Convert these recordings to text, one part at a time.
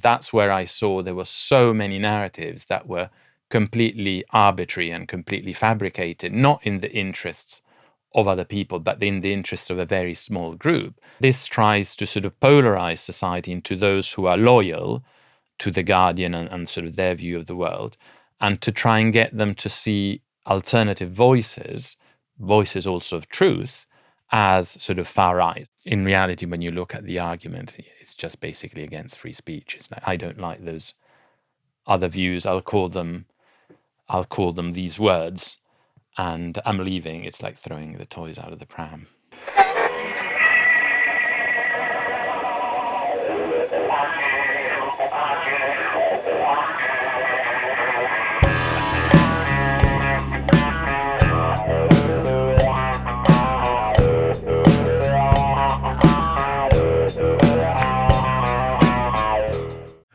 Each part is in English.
that's where I saw there were so many narratives that were completely arbitrary and completely fabricated, not in the interests of other people, but in the interest of a very small group. This tries to sort of polarize society into those who are loyal to the Guardian and sort of their view of the world, and to try and get them to see alternative voices also of truth, as sort of far right. In reality, when you look at the argument, it's just basically against free speech. It's like, I don't like those other views. I'll call them these words, and I'm leaving. It's like throwing the toys out of the pram.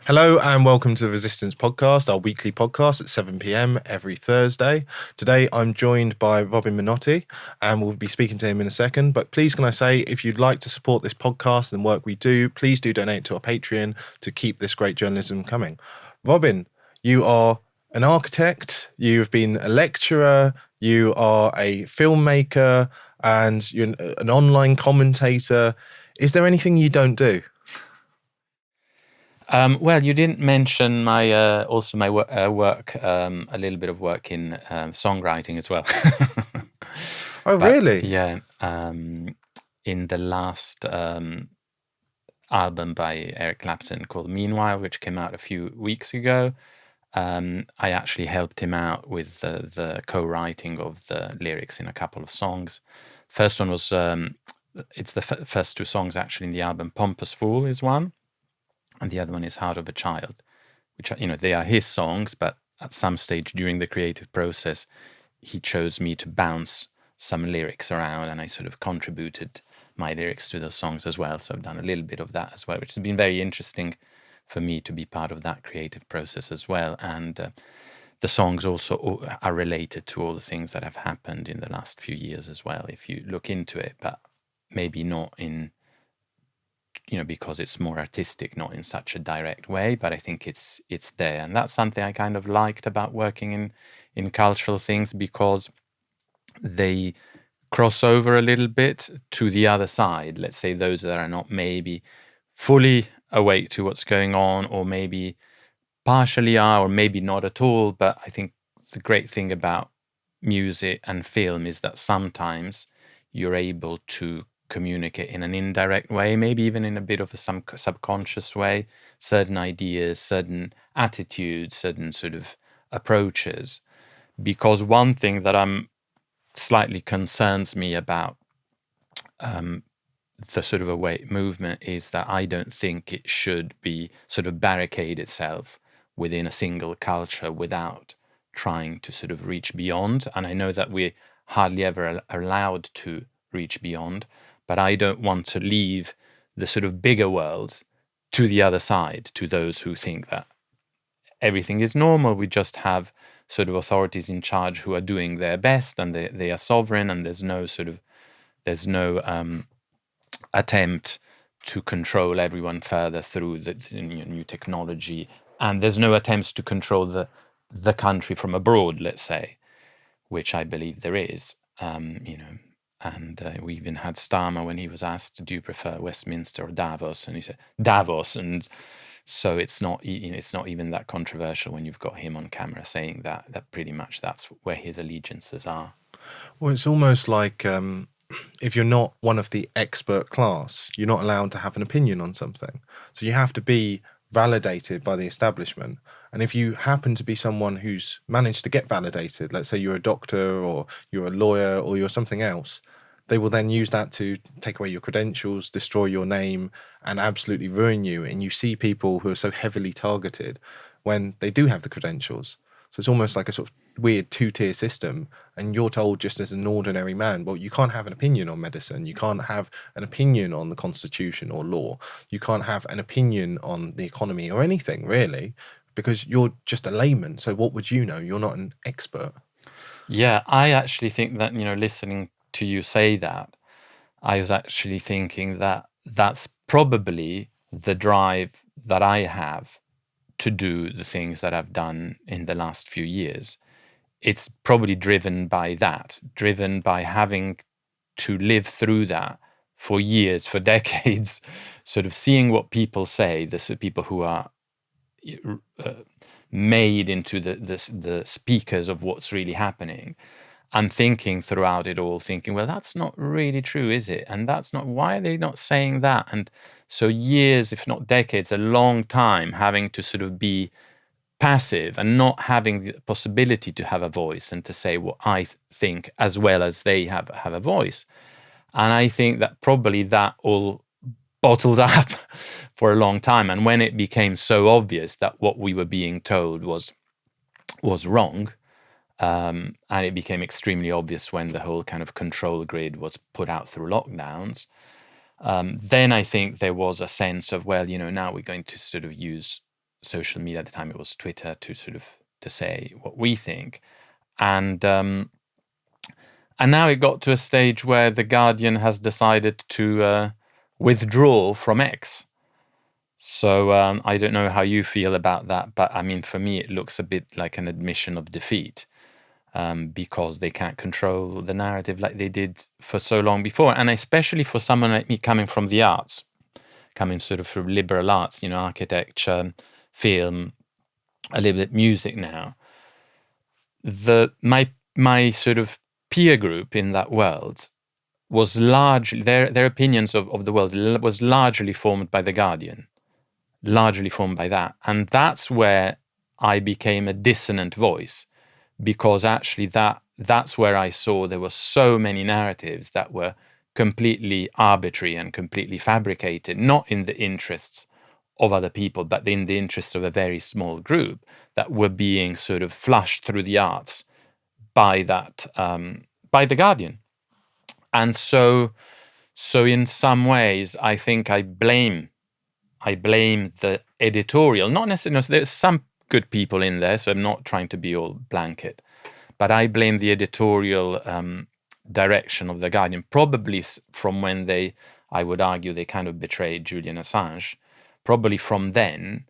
Hello and welcome to the Resistance Podcast, our weekly podcast at 7 p.m. every Thursday. Today I'm joined by Robin Monotti and we'll be speaking to him in a second. But please can I say, if you'd like to support this podcast and the work we do, please do donate to our Patreon to keep this great journalism coming. Robin, you are an architect, you've been a lecturer, you are a filmmaker and you're an online commentator. Is there anything you don't do? Well, you didn't mention my work, a little bit of work in songwriting as well. Oh, But, really? yeah. In the last album by Eric Clapton called Meanwhile, which came out a few weeks ago, I actually helped him out with the co-writing of the lyrics in a couple of songs. First one was, it's the first two songs actually in the album. Pompous Fool is one, and the other one is Heart of a Child, which, they are his songs, but at some stage during the creative process, he chose me to bounce some lyrics around, and I sort of contributed my lyrics to those songs as well. So I've done a little bit of that as well, which has been very interesting for me to be part of that creative process as well. And the songs also are related to all the things that have happened in the last few years as well, if you look into it, but maybe not in, because it's more artistic, not in such a direct way, but I think it's there. And that's something I kind of liked about working in cultural things, because they cross over a little bit to the other side. Let's say those that are not maybe fully awake to what's going on, or maybe partially are, or maybe not at all. But I think the great thing about music and film is that sometimes you're able to communicate in an indirect way, maybe even in a bit of a subconscious way, certain ideas, certain attitudes, certain sort of approaches. Because one thing that slightly concerns me about the sort of awake movement is that I don't think it should be sort of barricade itself within a single culture without trying to sort of reach beyond. And I know that we're hardly ever allowed to reach beyond, but I don't want to leave the sort of bigger world to the other side, to those who think that everything is normal. We just have sort of authorities in charge who are doing their best, and they are sovereign, and there's no attempt to control everyone further through the new technology, and there's no attempts to control the country from abroad, let's say, which I believe there is. And we even had Starmer when he was asked, do you prefer Westminster or Davos? And he said Davos. And so it's not even that controversial when you've got him on camera saying that pretty much that's where his allegiances are. Well, it's almost like if you're not one of the expert class, you're not allowed to have an opinion on something. So you have to be validated by the establishment. And if you happen to be someone who's managed to get validated, let's say you're a doctor or you're a lawyer or you're something else, they will then use that to take away your credentials, destroy your name, and absolutely ruin you. And you see people who are so heavily targeted when they do have the credentials. So it's almost like a sort of weird two-tier system. And you're told, just as an ordinary man, well, you can't have an opinion on medicine. You can't have an opinion on the constitution or law. You can't have an opinion on the economy or anything, really, because you're just a layman. So what would you know? You're not an expert. Yeah, I actually think that, listening to you say that, I was actually thinking that that's probably the drive that I have to do the things that I've done in the last few years, it's probably driven by that, driven by having to live through that for years, for decades, sort of seeing what people say, the people who are uh, made into the speakers of what's really happening, and thinking throughout it all, thinking, well, that's not really true, is it? And that's not, why are they not saying that? And so years, if not decades, a long time, having to sort of be passive and not having the possibility to have a voice and to say what I think as well as they have a voice. And I think that probably that all bottled up for a long time. And when it became so obvious that what we were being told was wrong, and it became extremely obvious when the whole kind of control grid was put out through lockdowns, then I think there was a sense of, well, now we're going to sort of use social media. At the time it was Twitter, to sort of to say what we think. And now it got to a stage where The Guardian has decided to withdraw from X. So I don't know how you feel about that, but I mean, for me, it looks a bit like an admission of defeat, because they can't control the narrative like they did for so long before. And especially for someone like me, coming from the arts, coming sort of from liberal arts, architecture, film, a little bit music now. My sort of peer group in that world was largely, their opinions of the world was largely formed by The Guardian, largely formed by that. And that's where I became a dissonant voice, because actually that's where I saw there were so many narratives that were completely arbitrary and completely fabricated, not in the interests of other people, but in the interests of a very small group, that were being sort of flushed through the arts by that, by The Guardian. And so in some ways, I think I blame the editorial, not necessarily, there's some good people in there, so I'm not trying to be all blanket, but I blame the editorial direction of The Guardian, probably from when I would argue, they kind of betrayed Julian Assange. Probably from then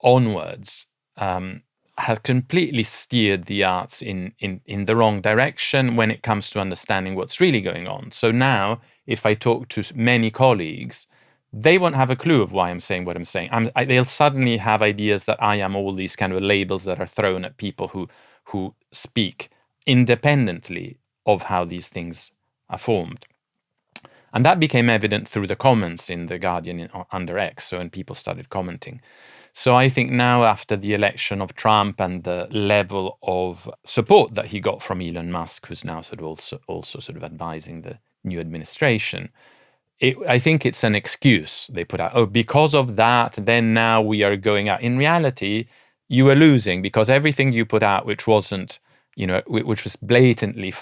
onwards, has completely steered the arts in the wrong direction when it comes to understanding what's really going on. So now, if I talk to many colleagues, they won't have a clue of why I'm saying what I'm saying. They'll suddenly have ideas that I am all these kind of labels that are thrown at people who speak independently of how these things are formed. And that became evident through the comments in The Guardian under X, so when people started commenting. So I think now, after the election of Trump and the level of support that he got from Elon Musk, who's now sort of also sort of advising the new administration, I think it's an excuse they put out. Oh, because of that, then now we are going out. In reality, you were losing, because everything you put out, which wasn't, which was blatantly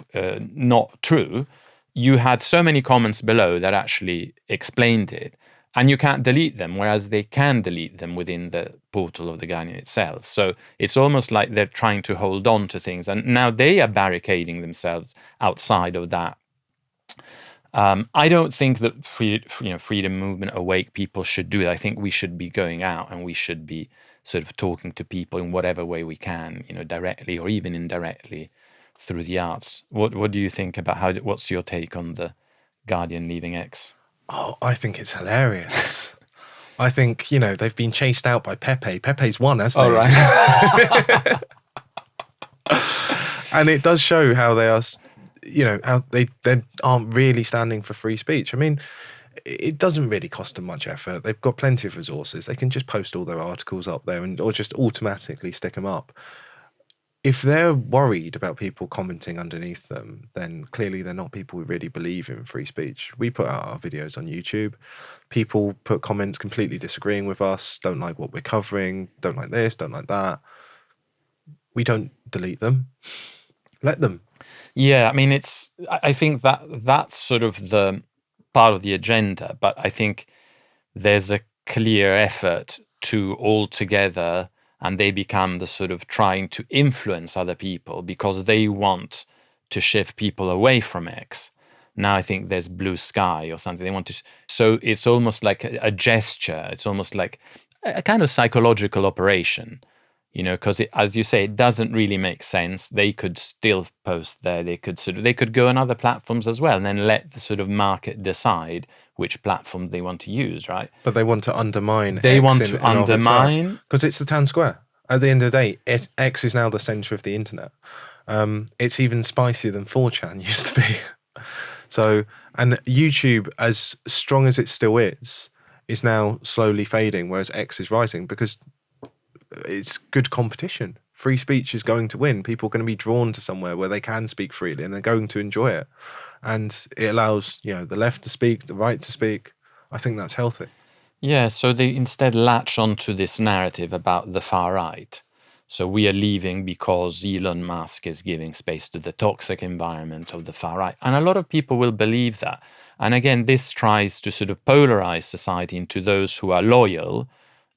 not true, you had so many comments below that actually explained it, and you can't delete them, whereas they can delete them within the portal of The Guardian itself. So it's almost like they're trying to hold on to things, and now they are barricading themselves outside of that. I don't think that freedom movement, awake people should do it. I think we should be going out and we should be sort of talking to people in whatever way we can, directly or even indirectly through the arts. What do you think about what's your take on The Guardian leaving X? Oh, I think it's hilarious. I think, they've been chased out by Pepe. Pepe's won, hasn't he? Oh, right. And it does show how they are, how they aren't really standing for free speech. I mean, it doesn't really cost them much effort. They've got plenty of resources. They can just post all their articles up there or just automatically stick them up. If they're worried about people commenting underneath them, then clearly they're not people who really believe in free speech. We put out our videos on YouTube. People put comments completely disagreeing with us, don't like what we're covering, don't like this, don't like that. We don't delete them. Let them. Yeah, I mean, I think that's sort of the part of the agenda, but I think there's a clear effort to all together, and they become the sort of trying to influence other people because they want to shift people away from X. Now I think there's blue sky or something. They want to, so it's almost like a gesture. It's almost like a kind of psychological operation, because as you say, it doesn't really make sense. They could still post there. They could go on other platforms as well, and then let the sort of market decide which platform they want to use, right? But they want to undermine They X want in to and of itself, undermine. because it's the town square. At the end of the day, X is now the centre of the internet. It's even spicier than 4chan used to be. So, and YouTube, as strong as it still is now slowly fading, whereas X is rising because it's good competition. Free speech is going to win. People are going to be drawn to somewhere where they can speak freely and they're going to enjoy it. And it allows, the left to speak, the right to speak. I think that's healthy. Yeah, so they instead latch onto this narrative about the far right. So we are leaving because Elon Musk is giving space to the toxic environment of the far right. And a lot of people will believe that. And again, this tries to sort of polarize society into those who are loyal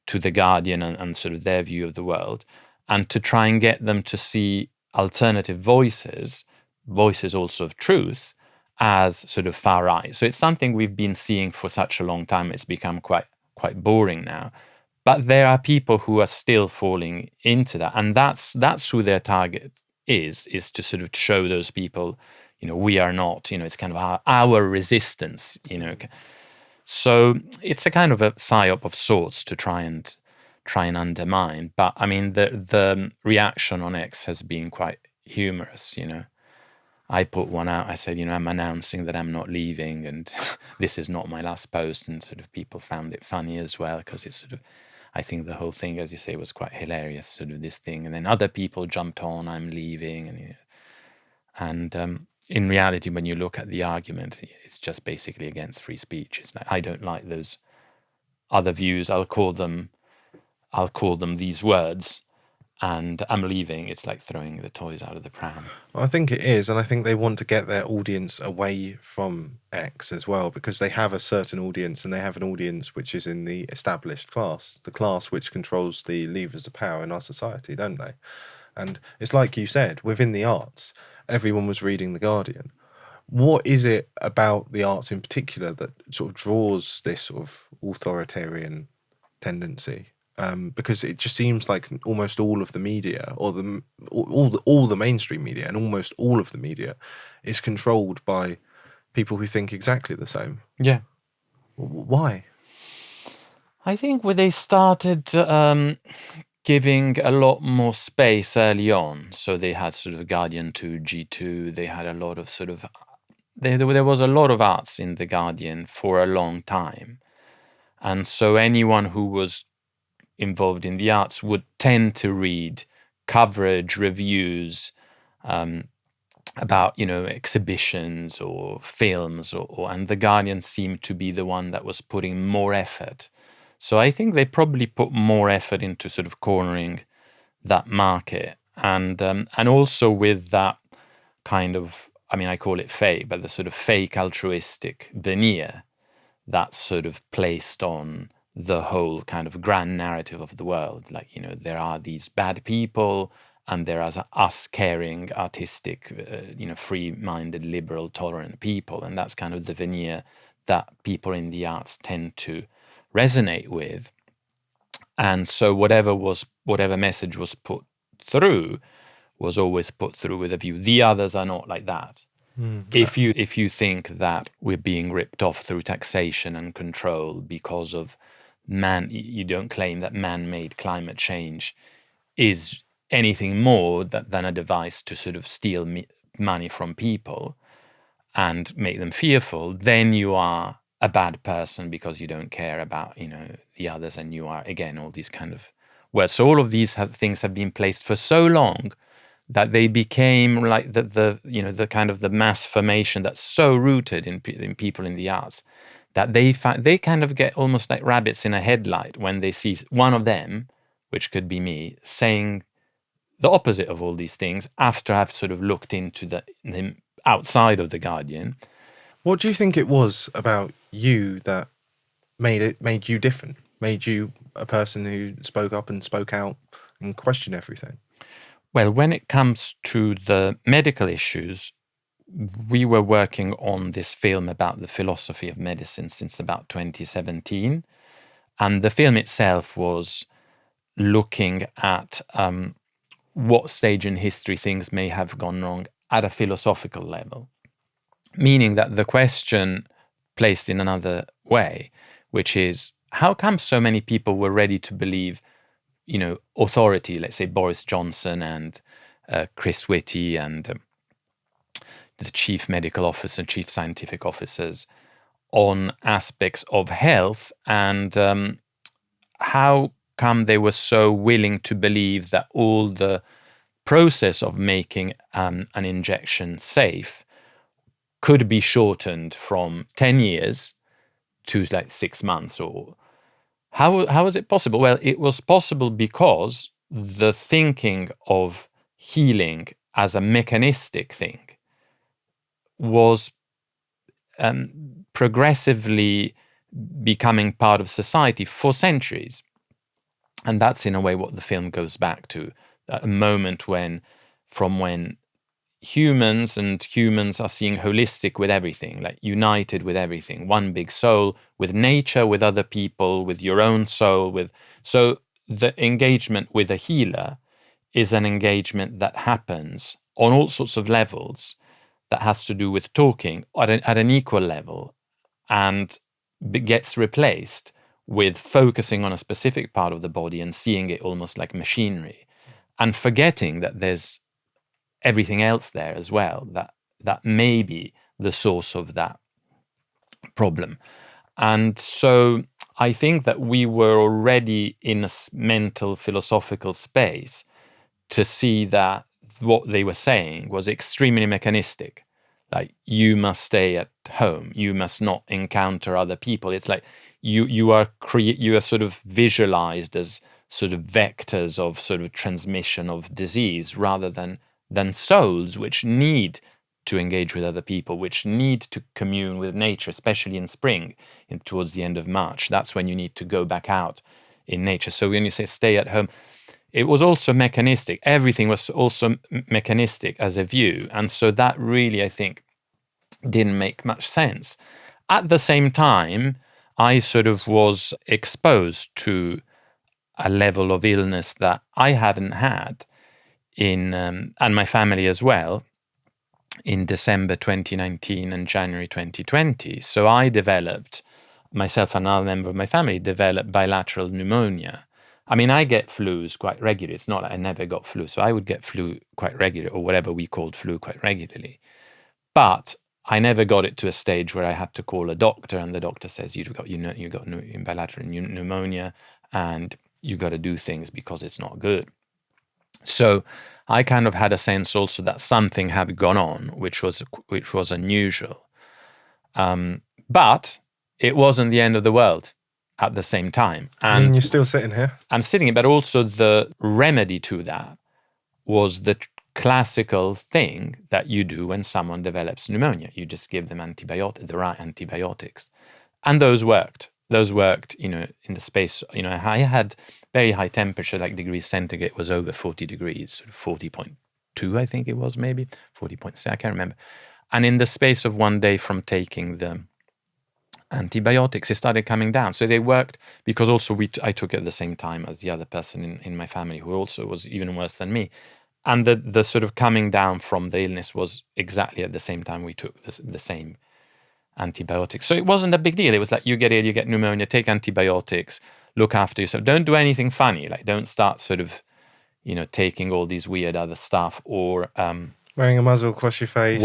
to The Guardian and sort of their view of the world, and to try and get them to see alternative voices also of truth, as sort of far right. So it's something we've been seeing for such a long time. It's become quite boring now. But there are people who are still falling into that, and that's who their target is to sort of show those people, we are not, it's kind of our resistance, So it's a kind of a psyop of sorts to try and undermine. But I mean, the reaction on X has been quite humorous, I put one out. I said, I'm announcing that I'm not leaving, and this is not my last post. And sort of people found it funny as well, because it's sort of, I think the whole thing, as you say, was quite hilarious, sort of this thing. And then other people jumped on, I'm leaving. And in reality, when you look at the argument, it's just basically against free speech. It's like, I don't like those other views. I'll call them these words, and I'm leaving. It's like throwing the toys out of the pram. Well, I think it is, and I think they want to get their audience away from X as well, because they have a certain audience, and they have an audience which is in the established class, the class which controls the levers of power in our society, don't they? And it's like you said, within the arts, everyone was reading The Guardian. What is it about the arts in particular that sort of draws this sort of authoritarian tendency? Because it just seems like almost all of the media, or all the mainstream media, and almost all of the media, is controlled by people who think exactly the same. Yeah. Why? I think when they started giving a lot more space early on, so they had sort of Guardian 2, G2, they had a lot of sort of, there was a lot of arts in The Guardian for a long time. And so anyone who was involved in the arts would tend to read coverage, reviews about, exhibitions or films, and The Guardian seemed to be the one that was putting more effort. So I think they probably put more effort into sort of cornering that market, and also with that kind of, I mean, I call it fake, but the sort of fake altruistic veneer that's sort of placed on the whole kind of grand narrative of the world. Like, there are these bad people, and there are us caring, artistic, free-minded, liberal, tolerant people. And that's kind of the veneer that people in the arts tend to resonate with. And so whatever message was put through was always put through with a view. The others are not like that. If you think that we're being ripped off through taxation and control because of you don't claim that man-made climate change is anything more than a device to sort of steal money from people and make them fearful, then you are a bad person because you don't care about, the others, and you are, again, all these kind of words. So all of these things have been placed for so long that they became like the kind of the mass formation that's so rooted in people in the arts, that they kind of get almost like rabbits in a headlight when they see one of them, which could be me, saying the opposite of all these things after I've sort of looked into the outside of The Guardian. What do you think it was about you that made you different, made you a person who spoke up and spoke out and questioned everything? Well, when it comes to the medical issues, we were working on this film about the philosophy of medicine since about 2017. And the film itself was looking at what stage in history things may have gone wrong at a philosophical level, meaning that the question placed in another way, which is, how come so many people were ready to believe, authority, let's say Boris Johnson and Chris Whitty and the chief medical officer, chief scientific officers, on aspects of health, and how come they were so willing to believe that all the process of making an injection safe could be shortened from 10 years to like 6 months? Or how was it possible? Well, it was possible because the thinking of healing as a mechanistic thing was progressively becoming part of society for centuries. And that's in a way what the film goes back to, a moment when humans are seeing holistic with everything, like united with everything, one big soul, with nature, with other people, with your own soul. So the engagement with a healer is an engagement that happens on all sorts of levels, that has to do with talking at an equal level, and gets replaced with focusing on a specific part of the body and seeing it almost like machinery, and forgetting that there's everything else there as well, that may be the source of that problem. And so I think that we were already in a mental philosophical space to see that what they were saying was extremely mechanistic. Like, you must stay at home, you must not encounter other people. It's like you are sort of visualized as sort of vectors of sort of transmission of disease, rather than souls which need to engage with other people, which need to commune with nature, especially in spring, towards the end of March. That's when you need to go back out in nature. So when you say stay at home, it was also mechanistic. Everything was also mechanistic as a view. And so that really, I think, didn't make much sense. At the same time, I sort of was exposed to a level of illness that I hadn't had and my family as well, in December 2019 and January 2020. So I developed, myself and another member of my family developed bilateral pneumonia. I mean, I get flus quite regularly. It's not like I never got flu. So I would get flu quite regularly, or whatever we called flu, quite regularly. But I never got it to a stage where I had to call a doctor, and the doctor says, you got bilateral pneumonia, and you got to do things because it's not good. So I kind of had a sense also that something had gone on, which was unusual. But it wasn't the end of the world at the same time. I mean, you're still sitting here. I'm sitting here, but also the remedy to that was the classical thing that you do when someone develops pneumonia. You just give them the right antibiotics. And those worked. In the space, I had very high temperature, like degrees centigrade, was over 40 degrees, 40.2, I think it was, maybe 40.6, I can't remember. And in the space of one day from taking the antibiotics, it started coming down. So they worked, because also I took it at the same time as the other person in my family, who also was even worse than me. And the sort of coming down from the illness was exactly at the same time we took the same antibiotics. So it wasn't a big deal. It was like, you get ill, you get pneumonia, take antibiotics, look after yourself. Don't do anything funny. Like, don't start sort of, taking all these weird other stuff, or wearing a muzzle across your face,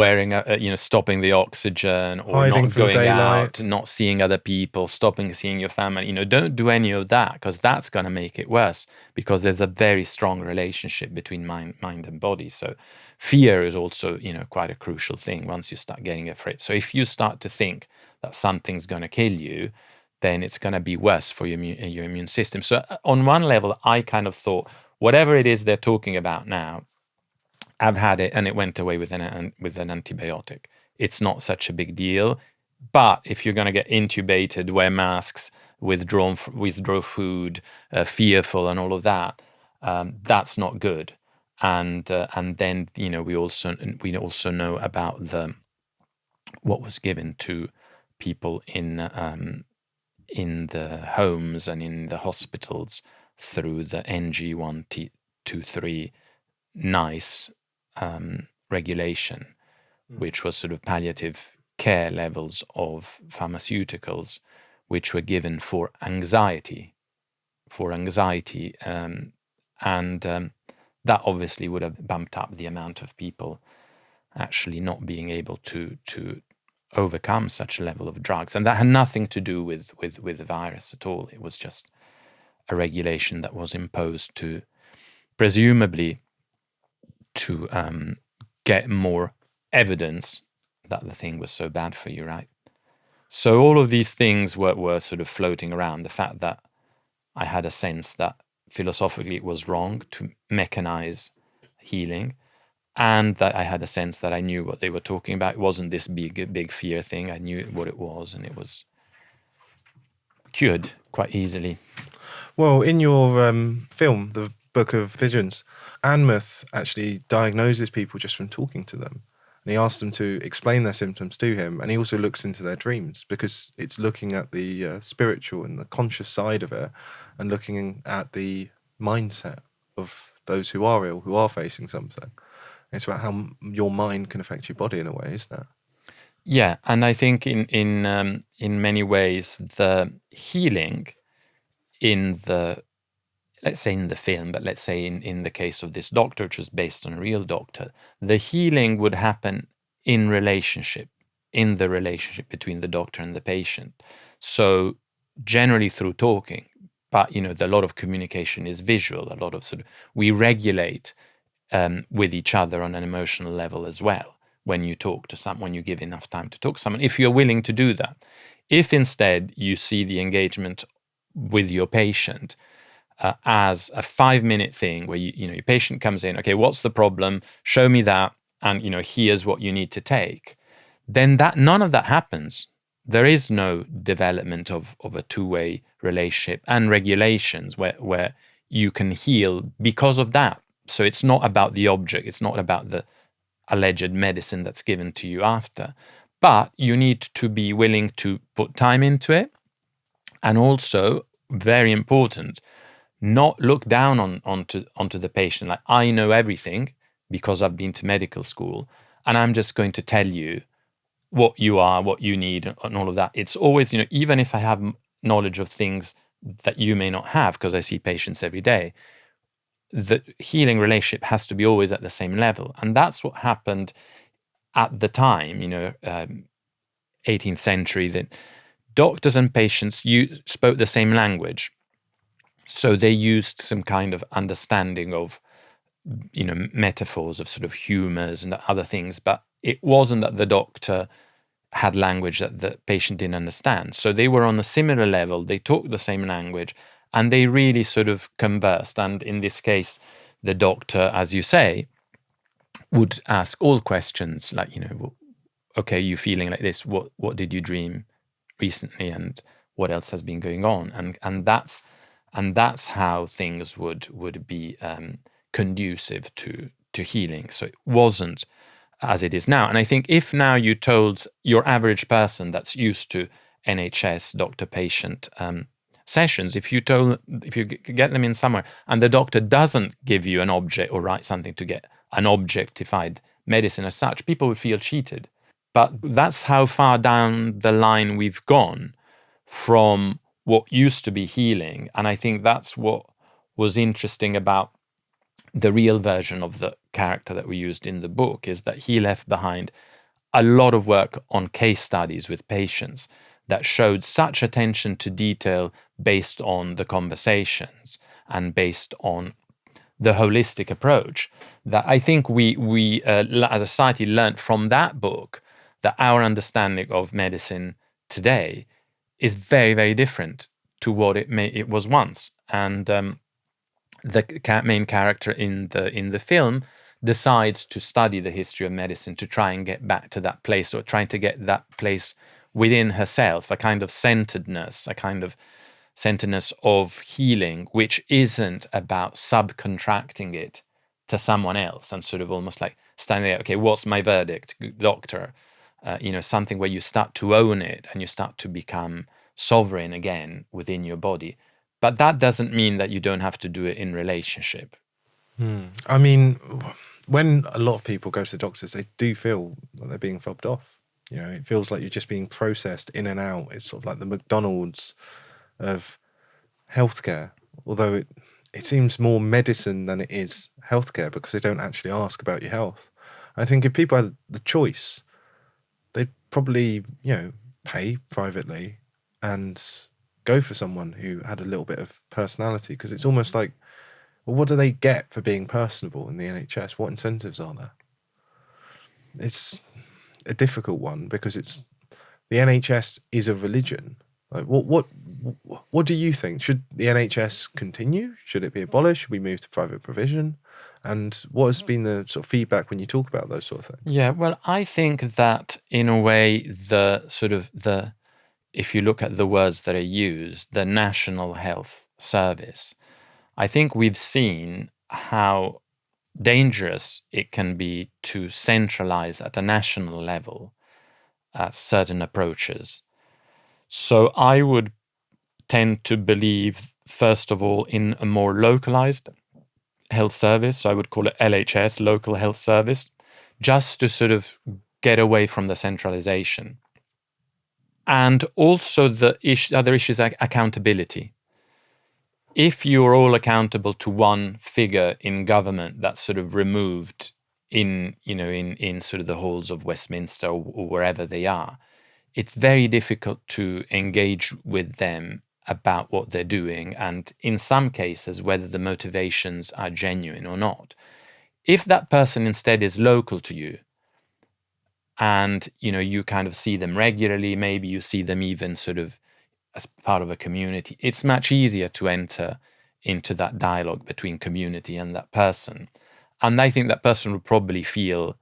stopping the oxygen, or hiding not from going daylight, out, not seeing other people, stopping seeing your family. Don't do any of that, because that's going to make it worse, because there's a very strong relationship between mind and body. So fear is also, quite a crucial thing once you start getting afraid. So if you start to think that something's going to kill you, then it's going to be worse for your immune system. So on one level, I kind of thought, whatever it is they're talking about now, I've had it and it went away with an antibiotic. It's not such a big deal. But if you're going to get intubated, wear masks, withdraw food, fearful, and all of that, that's not good. And then we also know about what was given to people in in the homes and in the hospitals through the NG123 NICE regulation, which was sort of palliative care levels of pharmaceuticals, which were given for anxiety, and that obviously would have bumped up the amount of people actually not being able to overcome such a level of drugs. And that had nothing to do with the virus at all. It was just a regulation that was imposed to, presumably, to get more evidence that the thing was so bad for you, right? So all of these things were sort of floating around. The fact that I had a sense that philosophically it was wrong to mechanize healing, and that I had a sense that I knew what they were talking about. It wasn't this big fear thing. I knew what it was, and it was cured quite easily. Well, in your film, The Book of Visions, Anmuth actually diagnoses people just from talking to them. And he asks them to explain their symptoms to him. And he also looks into their dreams, because it's looking at the spiritual and the conscious side of it, and looking at the mindset of those who are ill, who are facing something. It's about how your mind can affect your body in a way, isn't it? Yeah, and I think in many ways the healing in the, let's say in the film, but let's say in the case of this doctor, which was based on a real doctor, the healing would happen in the relationship between the doctor and the patient. So generally through talking, but a lot of communication is visual. A lot of we regulate with each other on an emotional level as well. When you talk to someone, you give enough time to talk to someone, if you're willing to do that. If instead you see the engagement with your patient as a 5-minute thing where your patient comes in, okay, what's the problem? Show me that, and here's what you need to take. Then none of that happens. There is no development of a two-way relationship and regulations where you can heal because of that. So it's not about the object. It's not about the alleged medicine that's given to you after. But you need to be willing to put time into it. And also, very important, not look down onto the patient like, I know everything because I've been to medical school and I'm just going to tell you what you are, what you need, and all of that. It's always, even if I have knowledge of things that you may not have, because I see patients every day, the healing relationship has to be always at the same level. And that's what happened at the time, 18th century, that doctors and patients spoke the same language. So they used some kind of understanding of, metaphors of sort of humors and other things, but it wasn't that the doctor had language that the patient didn't understand. So they were on a similar level, they talked the same language, and they really sort of conversed. And in this case, the doctor, as you say, would ask all questions like, okay, you feeling like this, what did you dream recently, and what else has been going on? And that's how things would be conducive to healing. So it wasn't as it is now. And I think if now you told your average person that's used to NHS doctor-patient sessions, if you get them in somewhere and the doctor doesn't give you an object or write something to get an objectified medicine as such, people would feel cheated. But that's how far down the line we've gone from what used to be healing. And I think that's what was interesting about the real version of the character that we used in the book, is that he left behind a lot of work on case studies with patients that showed such attention to detail based on the conversations and based on the holistic approach, that I think we as a society learned from that book that our understanding of medicine today is very, very different to what it was once. And the main character in the film decides to study the history of medicine to try and get back to that place, or trying to get that place within herself, a kind of centeredness of healing, which isn't about subcontracting it to someone else and sort of almost like standing there, okay, what's my verdict, doctor? Something where you start to own it and you start to become sovereign again within your body. But that doesn't mean that you don't have to do it in relationship. I mean, when a lot of people go to the doctors, they do feel that they're being fobbed off. You know, it feels like you're just being processed in and out. It's sort of like the McDonald's of healthcare, although it seems more medicine than it is healthcare, because they don't actually ask about your health. I think if people had the choice, they'd probably, you know, pay privately and go for someone who had a little bit of personality, because it's almost like, well, what do they get for being personable in the NHS? What incentives are there? It's a difficult one, because it's the NHS is a religion. Like, what do you think? Should the NHS continue? Should it be abolished? Should we move to private provision? And what has been the sort of feedback when you talk about those sort of things? Yeah, well, I think that in a way, if you look at the words that are used, the National Health Service, I think we've seen how dangerous it can be to centralize at a national level certain approaches. So I would tend to believe, first of all, in a more localized health service. So I would call it LHS, local health service, just to sort of get away from the centralization. And also the other issue is accountability. If you're all accountable to one figure in government that's sort of removed in sort of the halls of Westminster or wherever they are, it's very difficult to engage with them about what they're doing, and in some cases, whether the motivations are genuine or not. If that person instead is local to you, and you kind of see them regularly, maybe you see them even sort of as part of a community, it's much easier to enter into that dialogue between community and that person. And I think that person will probably feel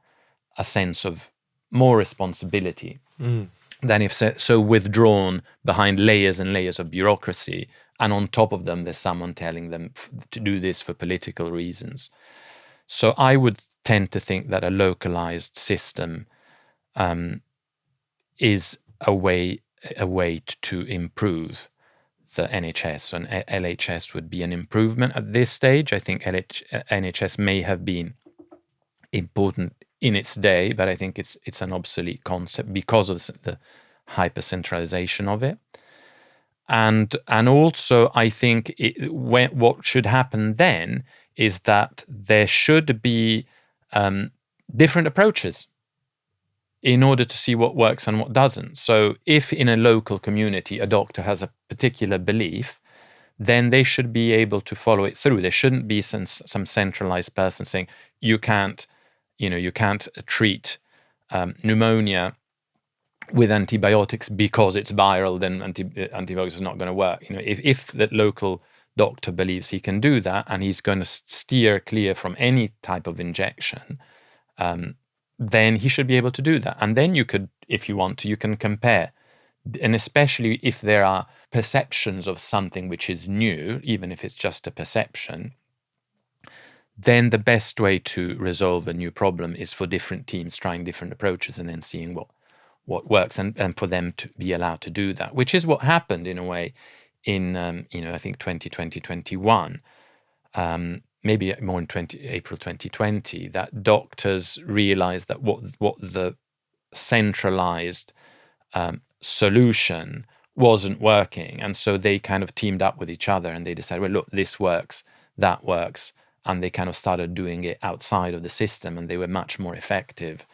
a sense of more responsibility than if so withdrawn behind layers and layers of bureaucracy, and on top of them there's someone telling them to do this for political reasons. So I would tend to think that a localized system is a way to improve the NHS, and LHS would be an improvement at this stage. I think NHS may have been important in its day, but I think it's an obsolete concept because of the hyper centralization of it. And also I think what should happen then is that there should be different approaches in order to see what works and what doesn't. So if in a local community a doctor has a particular belief, then they should be able to follow it through. There shouldn't be some centralized person saying you can't treat pneumonia with antibiotics because it's viral, then antibiotics are not going to work. If that local doctor believes he can do that and he's going to steer clear from any type of injection, then he should be able to do that. And then you could, if you want to, you can compare. And especially if there are perceptions of something which is new, even if it's just a perception, then the best way to resolve a new problem is for different teams trying different approaches and then seeing what works, and for them to be allowed to do that, which is what happened in a way in, I think 2021, maybe more in April 2020, that doctors realized that what the centralized solution wasn't working. And so they kind of teamed up with each other and they decided, well, look, this works, that works. And they kind of started doing it outside of the system, and they were much more effective.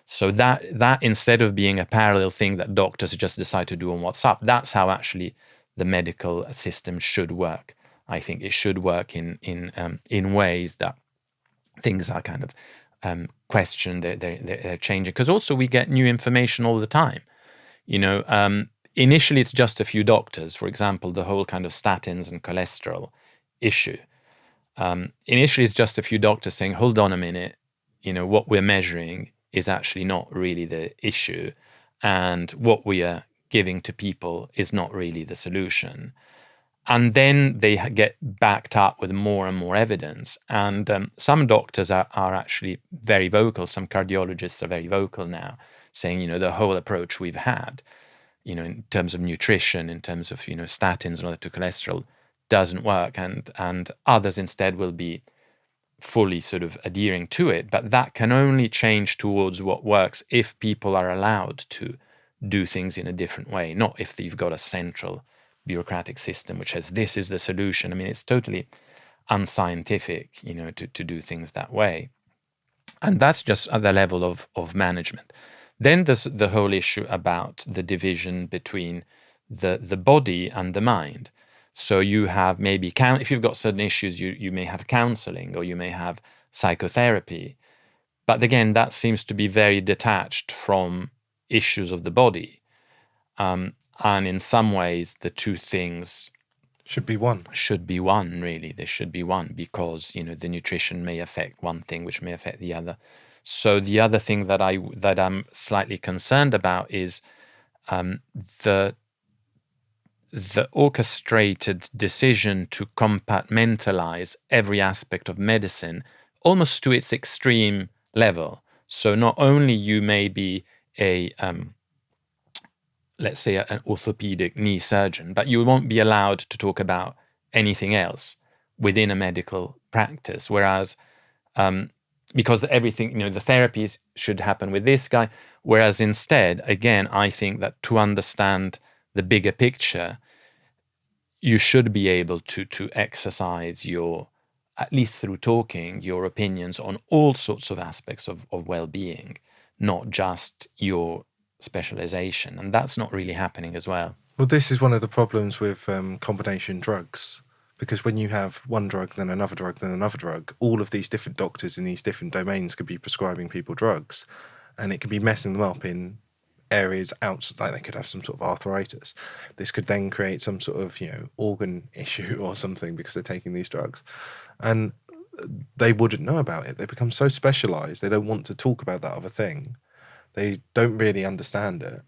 So that instead of being a parallel thing that doctors just decide to do on WhatsApp, that's how actually the medical system should work. I think it should work in ways that things are kind of questioned, they're changing. Because also we get new information all the time. Initially it's just a few doctors. For example, the whole kind of statins and cholesterol issue. Initially it's just a few doctors saying, hold on a minute, what we're measuring is actually not really the issue, and what we are giving to people is not really the solution. And then they get backed up with more and more evidence. And some doctors are actually very vocal. Some cardiologists are very vocal now, saying, the whole approach we've had in terms of nutrition, in terms of, statins and other to cholesterol, doesn't work, and others instead will be fully sort of adhering to it. But that can only change towards what works if people are allowed to do things in a different way, not if you've got a central bureaucratic system which says this is the solution. I mean, it's totally unscientific, to do things that way. And that's just at the level of management. Then there's the whole issue about the division between the body and the mind. So you have maybe, if you've got certain issues, you may have counseling or you may have psychotherapy. But again, that seems to be very detached from issues of the body. And in some ways, the two things should be one, really. They should be one, because, the nutrition may affect one thing, which may affect the other. So the other thing that I'm slightly concerned about is the orchestrated decision to compartmentalize every aspect of medicine almost to its extreme level. So not only you may be let's say an orthopedic knee surgeon, but you won't be allowed to talk about anything else within a medical practice. Whereas, because everything, the therapies should happen with this guy. Whereas instead, again, I think that to understand the bigger picture, you should be able to exercise at least through talking, your opinions on all sorts of aspects of well-being, not just your specialization. And that's not really happening as well. Well, this is one of the problems with combination drugs, because when you have one drug, then another drug, then another drug, all of these different doctors in these different domains could be prescribing people drugs, and it could be messing them up in areas outside. Like they could have some sort of arthritis. This could then create some sort of organ issue or something because they're taking these drugs, and they wouldn't know about it. They become so specialized, they don't want to talk about that other thing. They don't really understand it.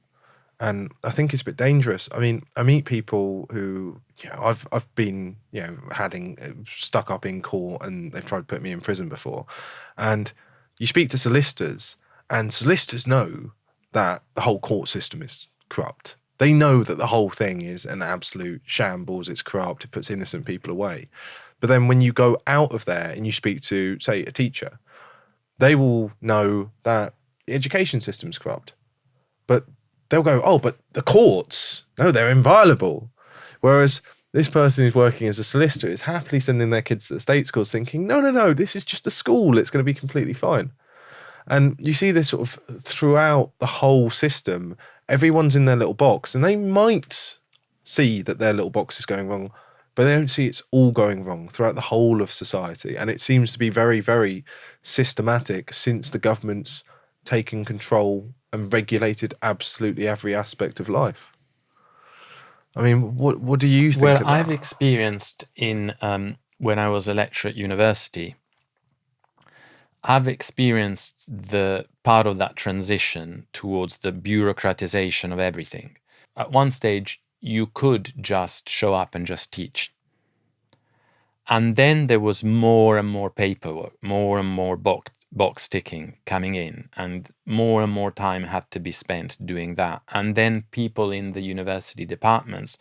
And I think it's a bit dangerous. I mean, I meet people who, I've been, stuck up in court, and they've tried to put me in prison before. And you speak to solicitors, and solicitors know that the whole court system is corrupt. They know that the whole thing is an absolute shambles. It's corrupt. It puts innocent people away. But then when you go out of there and you speak to, say, a teacher, they will know that the education system's corrupt. But they'll go, oh, but the courts, no, they're inviolable. Whereas this person who's working as a solicitor is happily sending their kids to the state schools thinking, no, this is just a school. It's going to be completely fine. And you see this sort of throughout the whole system. Everyone's in their little box, and they might see that their little box is going wrong, but they don't see it's all going wrong throughout the whole of society. And it seems to be very, very systematic since the government's taken control and regulated absolutely every aspect of life. I mean, what do you think of that? Well, I've experienced when I was a lecturer at university, I've experienced the part of that transition towards the bureaucratization of everything. At one stage, you could just show up and just teach. And then there was more and more paperwork, more and more box ticking coming in, and more time had to be spent doing that. And then people in the university departments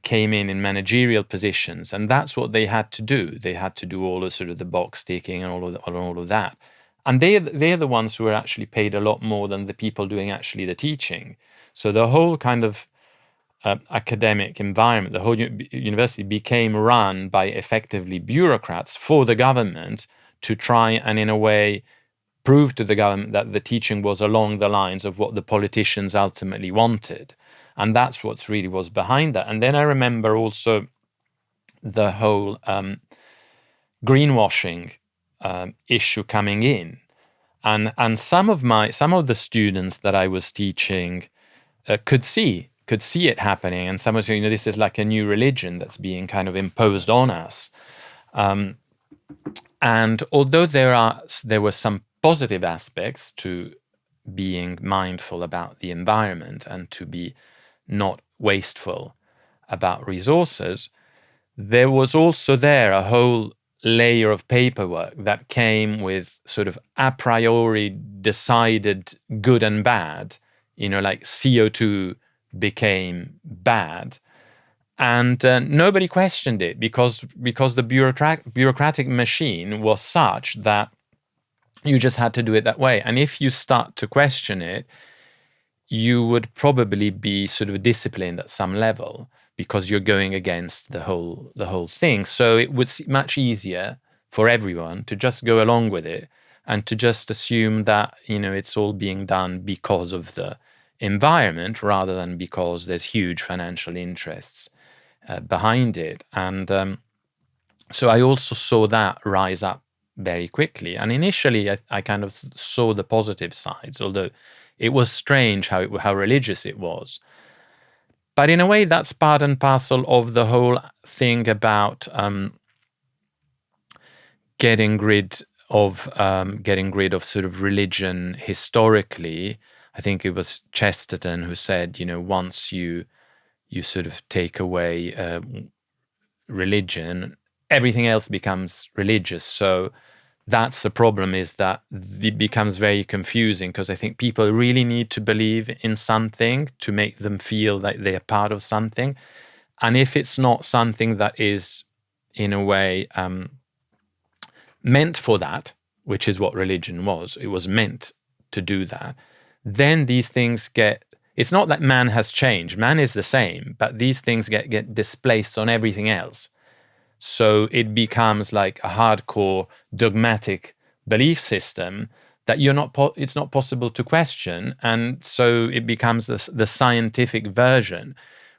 came in managerial positions, and that's what they had to do. They had to do all the sort of the box ticking and all of that. And they're the ones who are actually paid a lot more than the people doing actually the teaching. So the whole kind of academic environment, the whole university became run by effectively bureaucrats for the government to try and, in a way, prove to the government that the teaching was along the lines of what the politicians ultimately wanted. And that's what really was behind that. And then I remember also the whole greenwashing issue coming in. And some of the students that I was teaching could see it happening. And some were saying, this is like a new religion that's being kind of imposed on us. And although there were some positive aspects to being mindful about the environment and to be not wasteful about resources, there was also a whole layer of paperwork that came with sort of a priori decided good and bad, like CO2 became bad. And nobody questioned it because the bureaucratic machine was such that you just had to do it that way. And if you start to question it, you would probably be sort of disciplined at some level because you're going against the whole thing. So it was much easier for everyone to just go along with it and to just assume that, it's all being done because of the environment rather than because there's huge financial interests behind it. And so I also saw that rise up very quickly. And initially, I kind of saw the positive sides, although it was strange how religious it was. But in a way, that's part and parcel of the whole thing about getting rid of sort of religion historically. I think it was Chesterton who said, once you sort of take away religion, everything else becomes religious. So that's the problem, is that it becomes very confusing, because I think people really need to believe in something to make them feel like they are part of something. And if it's not something that is, in a way, meant for that, which is what religion was, it was meant to do that, then these things it's not that man has changed, man is the same, but these things get displaced on everything else. So it becomes like a hardcore dogmatic belief system that it's not possible to question. And so it becomes the scientific version,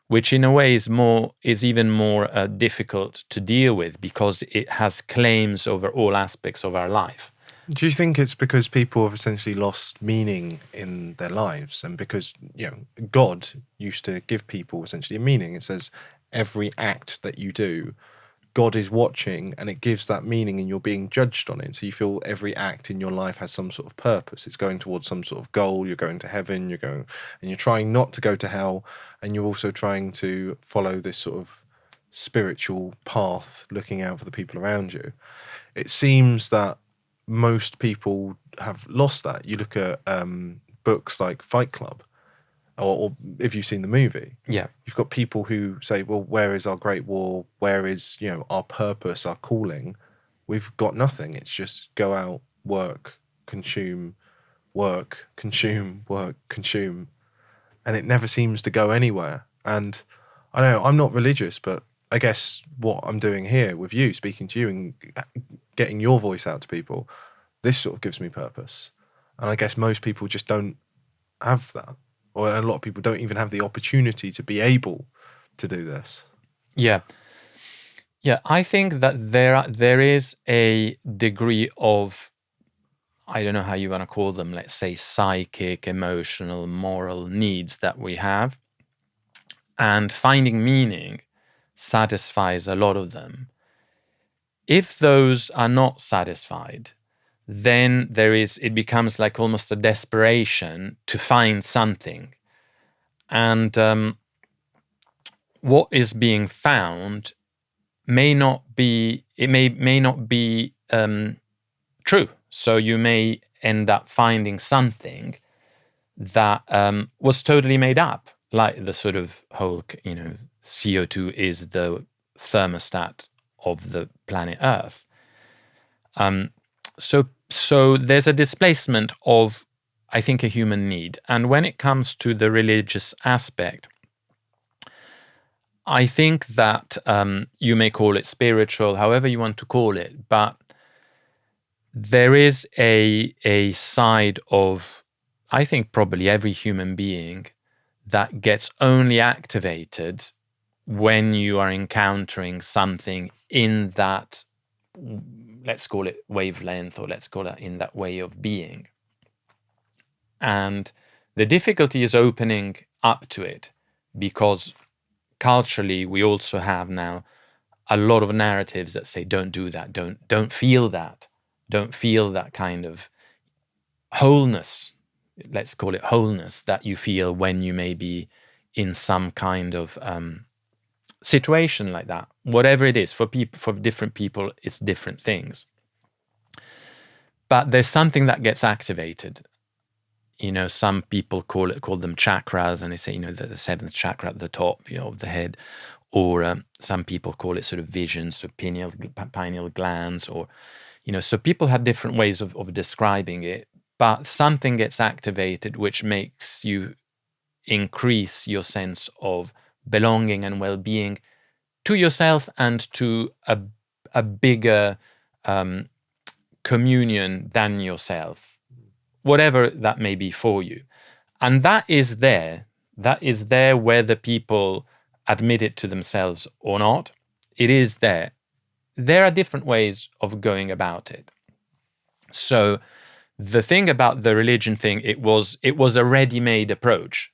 which in a way is even more difficult to deal with, because it has claims over all aspects of our life. Do you think it's because people have essentially lost meaning in their lives, and because God used to give people essentially a meaning? It says every act that you do, God is watching, and it gives that meaning, and you're being judged on it. So you feel every act in your life has some sort of purpose. It's going towards some sort of goal. You're going to heaven, and you're trying not to go to hell, and you're also trying to follow this sort of spiritual path, looking out for the people around you. It seems that most people have lost that. You look at books like Fight Club, or if you've seen the movie, yeah, you've got people who say, well, where is our great war? Where is, our purpose, our calling? We've got nothing. It's just go out, work, consume, work, consume, work, consume. And it never seems to go anywhere. And I know I'm not religious, but I guess what I'm doing here with you, speaking to you and getting your voice out to people, this sort of gives me purpose. And I guess most people just don't have that. Or a lot of people don't even have the opportunity to be able to do this. Yeah. Yeah, I think that there is a degree of, I don't know how you want to call them, let's say psychic, emotional, moral needs that we have. And finding meaning satisfies a lot of them. If those are not satisfied, then it becomes like almost a desperation to find something. And what is being found may not be true. So you may end up finding something that was totally made up, like the sort of whole, CO2 is the thermostat of the planet Earth. So there's a displacement of, I think, a human need. And when it comes to the religious aspect, I think that you may call it spiritual, however you want to call it, but there is a side of, I think, probably every human being that gets only activated when you are encountering something in that, let's call it wavelength, or let's call it in that way of being. And the difficulty is opening up to it, because culturally we also have now a lot of narratives that say, don't do that, don't feel that, don't feel that kind of wholeness, let's call it wholeness, that you feel when you may be in some kind of situation like that. Whatever it is, for different people, it's different things. But there's something that gets activated Some people call them chakras, and they say, the seventh chakra at the top, of the head, or some people call it sort of visions, so pineal glands, or, so people have different ways of describing it, but something gets activated which makes you increase your sense of belonging and well-being to yourself and to a bigger communion than yourself, whatever that may be for you. And that is there whether people admit it to themselves or not. It is there. There are different ways of going about it. So the thing about the religion thing, it was a ready-made approach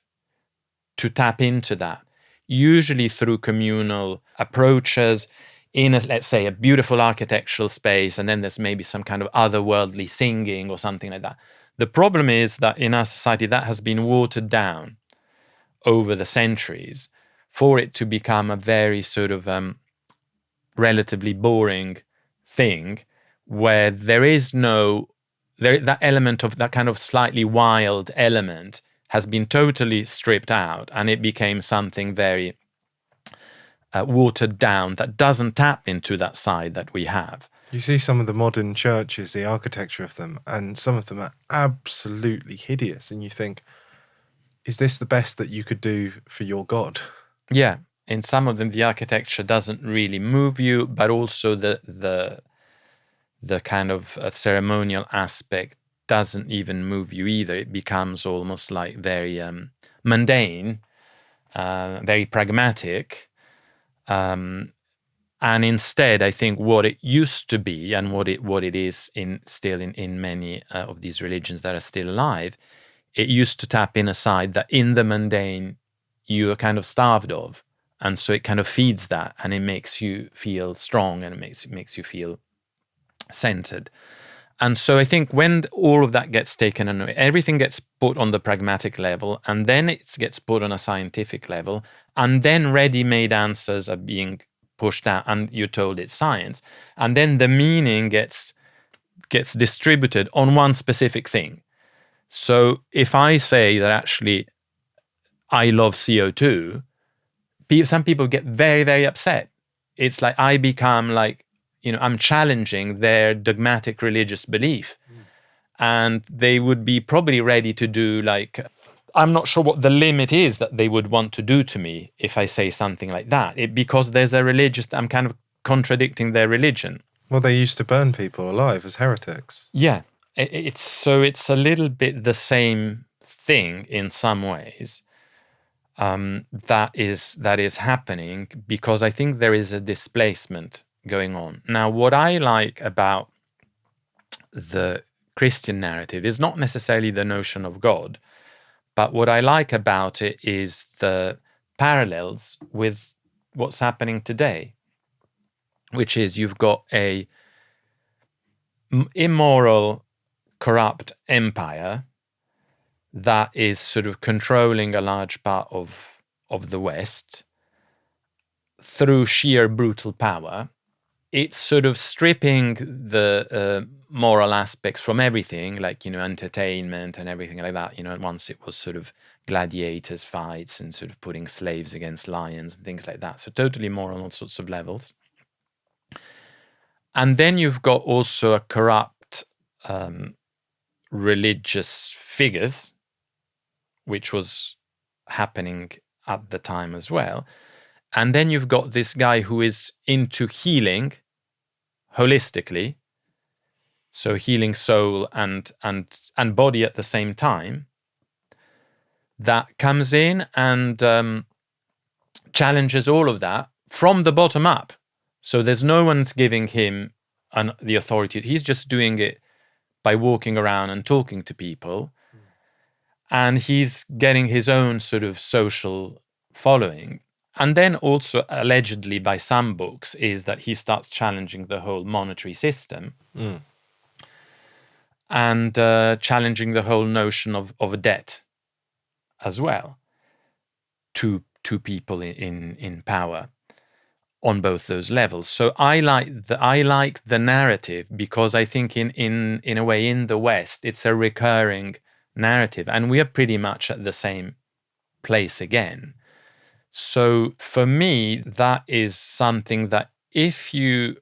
to tap into that, usually through communal approaches in, let's say, a beautiful architectural space, and then there's maybe some kind of otherworldly singing or something like that. The problem is that in our society that has been watered down over the centuries for it to become a very sort of relatively boring thing where there is that element of that kind of slightly wild element has been totally stripped out, and it became something very watered down that doesn't tap into that side that we have. You see some of the modern churches, the architecture of them, and some of them are absolutely hideous, and you think, is this the best that you could do for your God? Yeah, in some of them the architecture doesn't really move you, but also the kind of ceremonial aspect doesn't even move you either. It becomes almost like very mundane, very pragmatic, and instead I think what it used to be and what it is still in many of these religions that are still alive, it used to tap in a side that in the mundane you are kind of starved of, and so it kind of feeds that, and it makes you feel strong, and it makes you feel centered. And so I think when all of that gets taken away, everything gets put on the pragmatic level, and then it gets put on a scientific level, and then ready-made answers are being pushed out, and you're told it's science, and then the meaning gets distributed on one specific thing. So if I say that actually I love CO2, some people get very, very upset. It's like I become like, I'm challenging their dogmatic religious belief. And they would be probably ready to do I'm not sure what the limit is that they would want to do to me if I say something like that. Because there's a religious, I'm kind of contradicting their religion. Well, they used to burn people alive as heretics. Yeah. It's a little bit the same thing in some ways. That is happening because I think there is a displacement going on. Now, what I like about the Christian narrative is not necessarily the notion of God, but what I like about it is the parallels with what's happening today, which is you've got a immoral, corrupt empire that is sort of controlling a large part of the West through sheer brutal power. It's sort of stripping the moral aspects from everything, like, entertainment and everything like that. Once it was sort of gladiators fights and sort of putting slaves against lions and things like that. So totally moral on all sorts of levels. And then you've got also a corrupt religious figures, which was happening at the time as well. And then you've got this guy who is into healing holistically, so healing soul and body at the same time, that comes in and challenges all of that from the bottom up. So there's no one's giving him the authority. He's just doing it by walking around and talking to people. And he's getting his own sort of social following. And then also, allegedly by some books, is that he starts challenging the whole monetary system and challenging the whole notion of a debt as well to people in power on both those levels. So I like the narrative because I think in a way in the West it's a recurring narrative. And we are pretty much at the same place again. So for me, that is something that if you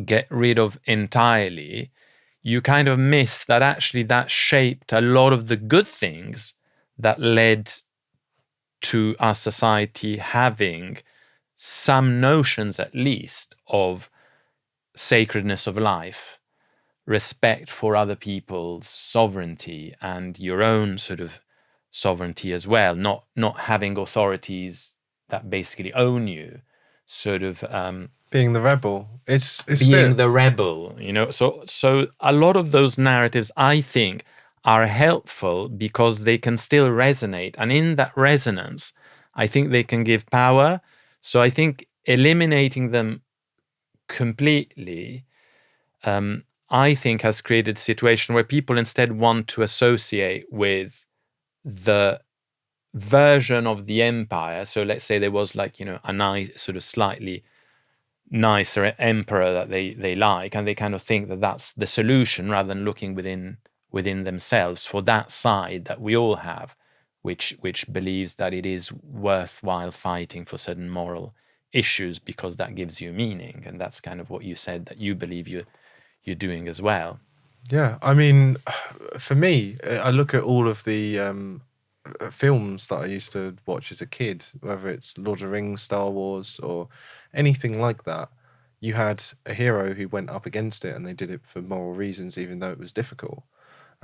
get rid of entirely, you kind of miss that actually that shaped a lot of the good things that led to our society having some notions, at least, of sacredness of life, respect for other people's sovereignty and your own sort of sovereignty as well, not having authorities that basically own you, sort of Being the rebel. It's a being bit. the rebel, you know. So a lot of those narratives, I think, are helpful because they can still resonate, and in that resonance, I think they can give power. So I think eliminating them completely, I think, has created a situation where people instead want to associate with the version of the empire. So let's say there was, like, you know, a nice sort of slightly nicer emperor that they like, and they kind of think that that's the solution, rather than looking within themselves for that side that we all have, which believes that it is worthwhile fighting for certain moral issues because that gives you meaning. And that's kind of what you said that you believe you're doing as well. Yeah, I mean, for me, I look at all of the films that I used to watch as a kid, whether it's Lord of the Rings, Star Wars, or anything like that. You had a hero who went up against it, and they did it for moral reasons, even though it was difficult.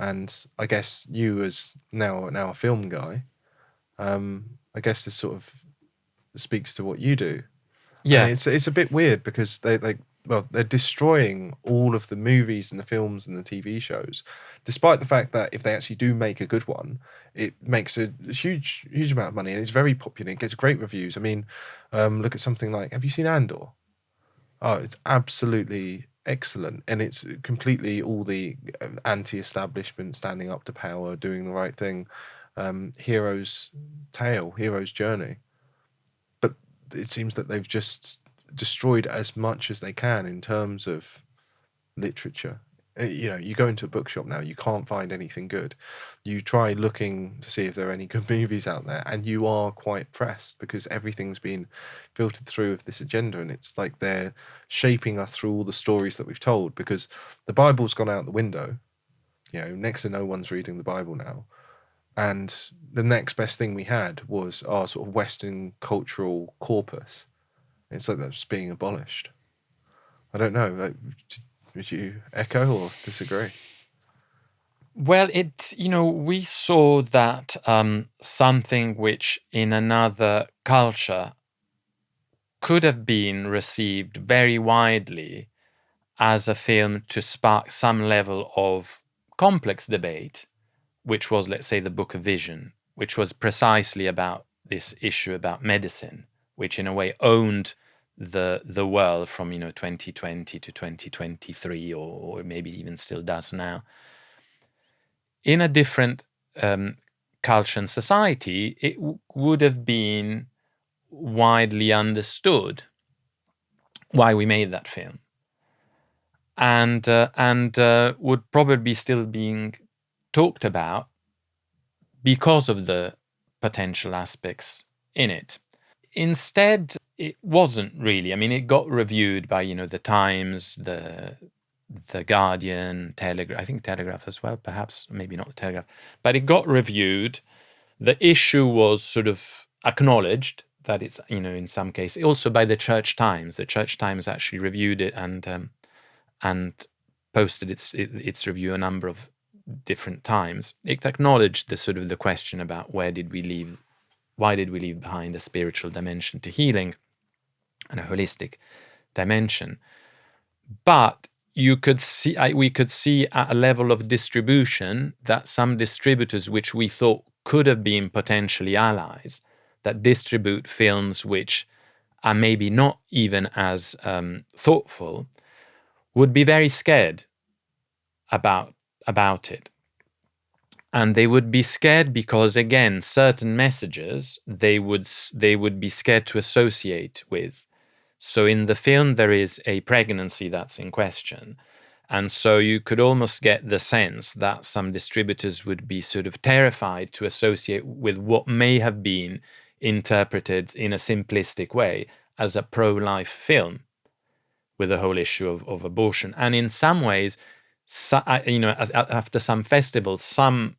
And I guess you, as now a film guy, I guess this sort of speaks to what you do. And Yeah. it's a bit weird because they're destroying all of the movies and the films and the TV shows, despite the fact that if they actually do make a good one, it makes a huge amount of money, and it's very popular. It gets great reviews. I mean, look at something like, have you seen Andor? Oh, it's absolutely excellent, and it's completely all the anti-establishment, standing up to power, doing the right thing, hero's tale, hero's journey. But it seems that they've just destroyed as much as they can in terms of literature. You know, you go into a bookshop now, you can't find anything good. You try looking to see if there are any good movies out there, and you are quite pressed because everything's been filtered through with this agenda, and it's like they're shaping us through all the stories that we've told, because the Bible's gone out the window. You know, next to no one's reading the Bible now. And the next best thing we had was our sort of Western cultural corpus. It's like that's being abolished. I don't know. Like, would you echo or disagree? Well, it's, you know, we saw that something which in another culture could have been received very widely as a film to spark some level of complex debate, which was, let's say, the Book of Vision, which was precisely about this issue about medicine, which in a way owned the world from, you know, 2020 to 2023, or maybe even still does now. In a different culture and society, it would have been widely understood why we made that film, and would probably be still being talked about because of the potential aspects in it. Instead, it wasn't really. I mean, it got reviewed by, you know, the Times, the Guardian, Telegraph. I think Telegraph as well, perhaps, maybe not the Telegraph, but it got reviewed. The issue was sort of acknowledged that it's, you know, in some cases, also by the Church Times. The Church Times actually reviewed it and posted its review a number of different times. It acknowledged the sort of the question about why did we leave behind a spiritual dimension to healing and a holistic dimension. But we could see at a level of distribution that some distributors, which we thought could have been potentially allies, that distribute films which are maybe not even as thoughtful, would be very scared about it. And they would be scared because, again, certain messages they would be scared to associate with. So in the film, there is a pregnancy that's in question. And so you could almost get the sense that some distributors would be sort of terrified to associate with what may have been interpreted in a simplistic way as a pro-life film, with the whole issue of abortion. And in some ways, after some festivals, some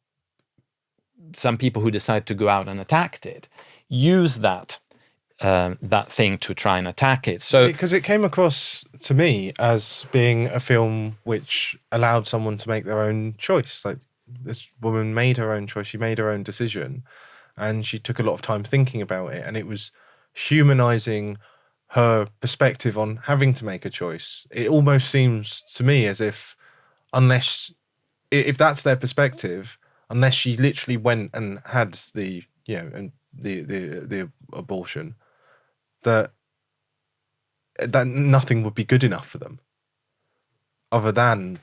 people who decide to go out and attack it use that thing to try and attack it. So because it came across to me as being a film which allowed someone to make their own choice. Like, this woman made her own choice, she made her own decision, and she took a lot of time thinking about it, and it was humanizing her perspective on having to make a choice. It almost seems to me as if if that's their perspective, unless she literally went and had the abortion, that nothing would be good enough for them other than...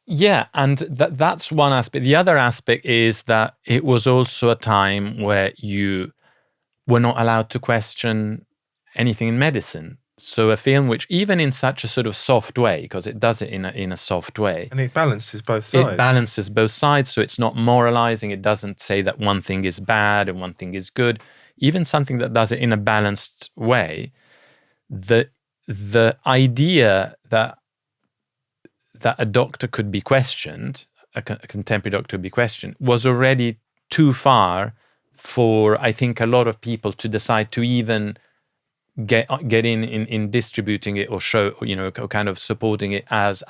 Yeah, and that's one aspect. The other aspect is that it was also a time where you were not allowed to question anything in medicine. So a film which, even in such a sort of soft way, because it does it in a soft way, and it balances both sides. It balances both sides, so it's not moralizing. It doesn't say that one thing is bad and one thing is good. Even something that does it in a balanced way, the idea that a doctor could be questioned, a contemporary doctor could be questioned, was already too far for, I think, a lot of people to decide to even get in distributing it or show, or kind of supporting it as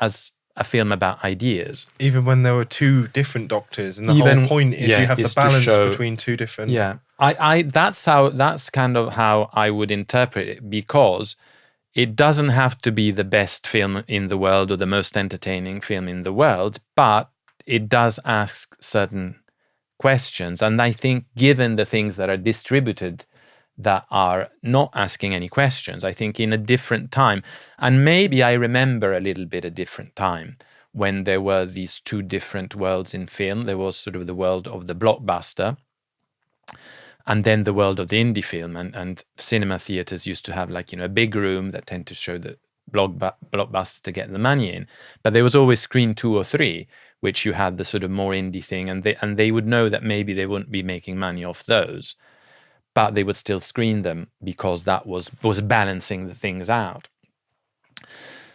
a film about ideas. Even when there were two different doctors, and the whole point is you have the balance between two different... Yeah, that's kind of how I would interpret it, because it doesn't have to be the best film in the world or the most entertaining film in the world, but it does ask certain questions. And I think, given the things that are distributed that are not asking any questions, I think in a different time, and maybe I remember a little bit a different time when there were these two different worlds in film. There was sort of the world of the blockbuster, and then the world of the indie film, and cinema theaters used to have, like, a big room that tend to show the blockbuster to get the money in, but there was always screen 2 or 3, which you had the sort of more indie thing, and they would know that maybe they wouldn't be making money off those, but they would still screen them because that was balancing the things out.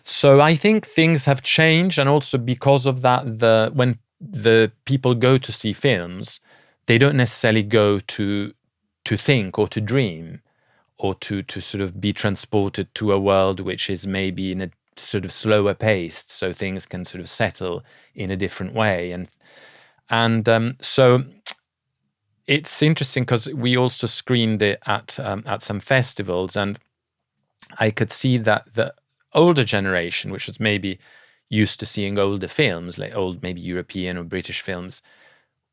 So I think things have changed, and also because of that, when the people go to see films, they don't necessarily go to think or to dream or to sort of be transported to a world which is maybe in a sort of slower paced, so things can sort of settle in a different way. And so it's interesting because we also screened it at some festivals, and I could see that the older generation, which was maybe used to seeing older films, like old maybe European or British films,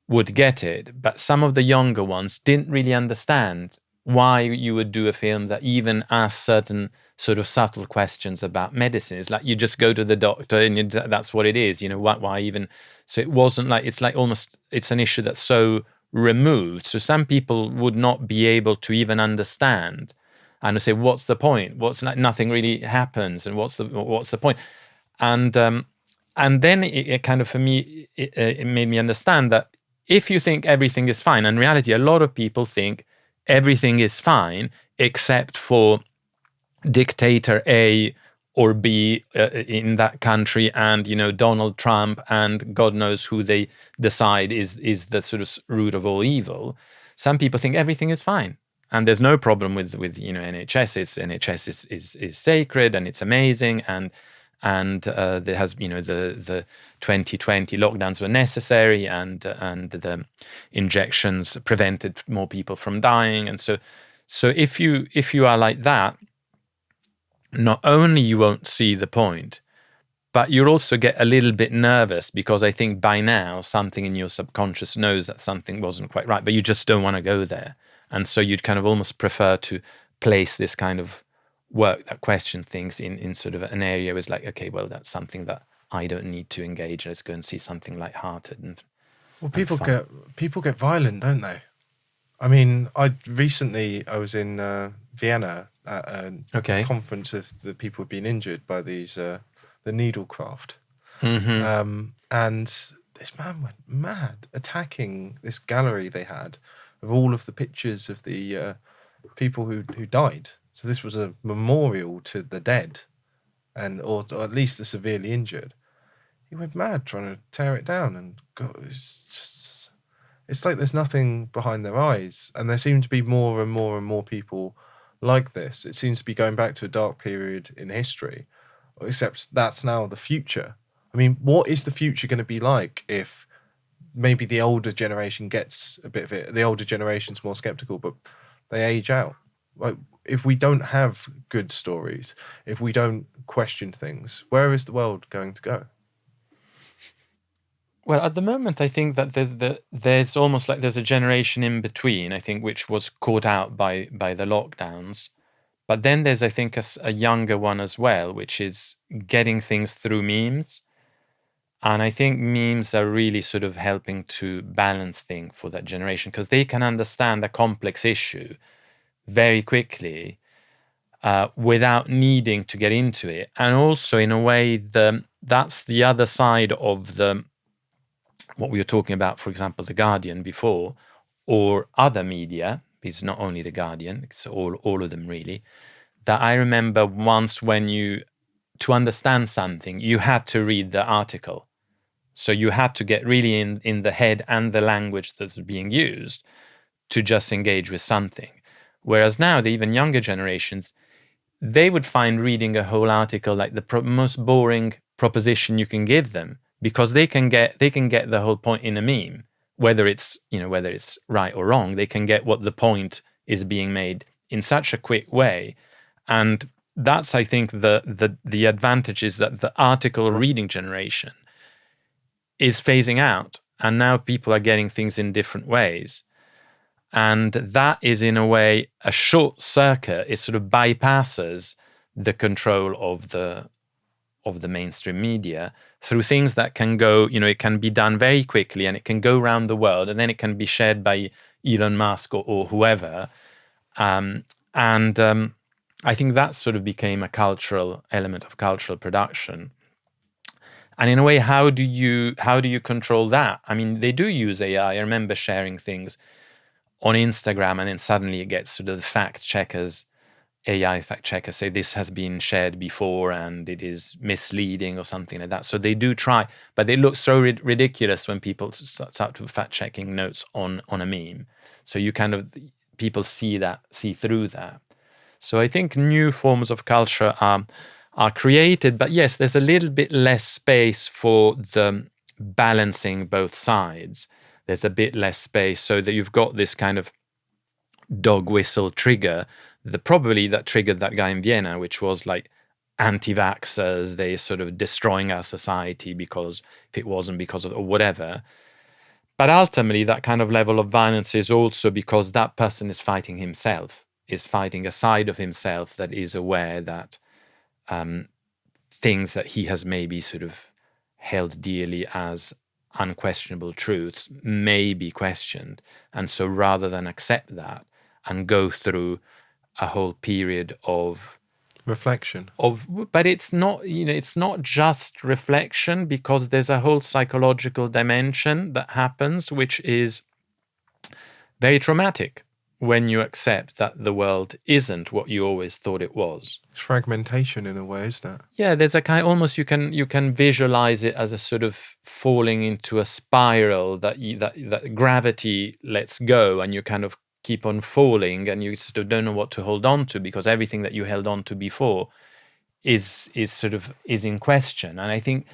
would get it, but some of the younger ones didn't really understand why you would do a film that even asked certain sort of subtle questions about medicine. It's like you just go to the doctor and that's what it is, why even... So it wasn't like, it's like almost, it's an issue that's so removed, so some people would not be able to even understand and say, what's the point? What's like, nothing really happens, and what's the point? And then it kind of, for me, it made me understand that if you think everything is fine, in reality, a lot of people think everything is fine except for dictator A or B in that country, and Donald Trump, and God knows who they decide is the sort of root of all evil. Some people think everything is fine, and there's no problem with NHS. NHS is sacred and it's amazing, and there has the 2020 lockdowns were necessary, and the injections prevented more people from dying, and so if you are like that, not only you won't see the point, but you'll also get a little bit nervous, because I think by now something in your subconscious knows that something wasn't quite right, but you just don't want to go there, and so you'd kind of almost prefer to place this kind of work that questions things in sort of an area was like, okay, well, that's something that I don't need to engage. Let's go and see something lighthearted and... Well, people get violent, don't they? I mean, I was in Vienna at a conference of the people who've been injured by these the the needlecraft. And this man went mad, attacking this gallery they had of all of the pictures of the people who died. So this was a memorial to the dead, and or at least the severely injured. He went mad trying to tear it down, and it's like there's nothing behind their eyes, and there seem to be more and more and more people like this. It seems to be going back to a dark period in history, except that's now the future. I mean, what is the future going to be like if maybe the older generation gets a bit of it? The older generation's more skeptical, but they age out. Like, if we don't have good stories, if we don't question things, where is the world going to go? Well, at the moment, I think that there's almost like there's a generation in between, I think, which was caught out by the lockdowns. But then there's, I think, a younger one as well, which is getting things through memes. And I think memes are really sort of helping to balance things for that generation, because they can understand a complex issue very quickly without needing to get into it. And also, in a way, that's the other side of what we were talking about, for example, The Guardian before, or other media. It's not only The Guardian, it's all of them really. That I remember once to understand something, you had to read the article. So you had to get really in the head and the language that's being used to just engage with something. Whereas now, the even younger generations, they would find reading a whole article like the most boring proposition you can give them, because they can get the whole point in a meme, whether it's right or wrong. They can get what the point is being made in such a quick way. And that's, I think, the advantage is that the article reading generation is phasing out, and now people are getting things in different ways. And that is, in a way, a short circuit. It sort of bypasses the control of the mainstream media through things that can go, it can be done very quickly, and it can go around the world, and then it can be shared by Elon Musk or whoever. I think that sort of became a cultural element of cultural production. And in a way, how do you control that? I mean, they do use AI. I remember sharing things on Instagram, and then suddenly it gets sort of the AI fact checkers say this has been shared before and it is misleading or something like that. So they do try, but it looks so ridiculous when people start to fact checking notes on a meme. So people see through that. So I think new forms of culture are created, but yes, there's a little bit less space for the balancing both sides. There's a bit less space, so that you've got this kind of dog whistle trigger, probably that triggered that guy in Vienna, which was like anti-vaxxers, they sort of destroying our society because if it wasn't because of or whatever. But ultimately, that kind of level of violence is also because that person is fighting himself, is fighting a side of himself that is aware that things that he has maybe sort of held dearly as unquestionable truths may be questioned. And so rather than accept that and go through a whole period of reflection but it's not just reflection, because there's a whole psychological dimension that happens, which is very traumatic when you accept that the world isn't what you always thought it was. It's fragmentation in a way, isn't it? Yeah, there's a kind, almost you can visualize it as a sort of falling into a spiral that gravity lets go, and you kind of keep on falling, and you sort of don't know what to hold on to, because everything that you held on to before is in question. And I think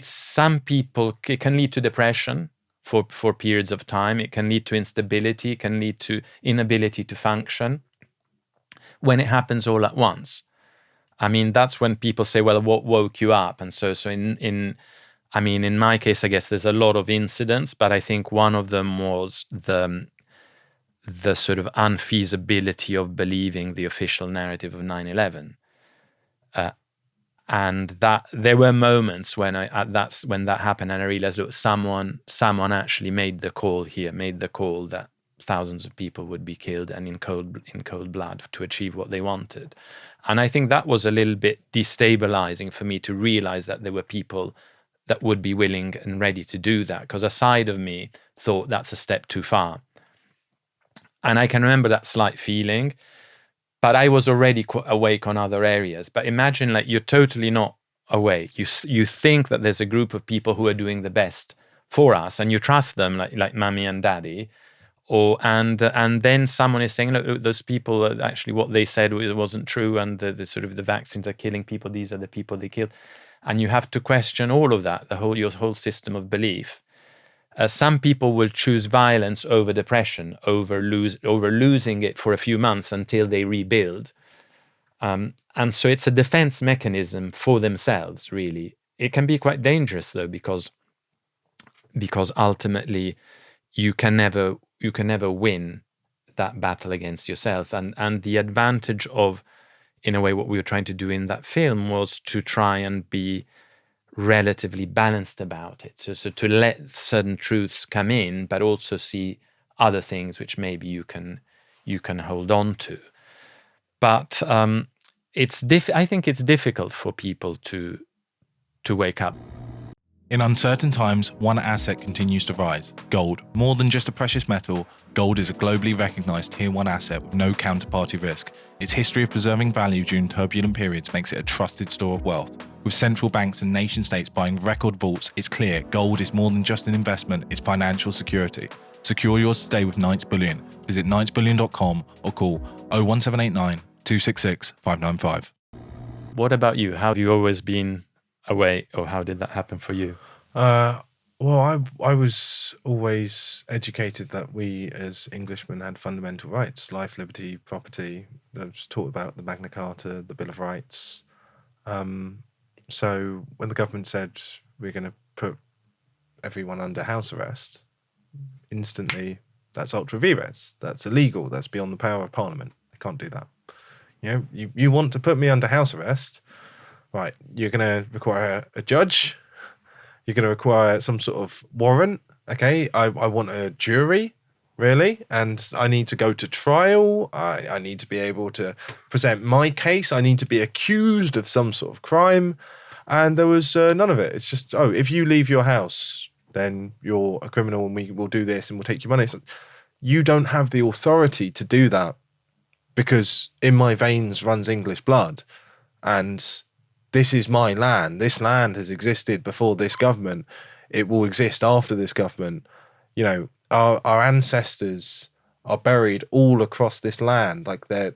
some people, it can lead to depression for periods of time. It can lead to instability. It can lead to inability to function when it happens all at once. I mean, that's when people say, well, what woke you up? And so in my case, I guess there's a lot of incidents, but I think one of them was the sort of unfeasibility of believing the official narrative of 9/11. And that there were moments when that happened, and I realized that someone actually made the call that thousands of people would be killed and in cold blood to achieve what they wanted. And I think that was a little bit destabilizing for me to realize that there were people that would be willing and ready to do that, because a side of me thought that's a step too far. And I can remember that slight feeling, but I was already awake on other areas. But imagine, like, you're totally not awake. You think that there's a group of people who are doing the best for us, and you trust them, like mommy and daddy, and then someone is saying, look, those people actually what they said wasn't true, and the sort of the vaccines are killing people. These are the people they killed, and you have to question all of that, your whole system of belief. Some people will choose violence over depression, over losing it for a few months until they rebuild. And so it's a defense mechanism for themselves, really. It can be quite dangerous, though, because ultimately you can never win that battle against yourself. And the advantage of, in a way, what we were trying to do in that film was to try and be relatively balanced about it. So to let certain truths come in, but also see other things which maybe you can hold on to. But I think it's difficult for people to wake up. In uncertain times, one asset continues to rise: gold. More than just a precious metal, gold is a globally recognized tier 1 asset with no counterparty risk. Its history of preserving value during turbulent periods makes it a trusted store of wealth. With central banks and nation states buying record vaults, it's clear gold is more than just an investment, it's financial security. Secure yours today with Knights Bullion. Visit knightsbullion.com or call 01789 266 595. What about you? Have you always been away, or how did that happen for you? Well, I was always educated that we as Englishmen had fundamental rights: life, liberty, property. I was taught about the Magna Carta, the Bill of Rights. So when the government said we're going to put everyone under house arrest, instantly, that's ultra vires. That's illegal. That's beyond the power of Parliament. They can't do that. You want to put me under house arrest, right? You're going to require a judge. You're going to require some sort of warrant. Okay, I want a jury, really, and I need to go to trial. I need to be able to present my case. I need to be accused of some sort of crime, and there was none of it. It's just, if you leave your house, then you're a criminal, and we will do this, and we'll take your money. So you don't have the authority to do that, because in my veins runs English blood, and this is my land. This land has existed before this government. It will exist after this government. Our ancestors are buried all across this land. Like their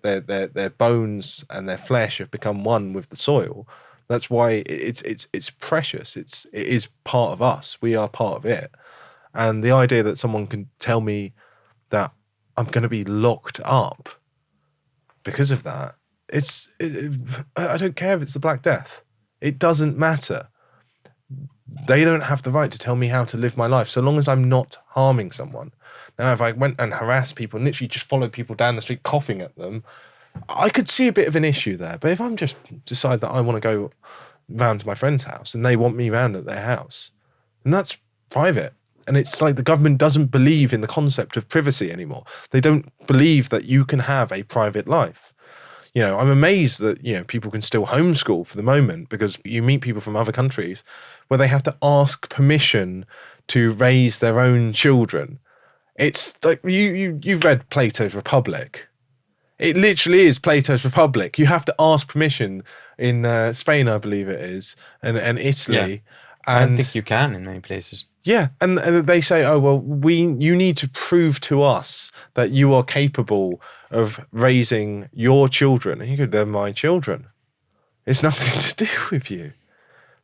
bones and their flesh have become one with the soil. That's why it's precious. It is part of us. We are part of it. And the idea that someone can tell me that I'm going to be locked up because of that, I don't care if it's the Black Death. It doesn't matter. They don't have the right to tell me how to live my life, so long as I'm not harming someone. Now, if I went and harassed people and literally just followed people down the street coughing at them, I could see a bit of an issue there. But if I'm just decide that I want to go round to my friend's house and they want me round at their house, then that's private. And it's like the government doesn't believe in the concept of privacy anymore. They don't believe that you can have a private life. I'm amazed that, people can still homeschool for the moment, because you meet people from other countries where they have to ask permission to raise their own children. It's like, you've read Plato's Republic. It literally is Plato's Republic. You have to ask permission in Spain, I believe it is, and Italy. Yeah. I don't think you can in many places. Yeah, and they say, you need to prove to us that you are capable of raising your children. And you go, they're my children. It's nothing to do with you.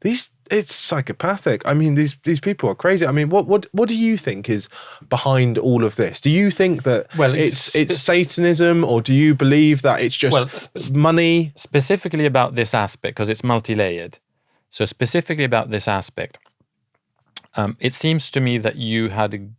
It's psychopathic. I mean, these people are crazy. I mean, what do you think is behind all of this? Do you think that it's Satanism, or do you believe that it's just money? Specifically about this aspect, because it's multi-layered. So specifically about this aspect, it seems to me that you had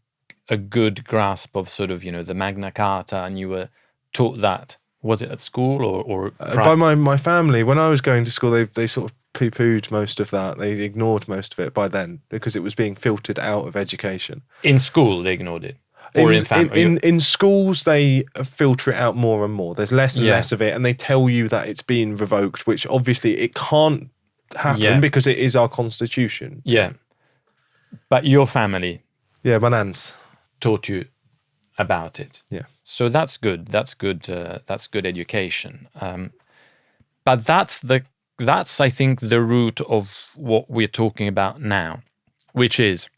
a good grasp of sort of, the Magna Carta, and you were taught that. Was it at school or by my family? When I was going to school, they sort of poo-pooed most of that. They ignored most of it by then, because it was being filtered out of education. In school, they ignored it? Or in in schools, they filter it out more and more. There's less and Yeah. less of it, and they tell you that it's being revoked, which obviously it can't happen Yeah. because it is our constitution. Yeah. But your family My nan's. taught you about it. Yeah. So that's good. That's good. That's good education. But that's I think the root of what we're talking about now, which is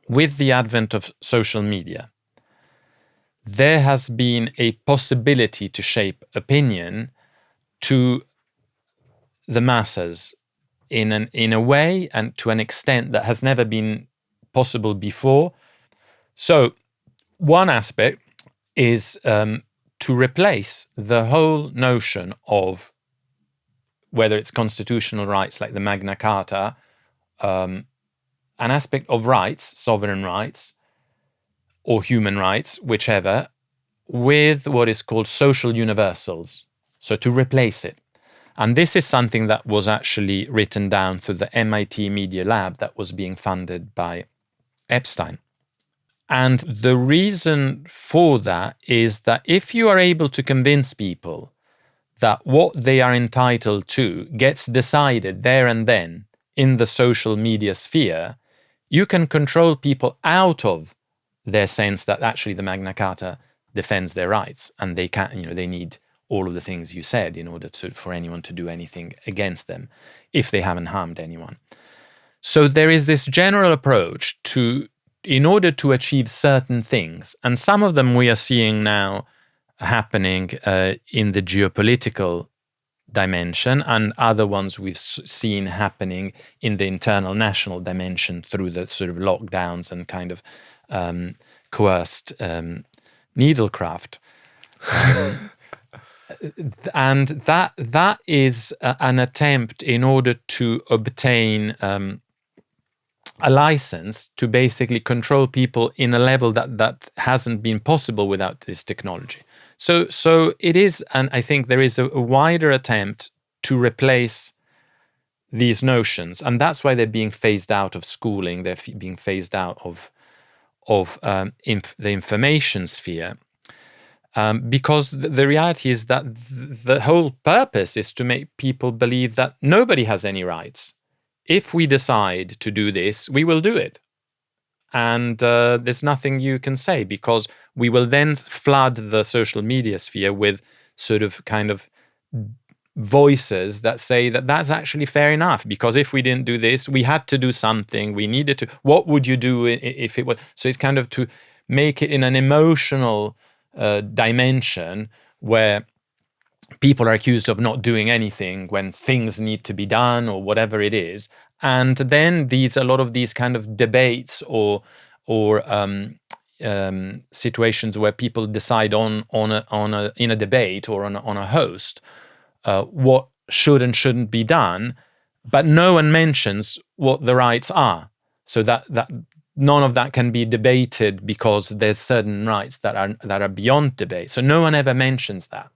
with the advent of social media, there has been a possibility to shape opinion to the masses in a way and to an extent that has never been possible before. So one aspect is to replace the whole notion of whether it's constitutional rights like the Magna Carta, an aspect of rights, sovereign rights, or human rights, whichever, with what is called social universals. So to replace it. And this is something that was actually written down through the MIT Media Lab that was being funded by Epstein. And the reason for that is that if you are able to convince people that what they are entitled to gets decided there and then in the social media sphere, you can control people out of their sense that actually the Magna Carta defends their rights and they can't, they need all of the things you said in order for anyone to do anything against them if they haven't harmed anyone. So there is this general approach in order to achieve certain things, and some of them we are seeing now happening in the geopolitical dimension, and other ones we've seen happening in the internal national dimension through the sort of lockdowns and kind of coerced needlecraft. And that is an attempt in order to obtain a license to basically control people in a level that hasn't been possible without this technology. So it is, and I think there is a wider attempt to replace these notions, and that's why they're being phased out of schooling. They're being phased out of the information sphere. Because the reality is that the whole purpose is to make people believe that nobody has any rights. If we decide to do this, we will do it. And there's nothing you can say, because we will then flood the social media sphere with sort of kind of voices that say that that's actually fair enough, because if we didn't do this, we had to do something, we needed to. What would you do if it was? So it's kind of to make it in an emotional dimension where people are accused of not doing anything when things need to be done or whatever it is. And then a lot of these kind of debates or situations where people decide in a debate or on a host what should and shouldn't be done, but no one mentions what the rights are. So that none of that can be debated because there's certain rights that are beyond debate. So no one ever mentions that.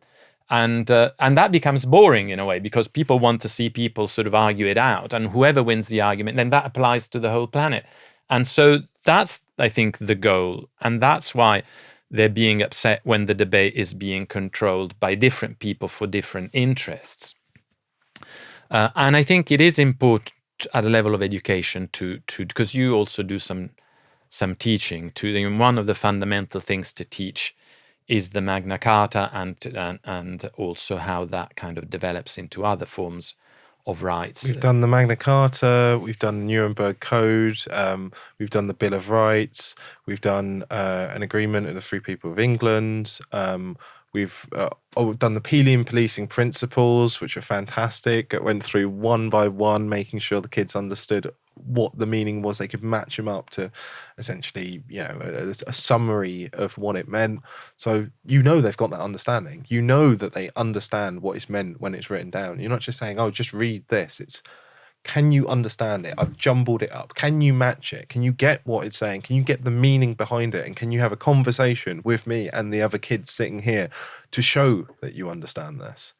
And that becomes boring in a way, because people want to see people sort of argue it out, and whoever wins the argument, then that applies to the whole planet. And so that's, I think, the goal. And that's why they're being upset when the debate is being controlled by different people for different interests. And I think it is important at a level of education to because you also do some teaching. One of the fundamental things to teach is the Magna Carta and also how that kind of develops into other forms of rights. We've done the Magna Carta, we've done the Nuremberg Code, we've done the Bill of Rights, we've done an agreement of the Free People of England, we've done the Pelian policing principles, which are fantastic. It went through one by one, making sure the kids understood what the meaning was. They could match them up to essentially, a summary of what it meant. So they've got that understanding. That they understand what is meant when it's written down. You're not just saying, oh, just read this. It's, can you understand it? I've jumbled it up. Can you match it? Can you get what it's saying? Can you get the meaning behind it? And can you have a conversation with me and the other kids sitting here to show that you understand this?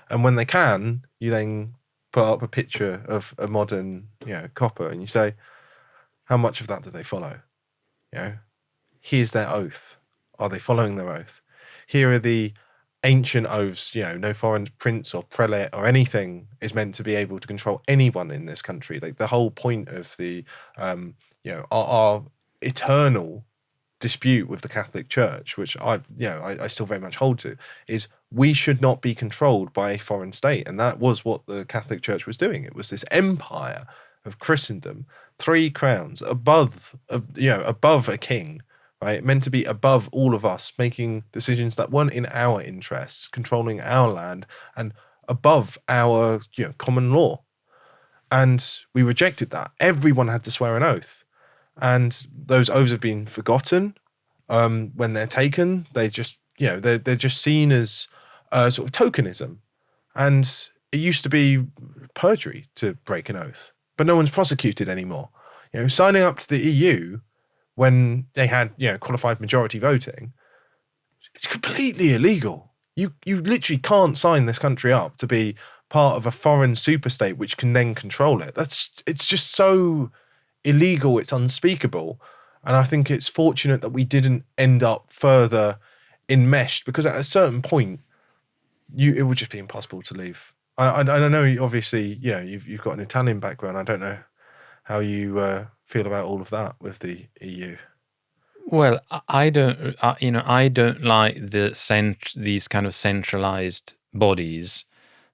And when they can, you then put up a picture of a modern, copper, and you say, how much of that do they follow? here's their oath. Are they following their oath? Here are the ancient oaths, no foreign prince or prelate or anything is meant to be able to control anyone in this country. Like the whole point of the, our eternal dispute with the Catholic Church, which I still very much hold to, is we should not be controlled by a foreign state. And that was what the Catholic Church was doing. It was this empire of Christendom, 3 crowns above a king, right? Meant to be above all of us, making decisions that weren't in our interests, controlling our land, and above our common law. And we rejected that. Everyone had to swear an oath, and those oaths have been forgotten. When they're taken, they just they're just seen as sort of tokenism, and it used to be perjury to break an oath, but no one's prosecuted anymore. Signing up to the EU when they had qualified majority voting, it's completely illegal. You literally can't sign this country up to be part of a foreign superstate which can then control it. It's just so illegal, it's unspeakable. And I think it's fortunate that we didn't end up further enmeshed, because at a certain point it would just be impossible to leave. I know obviously you've got an Italian background. I don't know how you feel about all of that with the EU. Well, I don't, I don't like these kind of centralized bodies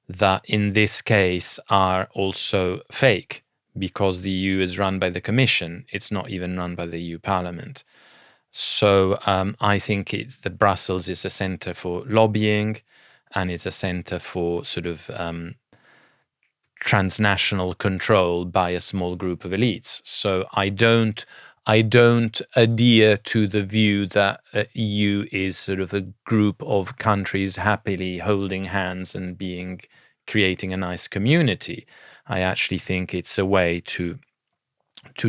that in this case are also fake, because the EU is run by the Commission. It's not even run by the EU Parliament. So I think Brussels is a center for lobbying, and is a center for sort of transnational control by a small group of elites. So I don't adhere to the view that EU is sort of a group of countries happily holding hands and creating a nice community. I actually think it's a way to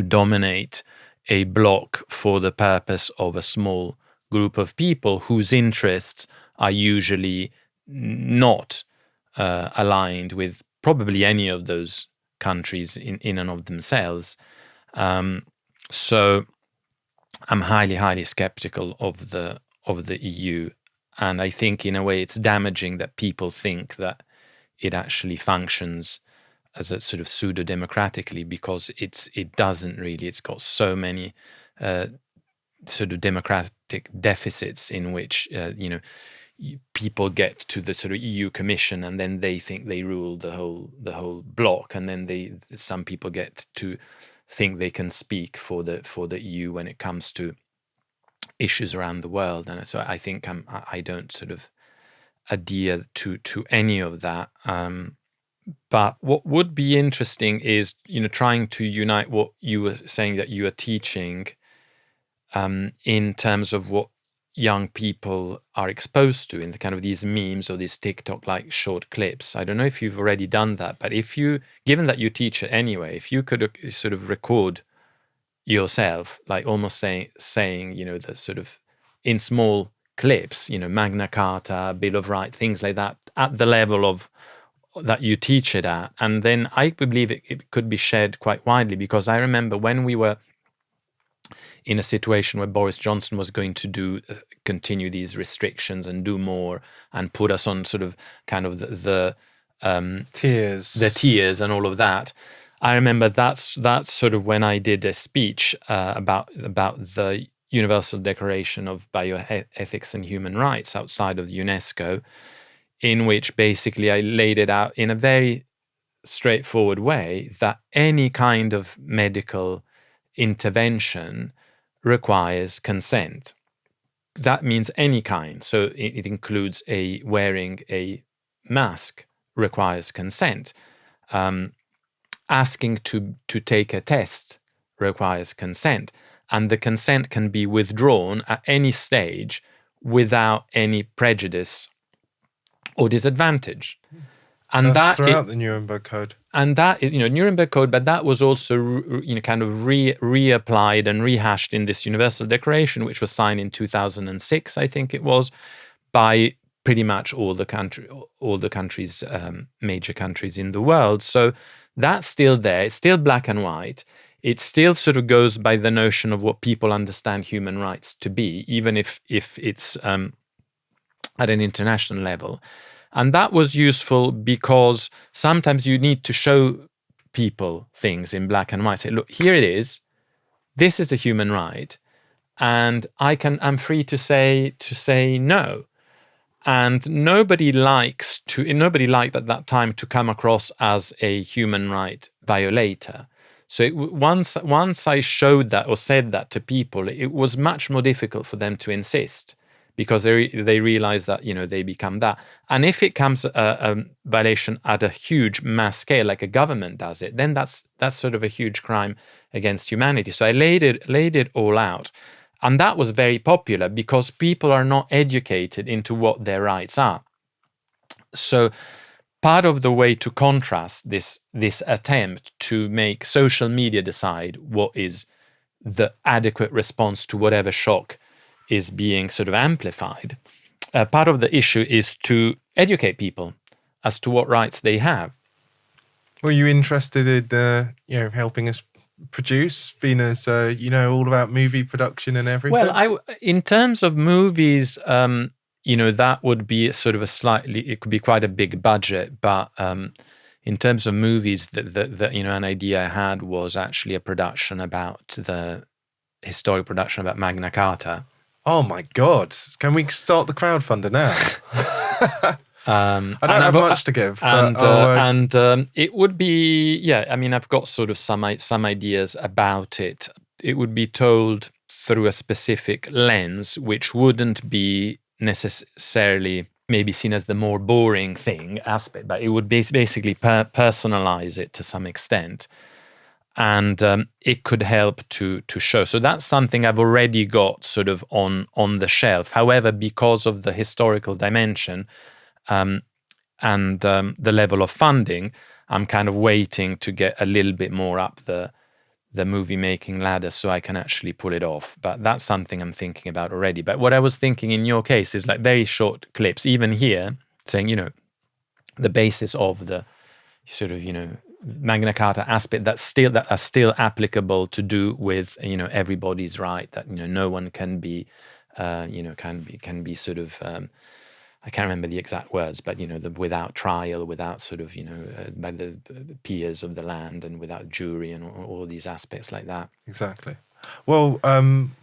dominate a bloc for the purpose of a small group of people whose interests are usually not aligned with probably any of those countries in and of themselves. So I'm highly, highly skeptical of the EU, and I think in a way it's damaging that people think that it actually functions as a sort of pseudo-democratically, because it doesn't really. It's got so many sort of democratic deficits in which people get to the sort of EU Commission and then they think they rule the whole bloc, and then some people get to think they can speak for the EU when it comes to issues around the world. And so I think I don't sort of adhere to any of that. But what would be interesting is trying to unite what you were saying that you are teaching in terms of what young people are exposed to in the kind of these memes or these TikTok-like short clips. I don't know if you've already done that, but given that you teach it anyway, if you could sort of record yourself, like almost saying, the sort of in small clips, Magna Carta, Bill of Rights, things like that, at the level of that you teach it at. And then I believe it could be shared quite widely, because I remember when we were in a situation where Boris Johnson was going to continue these restrictions and do more and put us on sort of kind of the tiers and all of that. I remember that's sort of when I did a speech about the Universal Declaration of Bioethics and Human Rights outside of UNESCO, in which basically I laid it out in a very straightforward way that any kind of medical intervention requires consent. That means any kind. So it includes wearing a mask requires consent. Asking to take a test requires consent. And the consent can be withdrawn at any stage without any prejudice or disadvantage. And that's throughout the Nuremberg Code. And that is, Nuremberg Code, but that was also, kind of reapplied and rehashed in this Universal Declaration, which was signed in 2006, I think it was, by pretty much all the countries, major countries in the world. So that's still there. It's still black and white. it still sort of goes by the notion of what people understand human rights to be, even if it's at an international level. And that was useful because sometimes you need to show people things in black and white. Say, look, here it is. This is a human right, and I'm free to say no. And nobody liked at that time to come across as a human right violator. So once I showed that or said that to people, it was much more difficult for them to insist, because they realize that they become that. And if it comes a violation at a huge mass scale, like a government does it, then that's sort of a huge crime against humanity. So I laid it all out. And that was very popular because people are not educated into what their rights are. So part of the way to contrast this attempt to make social media decide what is the adequate response to whatever shock is being sort of amplified, part of the issue is to educate people as to what rights they have. Were you interested in helping us produce, being as all about movie production and everything? Well, in terms of movies, that would be sort of it could be quite a big budget, but in terms of movies, an idea I had was actually a production about the historic production about Magna Carta. Oh my God! Can we start the crowdfunder now? I don't have much to give, and it would be I've got sort of some ideas about it. It would be told through a specific lens, which wouldn't be necessarily maybe seen as the more boring aspect, but it would basically personalize it to some extent, and it could help to show. So that's something I've already got sort of on the shelf. However, because of the historical dimension and the level of funding, I'm kind of waiting to get a little bit more up the movie making ladder so I can actually pull it off. But that's something I'm thinking about already. But what I was thinking in your case is like very short clips, even here, saying, the basis of the sort of, Magna Carta aspect that are still applicable to do with, everybody's right, that, no one can be, can be sort of, I can't remember the exact words, but without trial, without sort of by the peers of the land, and without jury, and all these aspects like that. Exactly. Well,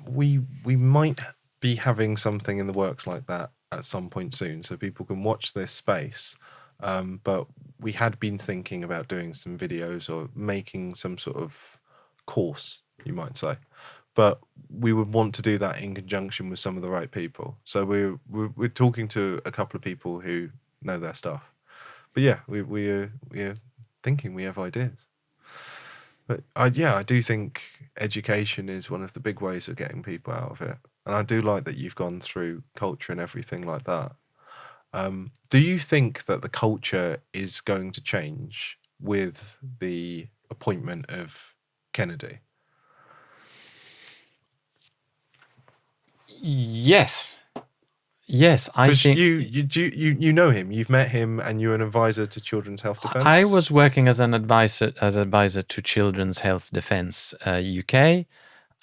we might be having something in the works like that at some point soon, so people can watch this space. But we had been thinking about doing some videos or making some sort of course, you might say. But we would want to do that in conjunction with some of the right people. So we're talking to a couple of people who know their stuff. But yeah, we're thinking, we have ideas. But I do think education is one of the big ways of getting people out of it. And I do like that you've gone through culture and everything like that. Do you think that the culture is going to change with the appointment of Kennedy? Yes, I think you know him. You've met him, and you're an advisor to Children's Health Defence. I was working as an advisor to Children's Health Defence UK,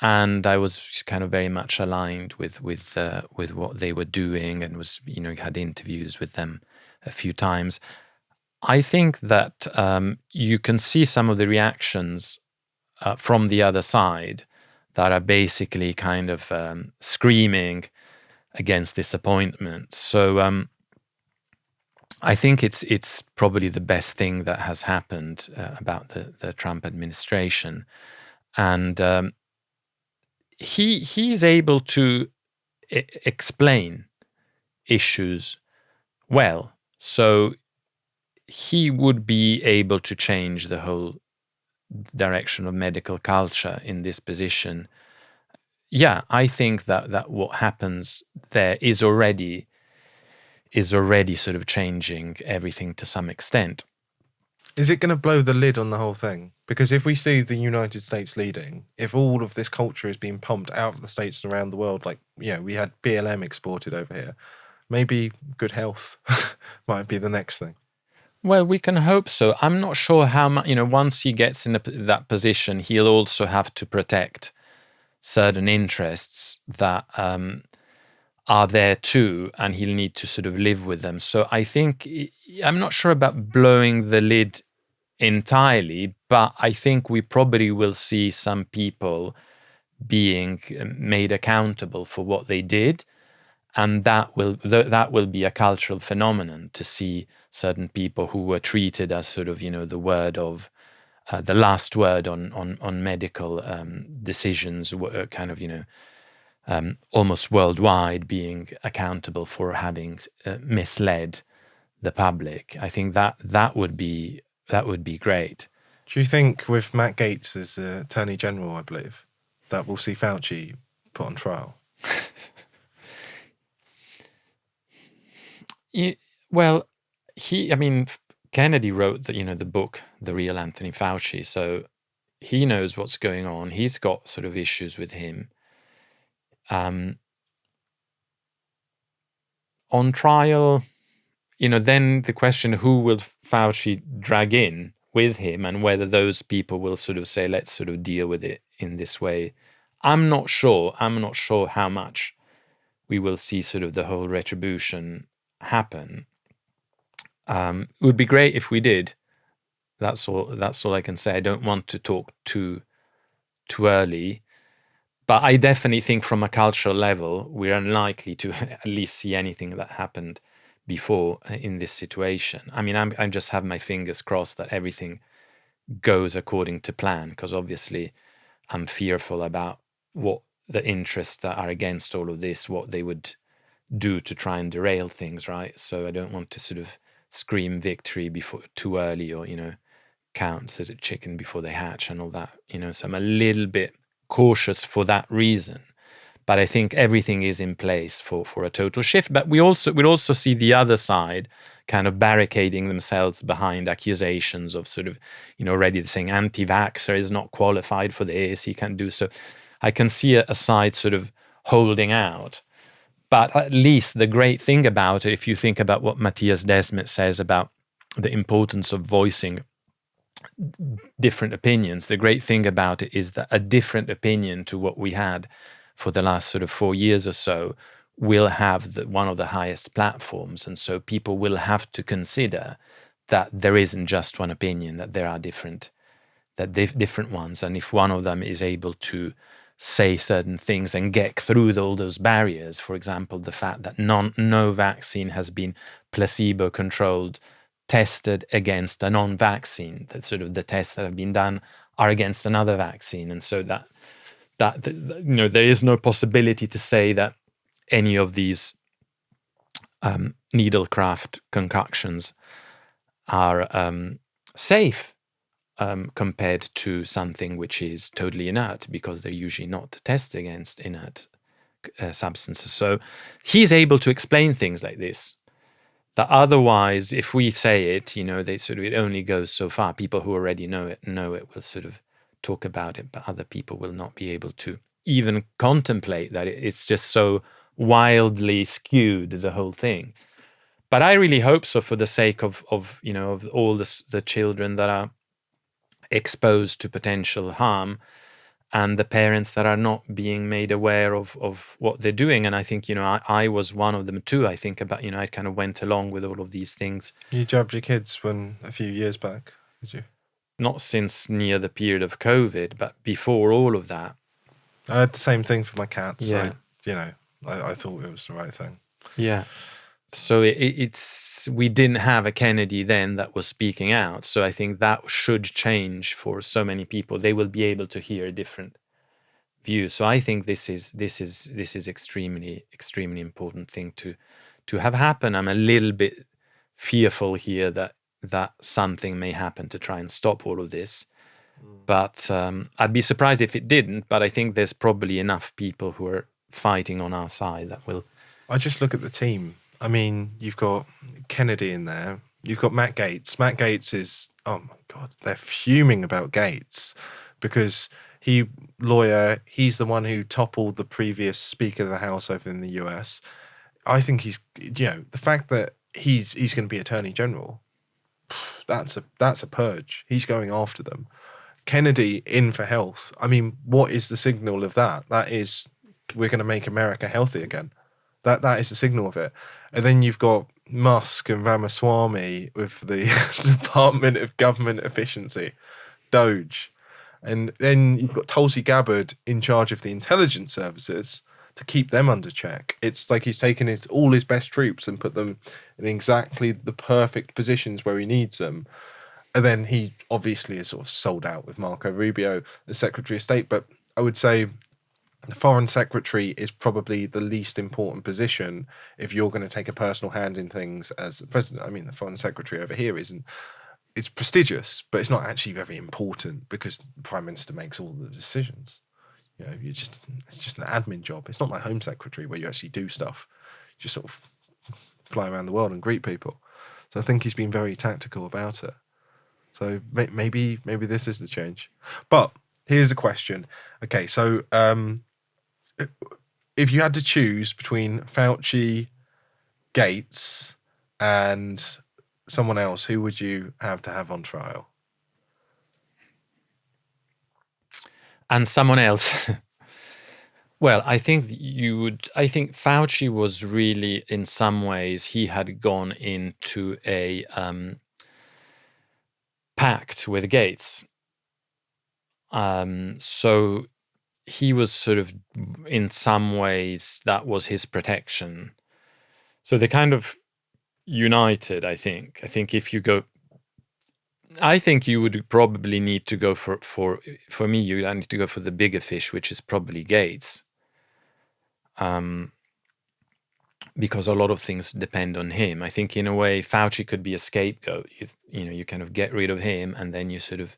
and I was kind of very much aligned with what they were doing, and was had interviews with them a few times. I think that you can see some of the reactions from the other side that are basically kind of screaming against this appointment. So I think it's probably the best thing that has happened about the Trump administration, and he is able to explain issues well. So he would be able to change the whole direction of medical culture in this position. Yeah, I think that what happens there is already sort of changing everything to some extent. Is it going to blow the lid on the whole thing? Because if we see the United States leading, if all of this culture is being pumped out of the States and around the world, like, we had BLM exported over here, maybe good health might be the next thing. Well, we can hope so. I'm not sure how much, once he gets in that position, he'll also have to protect certain interests that are there too, and he'll need to sort of live with them. So I think, I'm not sure about blowing the lid entirely, but I think we probably will see some people being made accountable for what they did. And that will be a cultural phenomenon, to see certain people who were treated as sort of, the word of the last word on medical decisions, were kind of, almost worldwide, being accountable for having misled the public. I think that would be great. Do you think with Matt Gaetz as Attorney General, I believe, that we'll see Fauci put on trial? Well, Kennedy wrote the book, The Real Anthony Fauci, so he knows what's going on. He's got sort of issues with him. On trial, then the question, who will Fauci drag in with him, and whether those people will sort of say, let's sort of deal with it in this way. I'm not sure how much we will see sort of the whole retribution happen. It would be great if we did. That's all I can say. I don't want to talk too early, but I definitely think from a cultural level, we're unlikely to at least see anything that happened before in this situation. I just have my fingers crossed that everything goes according to plan, because obviously I'm fearful about what the interests that are against all of this, what they would do to try and derail things, right? So I don't want to sort of scream victory before too early, or count sort of chicken before they hatch and all that, so I'm a little bit cautious for that reason. But I think everything is in place for a total shift. But we'll also see the other side kind of barricading themselves behind accusations of sort of, already saying anti-vaxxer is not qualified for this, he can't do so. I can see a side sort of holding out. But at least the great thing about it, if you think about what Matthias Desmet says about the importance of voicing different opinions, the great thing about it is that a different opinion to what we had for the last sort of 4 years or so will have one of the highest platforms. And so people will have to consider that there isn't just one opinion, that there are different ones. And if one of them is able to say certain things and get through all those barriers, for example, the fact that no vaccine has been placebo controlled, tested against a non-vaccine, that sort of the tests that have been done are against another vaccine. And so that there is no possibility to say that any of these needlecraft concoctions are safe compared to something which is totally inert, because they're usually not tested against inert substances. So he's able to explain things like this, that otherwise, if we say it, they sort of, it only goes so far. People who already know it will sort of talk about it, but other people will not be able to even contemplate that. It's just so wildly skewed, the whole thing. But I really hope so, for the sake of all the children that are exposed to potential harm, and the parents that are not being made aware of what they're doing. And I think, I was one of them too. I think about, I kind of went along with all of these things. You jabbed your kids a few years back, did you? Not since near the period of COVID, but before all of that. I had the same thing for my cats. Yeah. I thought it was the right thing. Yeah. So we didn't have a Kennedy then that was speaking out. So I think that should change for so many people. They will be able to hear a different view. So I think this is extremely, extremely important thing to have happen. I'm a little bit fearful here that something may happen to try and stop all of this. But I'd be surprised if it didn't. But I think there's probably enough people who are fighting on our side that will. I just look at the team. I mean, you've got Kennedy in there. You've got Matt Gaetz. Matt Gaetz is, oh my God, they're fuming about Gaetz because he's the one who toppled the previous Speaker of the House over in the US. I think he's, the fact that he's going to be Attorney General, that's a purge. He's going after them. Kennedy in for health. I mean, what is the signal of that? That is, we're going to make America healthy again. That is the signal of it. And then you've got Musk and Ramaswamy with the Department of Government Efficiency, Doge. And then you've got Tulsi Gabbard in charge of the intelligence services to keep them under check. It's like he's taken all his best troops and put them in exactly the perfect positions where he needs them. And then he obviously is sort of sold out with Marco Rubio as Secretary of State. But I would say the Foreign Secretary is probably the least important position if you're going to take a personal hand in things as the president. I mean, the Foreign Secretary over here it's prestigious, but it's not actually very important because the Prime Minister makes all the decisions. You know, it's just an admin job. It's not like Home Secretary where you actually do stuff. You just sort of fly around the world and greet people. So I think he's been very tactical about it. So maybe this is the change. But here's a question. Okay, so if you had to choose between Fauci, Gates, and someone else, who would you have to have on trial? And someone else. Well, I think Fauci was really, in some ways, he had gone into a pact with Gates. So he was sort of, in some ways, that was his protection. So they kind of united, I think. I think if you go, I think you would probably need to go for me, you need to go for the bigger fish, which is probably Gates. Because a lot of things depend on him. I think in a way, Fauci could be a scapegoat. You kind of get rid of him and then you sort of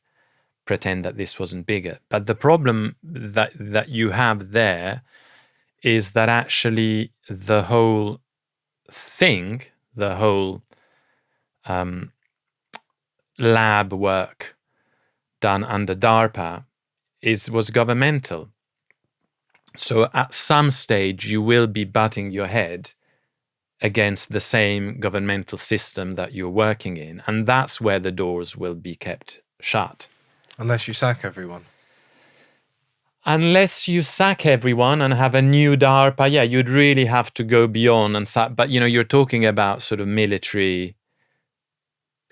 pretend that this wasn't bigger. But the problem that you have there is that actually the whole thing, the whole lab work done under DARPA was governmental. So at some stage you will be butting your head against the same governmental system that you're working in, and that's where the doors will be kept shut. Unless you sack everyone. Unless you sack everyone and have a new DARPA, yeah, you'd really have to go beyond and sack. But, you're talking about sort of military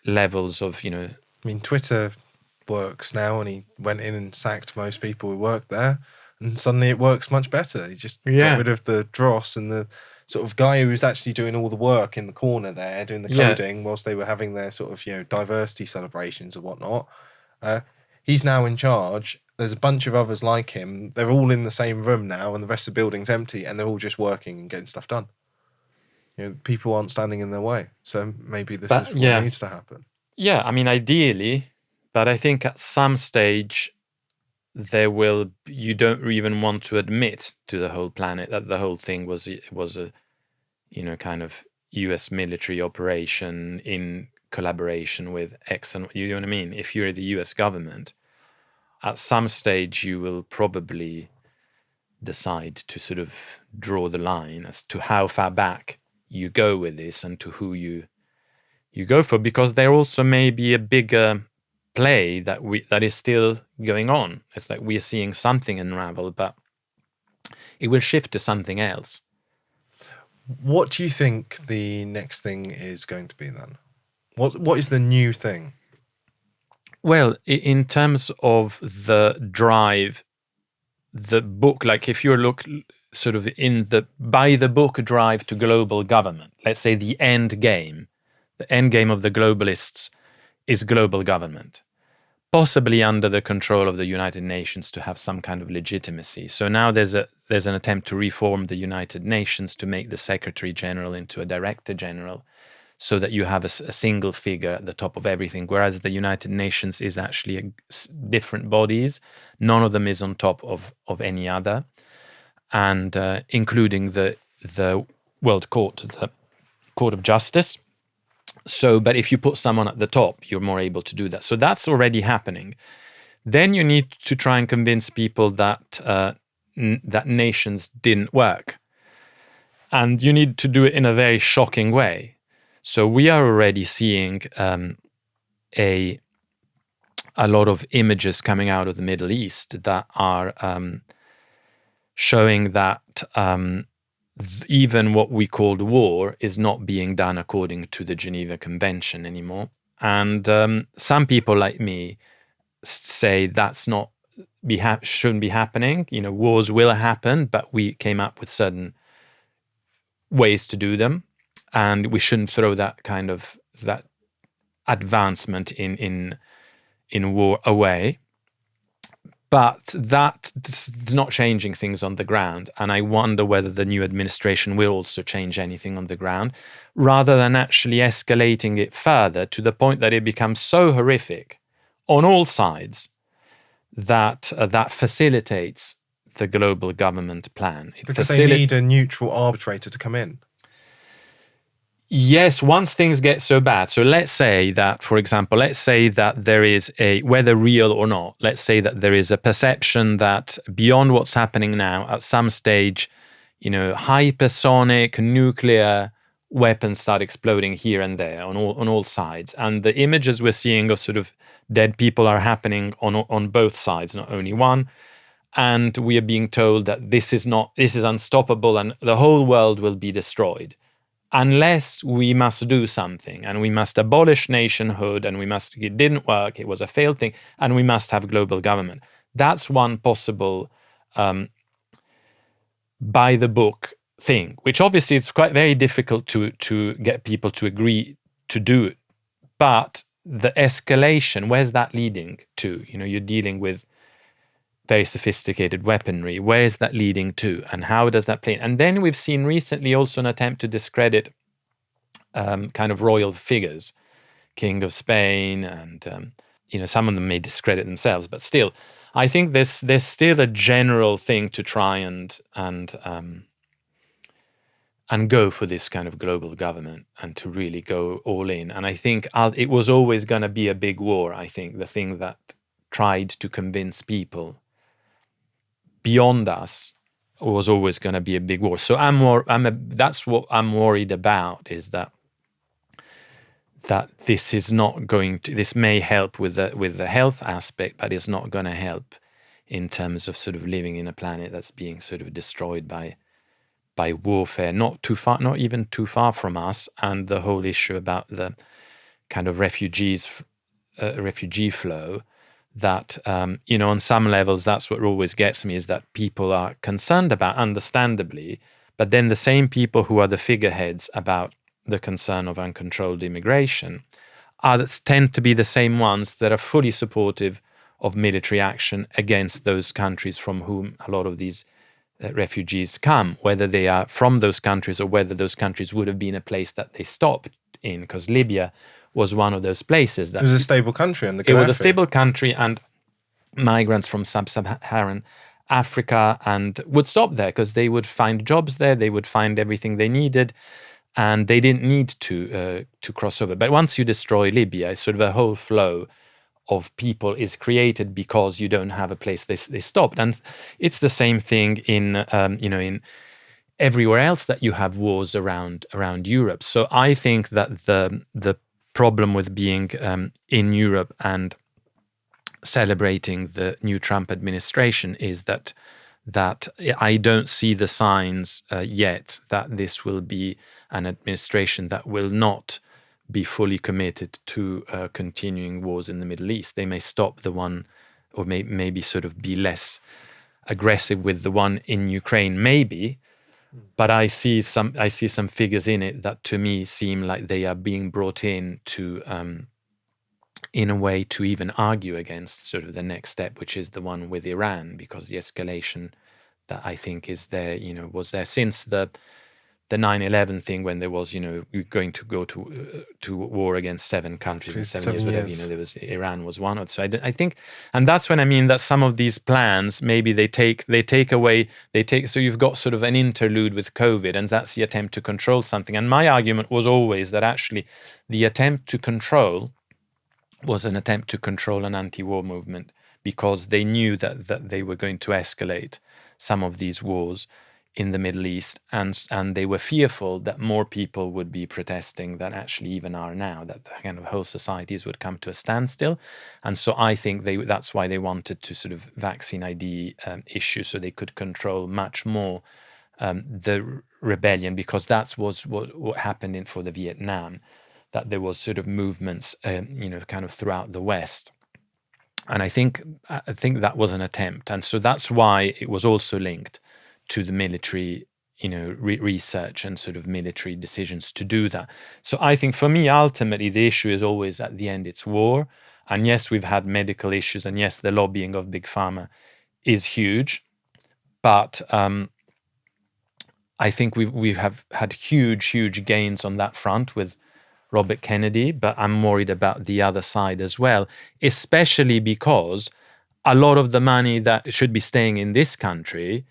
levels of, I mean, Twitter works now, and he went in and sacked most people who worked there, and suddenly it works much better. He just got rid of the dross and the sort of guy who was actually doing all the work in the corner there, doing the coding whilst they were having their sort of, diversity celebrations and whatnot. He's now in charge. There's a bunch of others like him. They're all in the same room now, and the rest of the building's empty, and they're all just working and getting stuff done. People aren't standing in their way. So maybe this is what needs to happen. Yeah, I mean, ideally, but I think at some stage you don't even want to admit to the whole planet that the whole thing was a, kind of US military operation in collaboration with X and you know what I mean? If you're the US government, at some stage you will probably decide to sort of draw the line as to how far back you go with this and to who you go for, because there also may be a bigger play that is still going on. It's like we're seeing something unravel, but it will shift to something else. What do you think the next thing is going to be then? What is the new thing? Well, in terms of the drive, the book, like if you look sort of by the book drive to global government, let's say the end game of the globalists is global government, possibly under the control of the United Nations to have some kind of legitimacy. So now there's an attempt to reform the United Nations to make the Secretary General into a Director General, so that you have a single figure at the top of everything, whereas the United Nations is actually different bodies. None of them is on top of any other, and including the World Court, the Court of Justice. So, but if you put someone at the top, you're more able to do that. So that's already happening. Then you need to try and convince people that that nations didn't work. And you need to do it in a very shocking way. So we are already seeing a lot of images coming out of the Middle East that are showing that even what we called war is not being done according to the Geneva Convention anymore. And some people like me say that's not shouldn't be happening. Wars will happen, but we came up with certain ways to do them, and we shouldn't throw that advancement in war away. But that's not changing things on the ground, and I wonder whether the new administration will also change anything on the ground, rather than actually escalating it further to the point that it becomes so horrific on all sides that that facilitates the global government plan. Because they need a neutral arbitrator to come in. Yes, once things get so bad. So let's say that, for example, there is whether real or not, let's say that there is a perception that beyond what's happening now, at some stage, hypersonic nuclear weapons start exploding here and there on all sides. And the images we're seeing of sort of dead people are happening on both sides, not only one. And we are being told that this is unstoppable and the whole world will be destroyed. Unless we must do something, and we must abolish nationhood, and it didn't work, it was a failed thing, and we must have global government. That's one possible by the book thing, which obviously it's quite very difficult to get people to agree to do it. But the escalation, where's that leading to? You're dealing with very sophisticated weaponry. Where is that leading to, and how does that play? And then we've seen recently also an attempt to discredit kind of royal figures, King of Spain, and some of them may discredit themselves, but still, I think there's still a general thing to try and go for this kind of global government and to really go all in. And I think it was always going to be a big war. I think the thing that tried to convince people beyond us was always going to be a big war. So that's what I'm worried about, is that this is not going to. This may help with the health aspect, but it's not going to help in terms of sort of living in a planet that's being sort of destroyed by warfare, not even too far from us, and the whole issue about the kind of refugee flow. That on some levels, that's what always gets me, is that people are concerned about, understandably, but then the same people who are the figureheads about the concern of uncontrolled immigration tend to be the same ones that are fully supportive of military action against those countries from whom a lot of these refugees come, whether they are from those countries or whether those countries would have been a place that they stopped in, because Libya was one of those places that it was a stable country under Gaddafi. It was a stable country, and migrants from sub-Saharan Africa and would stop there because they would find jobs there, they would find everything they needed, and they didn't need to cross over. But once you destroy Libya, sort of a whole flow of people is created because you don't have a place they stopped. And it's the same thing in everywhere else that you have wars around Europe. So I think that the problem with being in Europe and celebrating the new Trump administration is that I don't see the signs yet that this will be an administration that will not be fully committed to continuing wars in the Middle East. They may stop the one, or maybe sort of be less aggressive with the one in Ukraine, maybe. But I see some figures in it that to me seem like they are being brought in to, in a way, to even argue against sort of the next step, which is the one with Iran, because the escalation that I think is there, was there since the 9/11 thing, when there was, you're going to go to war against 7 countries in 7 years, whatever. There was Iran was one of. So I think, and that's when I mean that some of these plans maybe they take. So you've got sort of an interlude with COVID, and that's the attempt to control something. And my argument was always that actually the attempt to control was an attempt to control an anti-war movement, because they knew that they were going to escalate some of these wars in the Middle East, and they were fearful that more people would be protesting than actually even are now, that the kind of whole societies would come to a standstill. And so I think that's why they wanted to sort of vaccine ID issue, so they could control much more the rebellion, because that's was what happened for the Vietnam, that there was sort of movements, kind of throughout the West. And I think that was an attempt, and so that's why it was also linked to the military, research and sort of military decisions to do that. So I think for me, ultimately, the issue is always at the end, it's war. And yes, we've had medical issues, and yes, the lobbying of Big Pharma is huge, but I think we have had huge gains on that front with Robert Kennedy, but I'm worried about the other side as well, especially because a lot of the money that should be staying in this country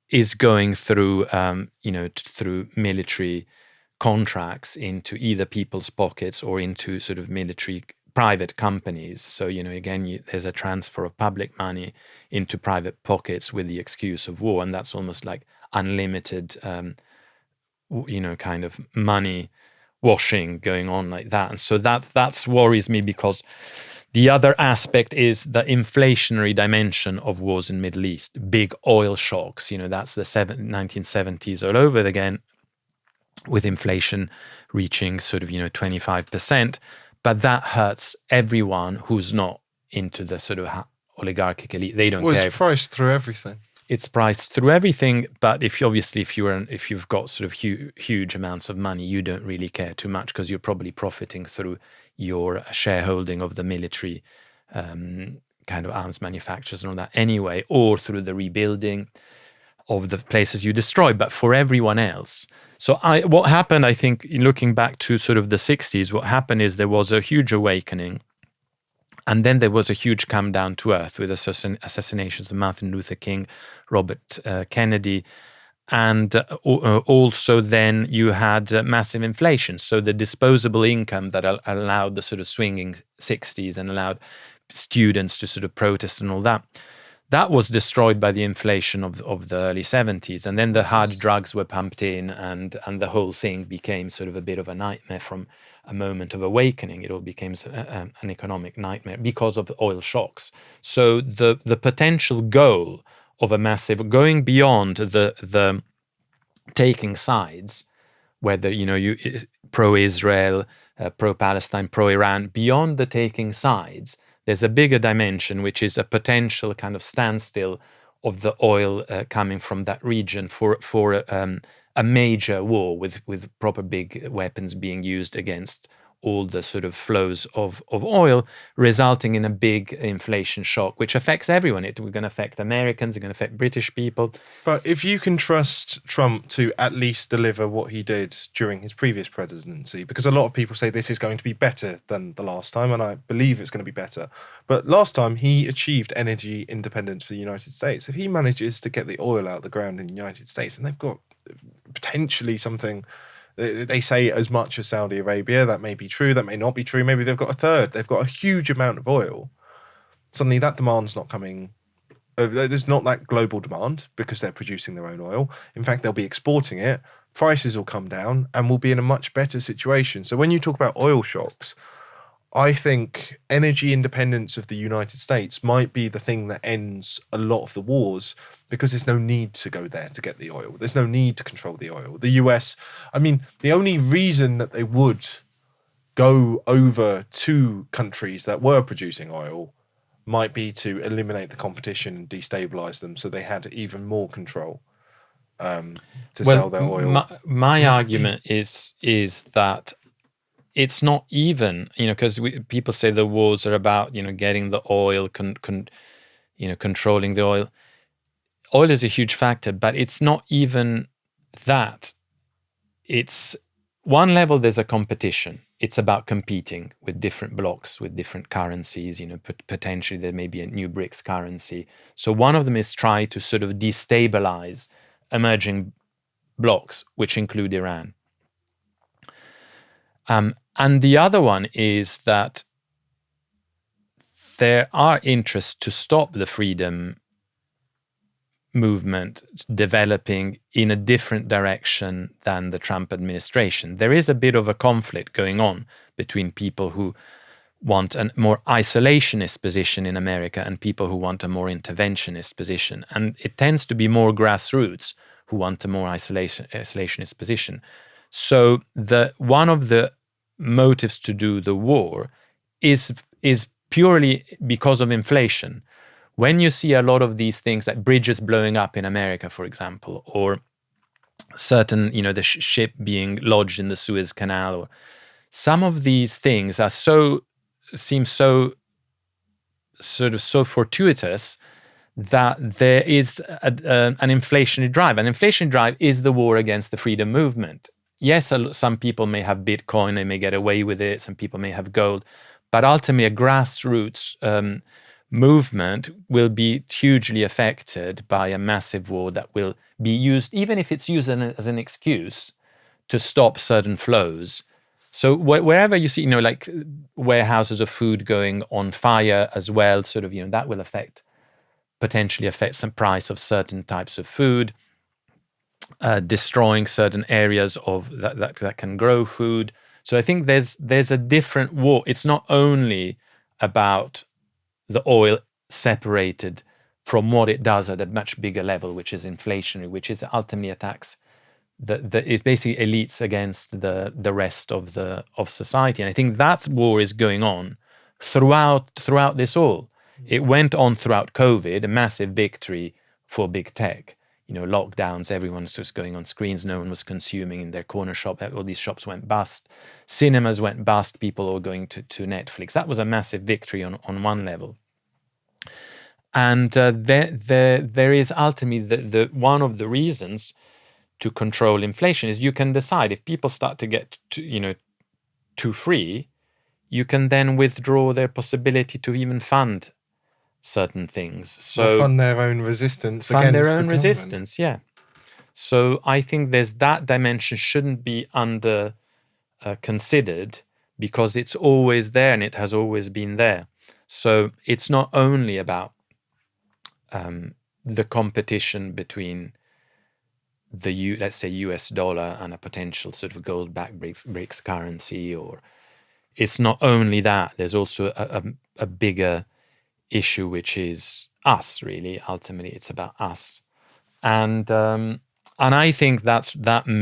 is going through, through military contracts into either people's pockets or into sort of military private companies. So, again, there's a transfer of public money into private pockets with the excuse of war, and that's almost like unlimited, kind of money washing going on like that. And so that's worries me, because the other aspect is the inflationary dimension of wars in Middle East. Big oil shocks, that's the 1970s all over again, with inflation reaching sort of 25%. But that hurts everyone who's not into the sort of oligarchic elite. They don't care. It's priced through everything. It's priced through everything, but if you've got sort of huge amounts of money, you don't really care too much, because you're probably profiting through your shareholding of the military kind of arms manufacturers and all that anyway, or through the rebuilding of the places you destroy. But for everyone else, what happened, I think, in looking back to sort of the 60s, what happened is there was a huge awakening. And then there was a huge come down to earth with assassinations of Martin Luther King, Robert Kennedy, and also then you had massive inflation. So the disposable income that allowed the sort of swinging 60s and allowed students to sort of protest and all that, that was destroyed by the inflation of the early 70s. And then the hard drugs were pumped in, and the whole thing became sort of a bit of a nightmare. From a moment of awakening, it all became an economic nightmare because of the oil shocks. So the potential goal of a massive, going beyond the taking sides, whether you pro-Israel, pro-Palestine, pro-Iran, beyond the taking sides, there's a bigger dimension, which is a potential kind of standstill of the oil coming from that region for a major war with proper big weapons being used against all the sort of flows of oil, resulting in a big inflation shock, which affects everyone. It's going to affect Americans, it's going to affect British people. But if you can trust Trump to at least deliver what he did during his previous presidency, because a lot of people say this is going to be better than the last time, and I believe it's going to be better. But last time he achieved energy independence for the United States. If he manages to get the oil out of the ground in the United States, and they've got potentially something, they say as much as Saudi Arabia. That may be true, that may not be true. Maybe they've got a third. They've got a huge amount of oil. Suddenly that demand's not coming. There's not that global demand because they're producing their own oil. In fact, they'll be exporting it. Prices will come down and we'll be in a much better situation. So when you talk about oil shocks, I think energy independence of the United States might be the thing that ends a lot of the wars, because there's no need to go there to get the oil. There's no need to control the oil. The US, I mean, the only reason that they would go over to countries that were producing oil might be to eliminate the competition and destabilize them, so they had even more control to sell their oil. My argument is that it's not even, because people say the wars are about, getting the oil, controlling the oil. Oil is a huge factor, but it's not even that. It's one level, there's a competition. It's about competing with different blocks, with different currencies. Potentially there may be a new BRICS currency. So one of them is try to sort of destabilize emerging blocks, which include Iran. And the other one is that there are interests to stop the freedom movement developing in a different direction than the Trump administration. There is a bit of a conflict going on between people who want a more isolationist position in America and people who want a more interventionist position. And it tends to be more grassroots who want a more isolationist position. So one of the motives to do the war is purely because of inflation. When you see a lot of these things, like bridges blowing up in America, for example, or certain, the ship being lodged in the Suez Canal, or some of these things seem so fortuitous that there is an inflationary drive. An inflationary drive is the war against the freedom movement. Yes, some people may have Bitcoin, they may get away with it, some people may have gold, but ultimately a grassroots movement will be hugely affected by a massive war that will be used, even if it's used as an excuse to stop certain flows. So wherever you see, like warehouses of food going on fire as well, that will potentially affect some price of certain types of food, destroying certain areas of that can grow food. So I think there's a different war. It's not only about the oil separated from what it does at a much bigger level, which is inflationary, which is ultimately attacks it basically elites against the rest of society. And I think that war is going on throughout this all. It went on throughout COVID, a massive victory for big tech. Lockdowns, everyone's just going on screens, no one was consuming in their corner shop, all these shops went bust, cinemas went bust, people all going to Netflix. That was a massive victory on one level. And there is ultimately the one of the reasons to control inflation is you can decide if people start to get too free, you can then withdraw their possibility to even fund certain things. So fund their own resistance. Fund their own the resistance, yeah. So I think there's that dimension shouldn't be under considered because it's always there and it has always been there. So it's not only about the competition between let's say US dollar and a potential sort of gold-backed BRICS currency, or it's not only that. There's also a bigger issue, which is us. Really, ultimately, it's about us, and I think that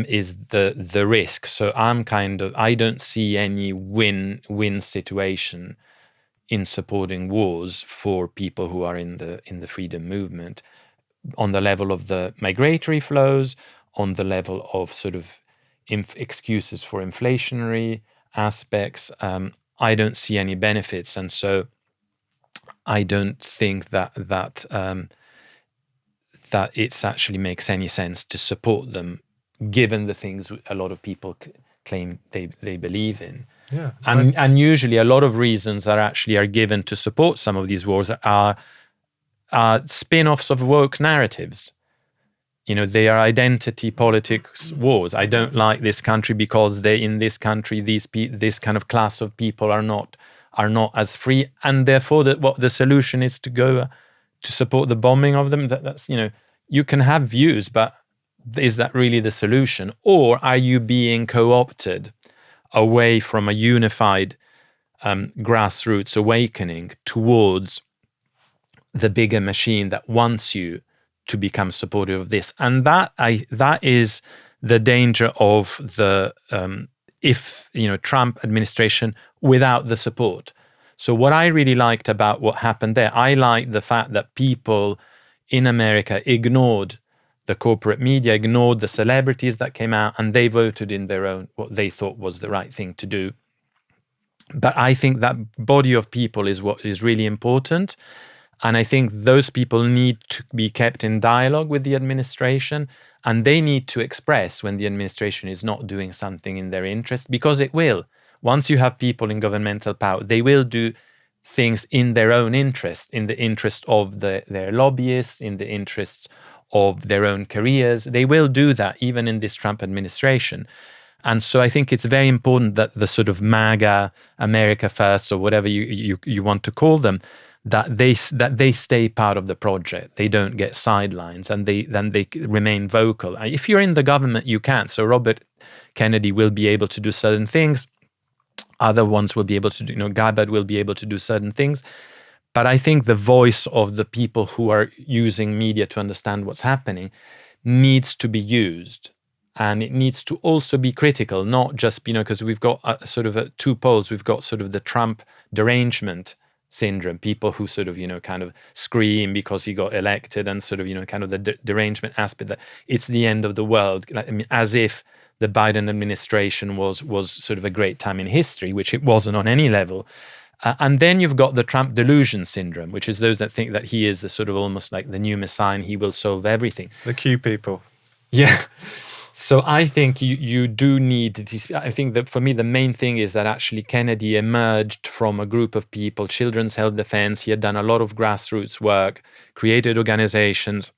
is the risk. So I don't see any win situation in supporting wars for people who are in the freedom movement, on the level of the migratory flows, on the level of sort of excuses for inflationary aspects. I don't see any benefits, and so I don't think that it actually makes any sense to support them, given the things a lot of people claim they believe in. Yeah, and usually a lot of reasons that actually are given to support some of these wars are spin-offs of woke narratives. They are identity politics wars. I don't like this country because in this country this kind of class of people are not as free, and therefore what the solution is to go to support the bombing of them. That's you can have views, but is that really the solution, or are you being co-opted away from a unified grassroots awakening towards the bigger machine that wants you to become supportive of this? And that is the danger of the Trump administration without the support. So what I really liked about what happened there, I liked the fact that people in America ignored the corporate media, ignored the celebrities that came out, and they voted in their own, what they thought was the right thing to do. But I think that body of people is what is really important. And I think those people need to be kept in dialogue with the administration, and they need to express when the administration is not doing something in their interest, because it will. Once you have people in governmental power, they will do things in their own interest, in the interest of their lobbyists, in the interests of their own careers. They will do that even in this Trump administration. And so I think it's very important that the sort of MAGA, America First, or whatever you want to call them, that they stay part of the project. They don't get sidelines, and they remain vocal. If you're in the government, you can't. So Robert Kennedy will be able to do certain things. Other ones will be able to do, Gabbard will be able to do certain things. But I think the voice of the people who are using media to understand what's happening needs to be used. And it needs to also be critical, not just, because we've got two poles. We've got sort of the Trump derangement syndrome, people who sort of, kind of scream because he got elected, and sort of, kind of the derangement aspect that it's the end of the world, as if the Biden administration was sort of a great time in history, which it wasn't on any level. And then you've got the Trump delusion syndrome, which is those that think that he is the sort of almost like the new messiah and he will solve everything. The Q people. Yeah. So I think you do need this. I think that for me, the main thing is that actually Kennedy emerged from a group of people, Children's Health Defense. He had done a lot of grassroots work, created organizations.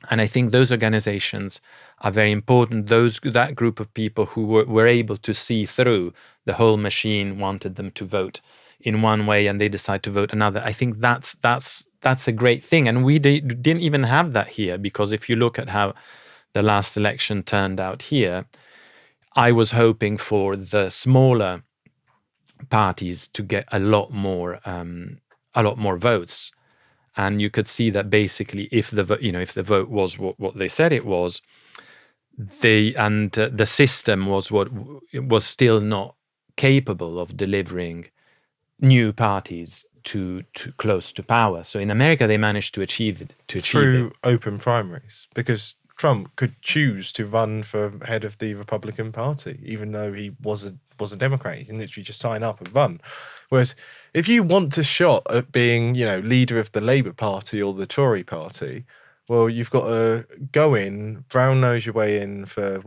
And I think those organizations are very important. That group of people who were able to see through the whole machine wanted them to vote in one way and they decide to vote another. I think that's a great thing. And we didn't even have that here, because if you look at how the last election turned out here, I was hoping for the smaller parties to get a lot more votes. And you could see that basically, if the vote was what they said it was, the system was still not capable of delivering new parties to close to power. So in America, they managed to achieve it through open primaries, because Trump could choose to run for head of the Republican Party, even though he was a Democrat. He can literally just sign up and run. Whereas if you want a shot at being, leader of the Labour Party or the Tory Party, well, you've got to go in, brown nose your way in for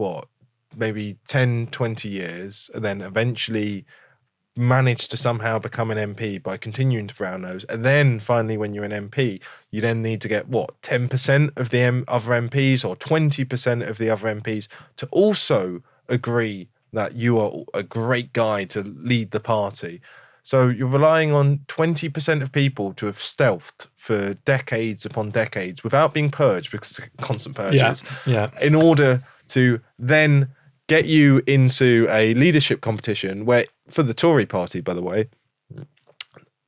maybe 10, 20 years, and then eventually manage to somehow become an MP by continuing to brown nose. And then finally, when you're an MP, you then need to get 10% of the other MPs or 20% of the other MPs to also agree that you are a great guy to lead the party. So you're relying on 20% of people to have stealthed for decades upon decades without being purged, because it's constant purges, in order to then get you into a leadership competition where, for the Tory party, by the way,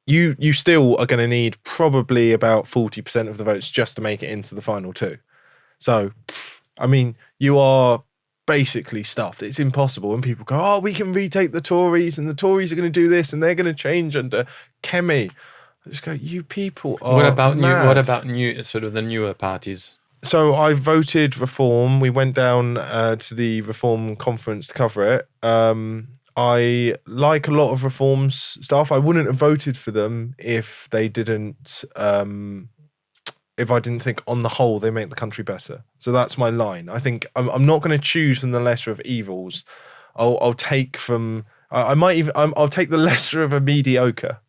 you still are going to need probably about 40% of the votes just to make it into the final two. So, I mean, you are basically stuffed. It's impossible. And people go, oh, we can retake the Tories, and the Tories are going to do this, and they're going to change under Kemi. I just go, you people are mad. What about the newer parties? So I voted Reform. We went down to the Reform conference to cover it. I like a lot of Reform's stuff. I wouldn't have voted for them if they didn't. If I didn't think, on the whole, they make the country better. So that's my line. I think I'm not going to choose from the lesser of evils. I'll take from. I'll take the lesser of a mediocre,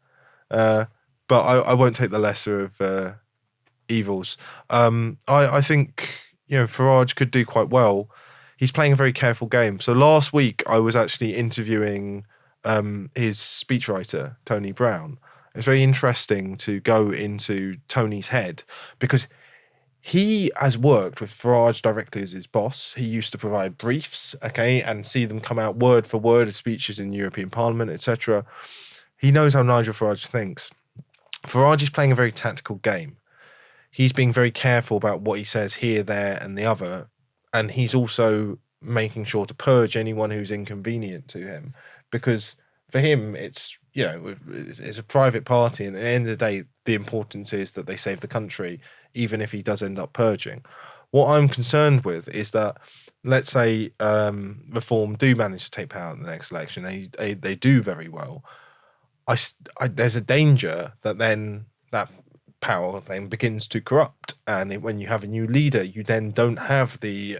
but I won't take the lesser of evils. I think Farage could do quite well. He's playing a very careful game. So last week I was actually interviewing his speechwriter, Tony Brown. It's very interesting to go into Tony's head, because he has worked with Farage directly as his boss. He used to provide briefs, and see them come out word for word as speeches in European Parliament, etc. He knows how Nigel Farage thinks. Farage is playing a very tactical game. He's being very careful about what he says here, there, and the other. And he's also making sure to purge anyone who's inconvenient to him, because for him, it's a private party, and at the end of the day, the importance is that they save the country, even if he does end up purging. What I'm concerned with is that, let's say Reform do manage to take power in the next election, they do very well. There's a danger that then that power then begins to corrupt, and when you have a new leader, you then don't have the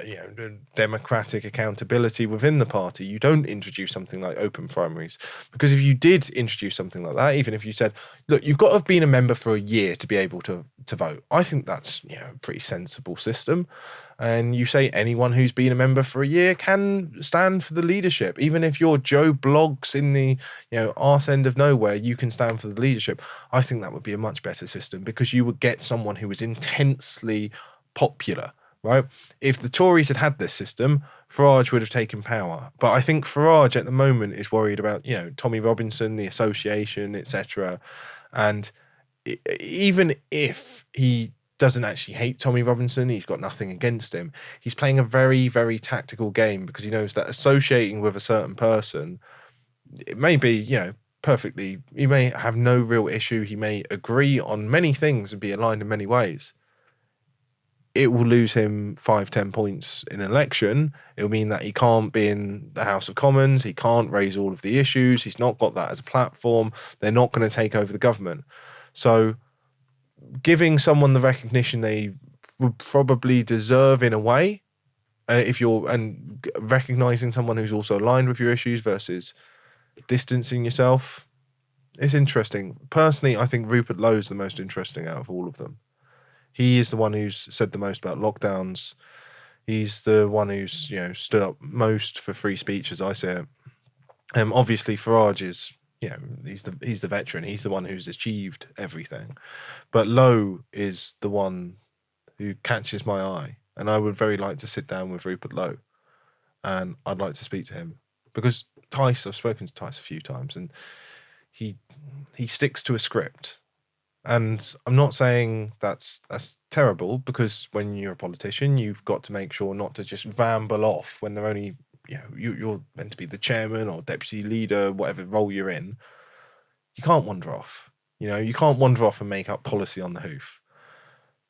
democratic accountability within the party. You don't introduce something like open primaries, because if you did introduce something like that, even if you said, look, you've got to have been a member for a year to be able to vote, I think that's a pretty sensible system. And you say anyone who's been a member for a year can stand for the leadership. Even if you're Joe Bloggs in the arse end of nowhere, you can stand for the leadership. I think that would be a much better system, because you would get someone who is intensely popular, right? If the Tories had had this system, Farage would have taken power. But I think Farage at the moment is worried about, Tommy Robinson, the association, etc. And even if he doesn't actually hate Tommy Robinson, he's got nothing against him, he's playing a very, very tactical game, because he knows that associating with a certain person, it may be, perfectly, he may have no real issue, he may agree on many things and be aligned in many ways. It will lose him 5-10 points in an election. It'll mean that he can't be in the House of Commons, he can't raise all of the issues, he's not got that as a platform, they're not going to take over the government. So giving someone the recognition they would probably deserve in a way, and recognizing someone who's also aligned with your issues versus distancing yourself, it's interesting. Personally, I think Rupert Lowe's the most interesting out of all of them. He is the one who's said the most about lockdowns. He's the one who's stood up most for free speech, as I see it. Obviously, Farage is he's the veteran. He's the one who's achieved everything. But Lowe is the one who catches my eye, and I would very like to sit down with Rupert Lowe, and I'd like to speak to him, because I've spoken to Tice a few times, and he sticks to a script. And I'm not saying that's terrible, because when you're a politician, you've got to make sure not to just ramble off when they're only you're meant to be the chairman or deputy leader, whatever role you're in. You can't wander off. You can't wander off and make up policy on the hoof.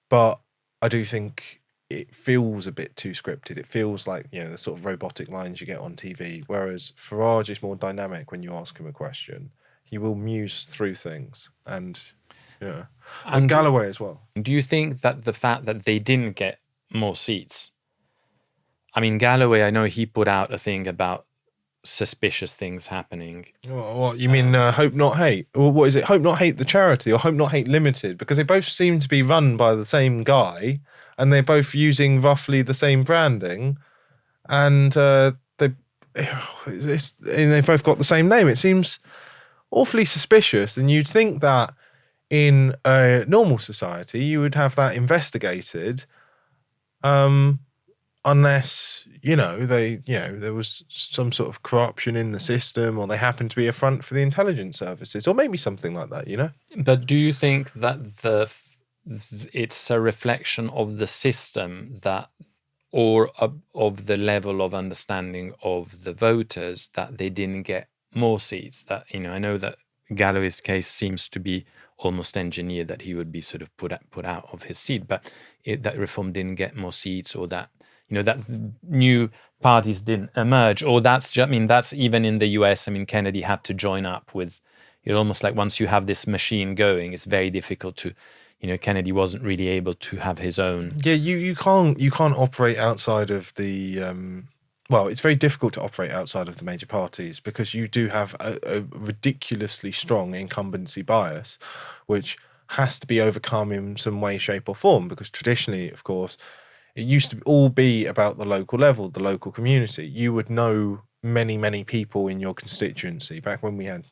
But I do think it feels a bit too scripted. It feels like the sort of robotic lines you get on TV. Whereas Farage is more dynamic when you ask him a question. He will muse through things, and and Galloway as well. Do you think that the fact that they didn't get more seats? I mean, Galloway, I know he put out a thing about suspicious things happening. What you mean? Hope Not Hate, or what is it? Hope Not Hate the charity, or Hope Not Hate Limited? Because they both seem to be run by the same guy, and they're both using roughly the same branding, and they've both got the same name. It seems awfully suspicious, and you'd think that in a normal society you would have that investigated, unless there was some sort of corruption in the system, or they happened to be a front for the intelligence services, or maybe something like that. But do you think that it's a reflection of the system or of the level of understanding of the voters that they didn't get more seats? That I know that Galloway's case seems to be almost engineered, that he would be sort of put out of his seat, but that Reform didn't get more seats, or that that new parties didn't emerge, or that's even in the US. Kennedy had to join up with almost like, once you have this machine going, it's very difficult to Kennedy wasn't really able to have his own. Yeah, you can't operate outside of the well, it's very difficult to operate outside of the major parties, because you do have a ridiculously strong incumbency bias, which has to be overcome in some way, shape or form, because traditionally, of course, it used to all be about the local level, the local community. You would know many, many people in your constituency. Back when we had,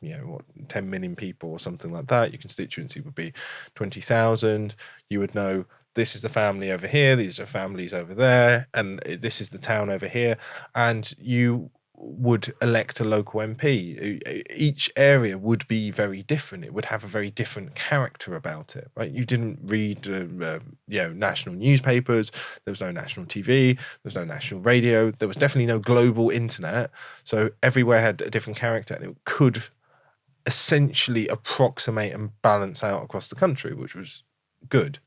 10 million people or something like that, your constituency would be 20,000. You would know, this is the family over here, these are families over there, and this is the town over here. And you would elect a local MP. Each area would be very different. It would have a very different character about it, right? You didn't read, national newspapers. There was no national TV. There was no national radio. There was definitely no global internet. So everywhere had a different character, and it could essentially approximate and balance out across the country, which was good.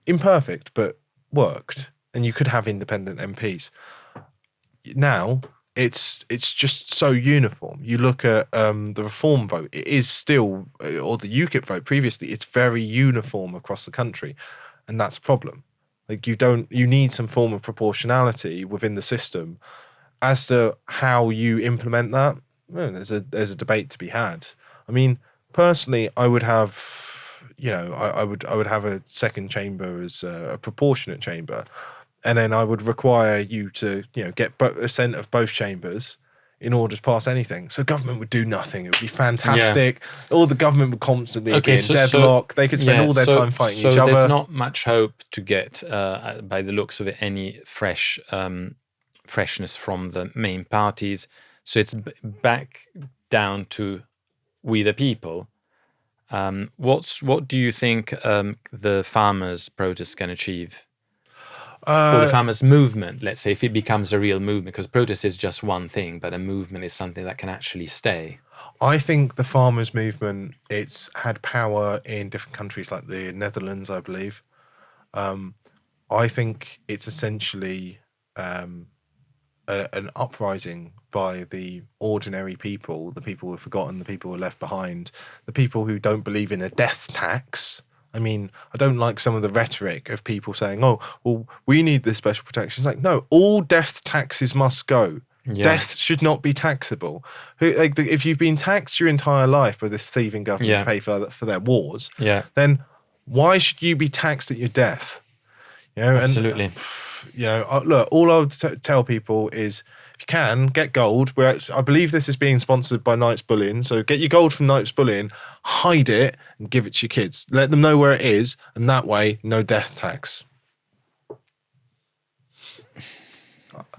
Imperfect, but worked. And you could have independent MPs. Now, it's just so uniform. You look at the Reform vote, it is still, or the UKIP vote previously, it's very uniform across the country, and that's a problem. Like, you need some form of proportionality within the system. As to how you implement that, well, there's a debate to be had. Personally, I would have, I would have a second chamber as a proportionate chamber. and then I would require you to, get assent of both chambers in order to pass anything. So government would do nothing. It would be fantastic. All the government would constantly be in deadlock. They could spend all their time fighting each other. So there's not much hope to get, by the looks of it, any freshness from the main parties. So it's back down to we the people. What do you think the farmers' protest can achieve? Or the farmers' movement, let's say, if it becomes a real movement, because protest is just one thing, but a movement is something that can actually stay. I think the farmers' movement, it's had power in different countries like the Netherlands, I believe. I think it's essentially an uprising by the ordinary people, the people who are forgotten, the people who are left behind, the people who don't believe in a death tax. I mean, I don't like some of the rhetoric of people saying, oh, well, we need this special protection. It's like, no, all death taxes must go. Yeah. Death should not be taxable. If you've been taxed your entire life by this thieving government to pay for their wars, then why should you be taxed at your death? Absolutely. Look, all I would tell people is, if you can, get gold. I believe this is being sponsored by Knights Bullion. So get your gold from Knights Bullion, hide it, and give it to your kids. Let them know where it is, and that way, no death tax.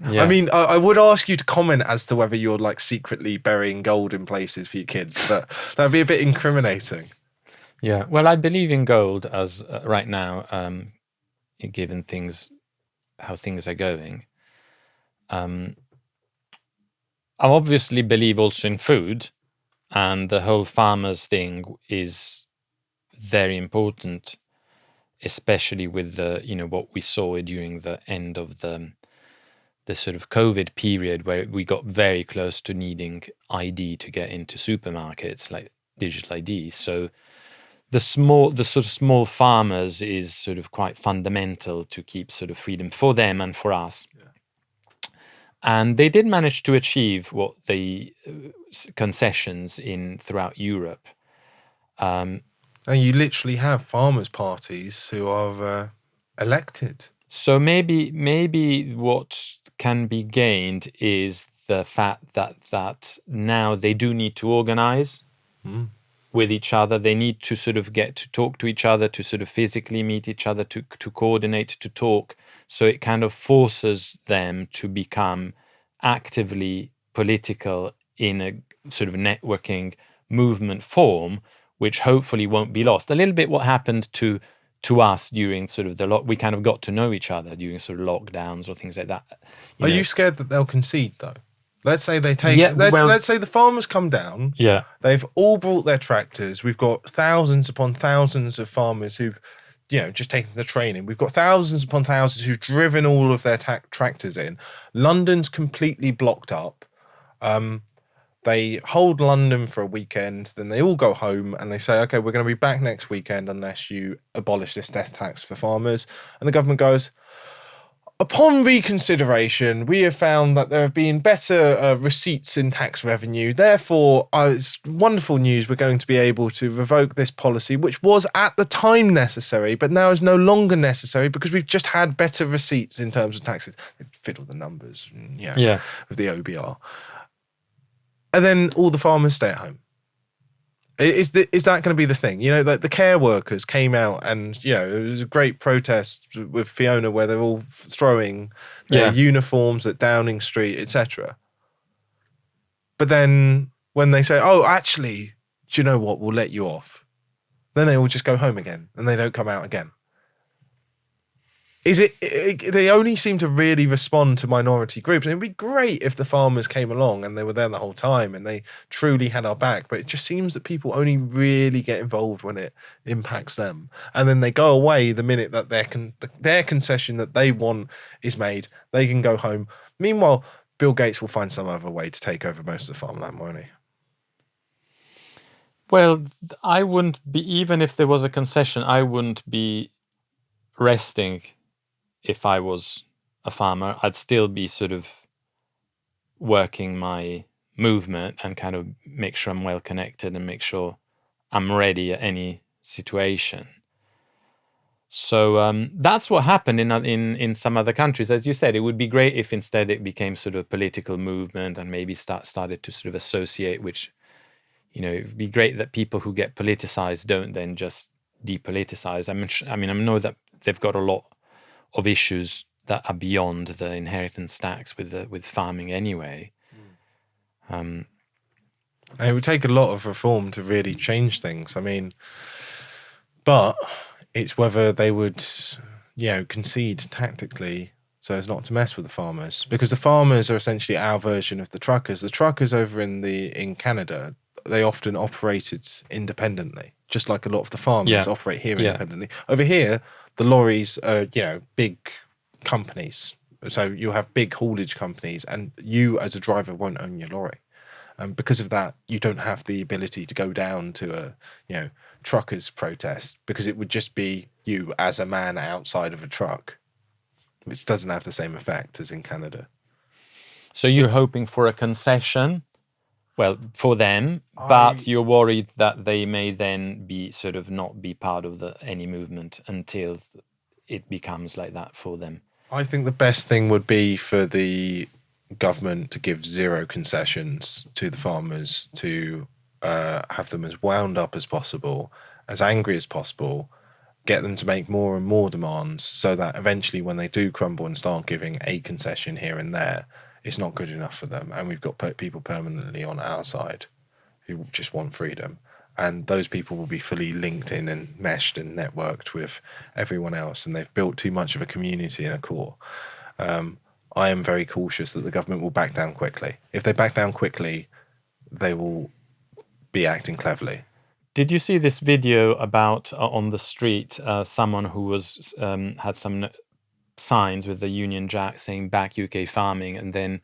Yeah. I mean, I would ask you to comment as to whether you're like secretly burying gold in places for your kids, but that'd be a bit incriminating. Yeah, well, I believe in gold as right now, given how things are going. I obviously believe also in food, and the whole farmers thing is very important, especially with what we saw during the end of the sort of COVID period, where we got very close to needing ID to get into supermarkets, like digital ID. So the sort of small farmers is sort of quite fundamental to keep sort of freedom for them and for us. Yeah. And they did manage to achieve what the concessions throughout Europe. And you literally have farmers' parties who are elected. So maybe what can be gained is the fact that now they do need to organize with each other. They need to sort of get to talk to each other, to sort of physically meet each other, to coordinate, to talk. So it kind of forces them to become actively political in a sort of networking movement form, which hopefully won't be lost. A little bit what happened to us during sort of we kind of got to know each other during sort of lockdowns or things like that. Are you scared that they'll concede though? Let's say they take. Let's say the farmers come down. Yeah, they've all brought their tractors. We've got thousands upon thousands of farmers who've, just taken the training. We've got thousands upon thousands who've driven all of their tractors in. London's completely blocked up. They hold London for a weekend, then they all go home and they say, okay, we're going to be back next weekend unless you abolish this death tax for farmers. And the government goes, upon reconsideration, we have found that there have been better receipts in tax revenue. Therefore, it's wonderful news. We're going to be able to revoke this policy, which was at the time necessary, but now is no longer necessary because we've just had better receipts in terms of taxes. They fiddle the numbers, with the OBR. And then all the farmers stay at home. Is that going to be the thing? Like the care workers came out and, it was a great protest with Fiona where they're all throwing their uniforms at Downing Street, etc. But then when they say, oh, actually, do you know what? We'll let you off. Then they all just go home again and they don't come out again. They only seem to really respond to minority groups. And it'd be great if the farmers came along and they were there the whole time and they truly had our back. But it just seems that people only really get involved when it impacts them. And then they go away the minute that their concession that they want is made. They can go home. Meanwhile, Bill Gates will find some other way to take over most of the farmland, won't he? Well, I wouldn't be, even if there was a concession, I wouldn't be resting. If I was a farmer, I'd still be sort of working my movement and kind of make sure I'm well connected and make sure I'm ready at any situation. So that's what happened in some other countries. As you said, it would be great if instead it became sort of a political movement and maybe started to sort of associate, which, it'd be great that people who get politicized don't then just depoliticize. I know that they've got a lot of issues that are beyond the inheritance tax with farming anyway. And it would take a lot of reform to really change things. But it's whether they would, concede tactically so as not to mess with the farmers, because the farmers are essentially our version of the truckers. The truckers over in Canada, they often operated independently, just like a lot of the farmers operate here independently. Over here, the lorries are, big companies. So you have big haulage companies, and you as a driver won't own your lorry. And because of that, you don't have the ability to go down to a, truckers protest, because it would just be you as a man outside of a truck, which doesn't have the same effect as in Canada. So you're hoping for a concession, well, for them, but you're worried that they may then be sort of not be part of any movement until it becomes like that for them. I think the best thing would be for the government to give zero concessions to the farmers, to have them as wound up as possible, as angry as possible, get them to make more and more demands, so that eventually when they do crumble and start giving a concession here and there, it's not good enough for them. And we've got people permanently on our side who just want freedom. And those people will be fully linked in and meshed and networked with everyone else. And they've built too much of a community and a core. I am very cautious that the government will back down quickly. If they back down quickly, they will be acting cleverly. Did you see this video about on the street, someone who was had some signs with the Union Jack saying "Back UK Farming," and then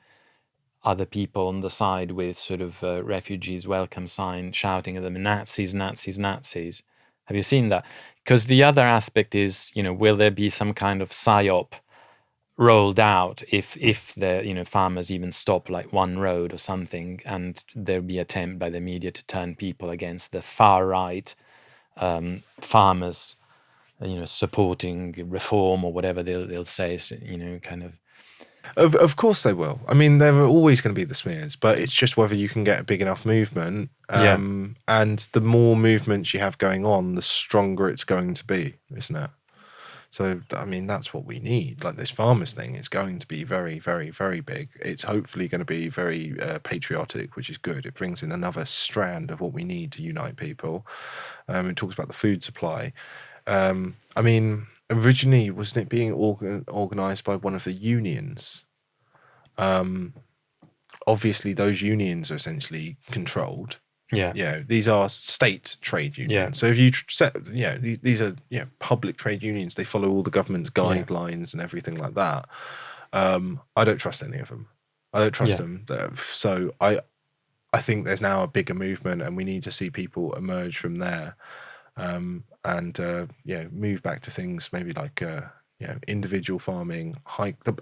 other people on the side with sort of refugees welcome sign shouting at them, "Nazis, Nazis, Nazis." Have you seen that? Because the other aspect is, will there be some kind of psyop rolled out if the farmers even stop like one road or something, and there'll be attempt by the media to turn people against the far right farmers, supporting reform or whatever they'll say, kind of. Of course they will. There are always going to be the smears, but it's just whether you can get a big enough movement. And the more movements you have going on, the stronger it's going to be, isn't it? So, that's what we need. Like, this farmers thing is going to be very, very, very big. It's hopefully going to be very patriotic, which is good. It brings in another strand of what we need to unite people. It talks about the food supply. Originally, wasn't it being organised by one of the unions? Obviously, those unions are essentially controlled. These are state trade unions. So if you set, these are public trade unions. They follow all the government's guidelines and everything like that. I don't trust any of them. I don't trust them. So I think there's now a bigger movement, and we need to see people emerge from there, and move back to things maybe like individual farming,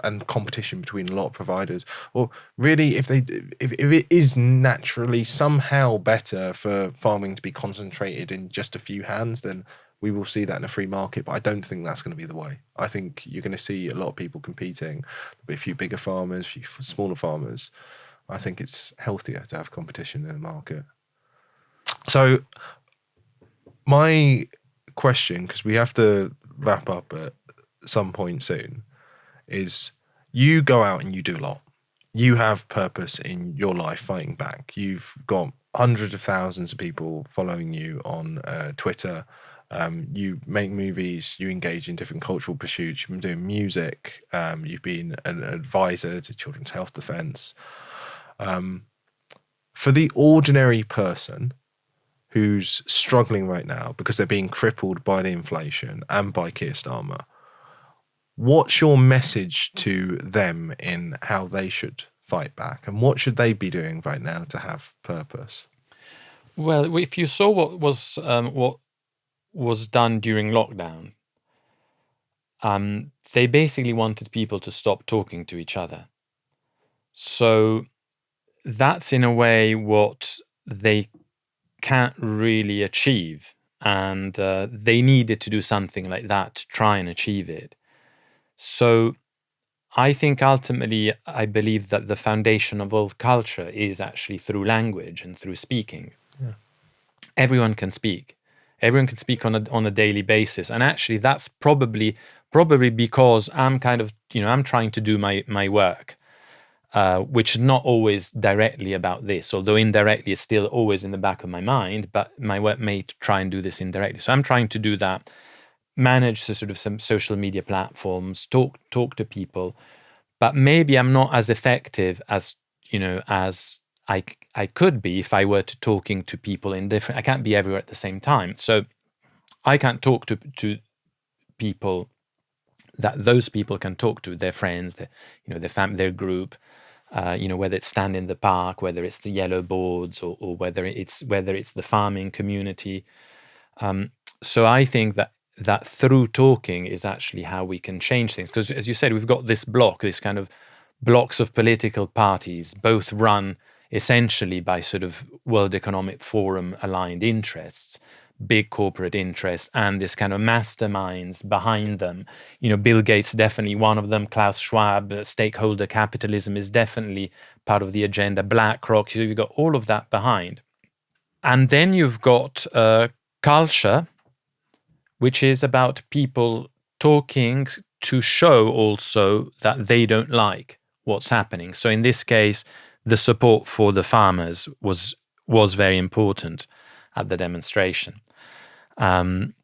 and competition between a lot of providers. Or really, if it is naturally somehow better for farming to be concentrated in just a few hands, then we will see that in a free market. But I don't think that's going to be the way. I think you're going to see a lot of people competing. There'll be a few bigger farmers, a few smaller farmers. I think it's healthier to have competition in the market. So my question, because we have to wrap up at some point soon, is you go out and you do a lot. You have purpose in your life fighting back. You've got hundreds of thousands of people following you on Twitter. You make movies, you engage in different cultural pursuits, you've been doing music, you've been an advisor to Children's Health Defence. For the ordinary person who's struggling right now because they're being crippled by the inflation and by Keir Starmer, what's your message to them in how they should fight back, and what should they be doing right now to have purpose? Well, if you saw what was done during lockdown, they basically wanted people to stop talking to each other. So that's in a way what they can't really achieve. and they needed to do something like that to try and achieve it. So I think ultimately, I believe that the foundation of all culture is actually through language and through speaking. Yeah. Everyone can speak. Everyone can speak on a daily basis, and actually, that's probably because I'm kind of, I'm trying to do my work, which is not always directly about this, although indirectly it's still always in the back of my mind. But my work may try and do this indirectly. So I'm trying to do that, manage the sort of some social media platforms, talk to people. But maybe I'm not as effective as as I could be if I were to talking to people in different. I can't be everywhere at the same time, so I can't talk to people that those people can talk to, their friends, their family, their group. Whether it's stand in the park, whether it's the yellow boards, or whether it's the farming community. So I think that through talking is actually how we can change things. Because as you said, we've got this kind of blocks of political parties, both run essentially by sort of World Economic Forum aligned interests, big corporate interests, and this kind of masterminds behind them. Bill Gates, definitely one of them. Klaus Schwab, stakeholder capitalism is definitely part of the agenda. BlackRock, you've got all of that behind. And then you've got culture, which is about people talking to show also that they don't like what's happening. So in this case, the support for the farmers was very important at the demonstration. In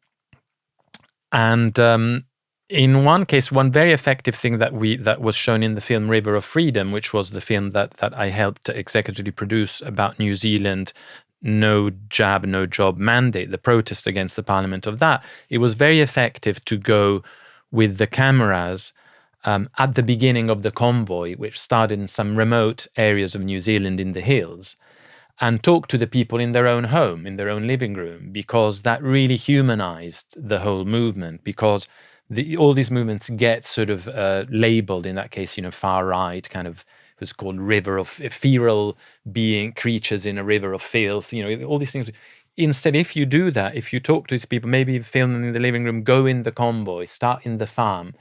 one case, one very effective thing that was shown in the film River of Freedom, which was the film that I helped executively produce about New Zealand, no jab, no job mandate, the protest against the parliament of that, it was very effective to go with the cameras at the beginning of the convoy, which started in some remote areas of New Zealand in the hills, and talk to the people in their own home, in their own living room, because that really humanized the whole movement. Because all these movements get sort of labeled, in that case, far right, kind of, it was called river of feral creatures in a river of filth, all these things. Instead, if you do that, if you talk to these people, maybe film them in the living room, go in the convoy, start in the farm,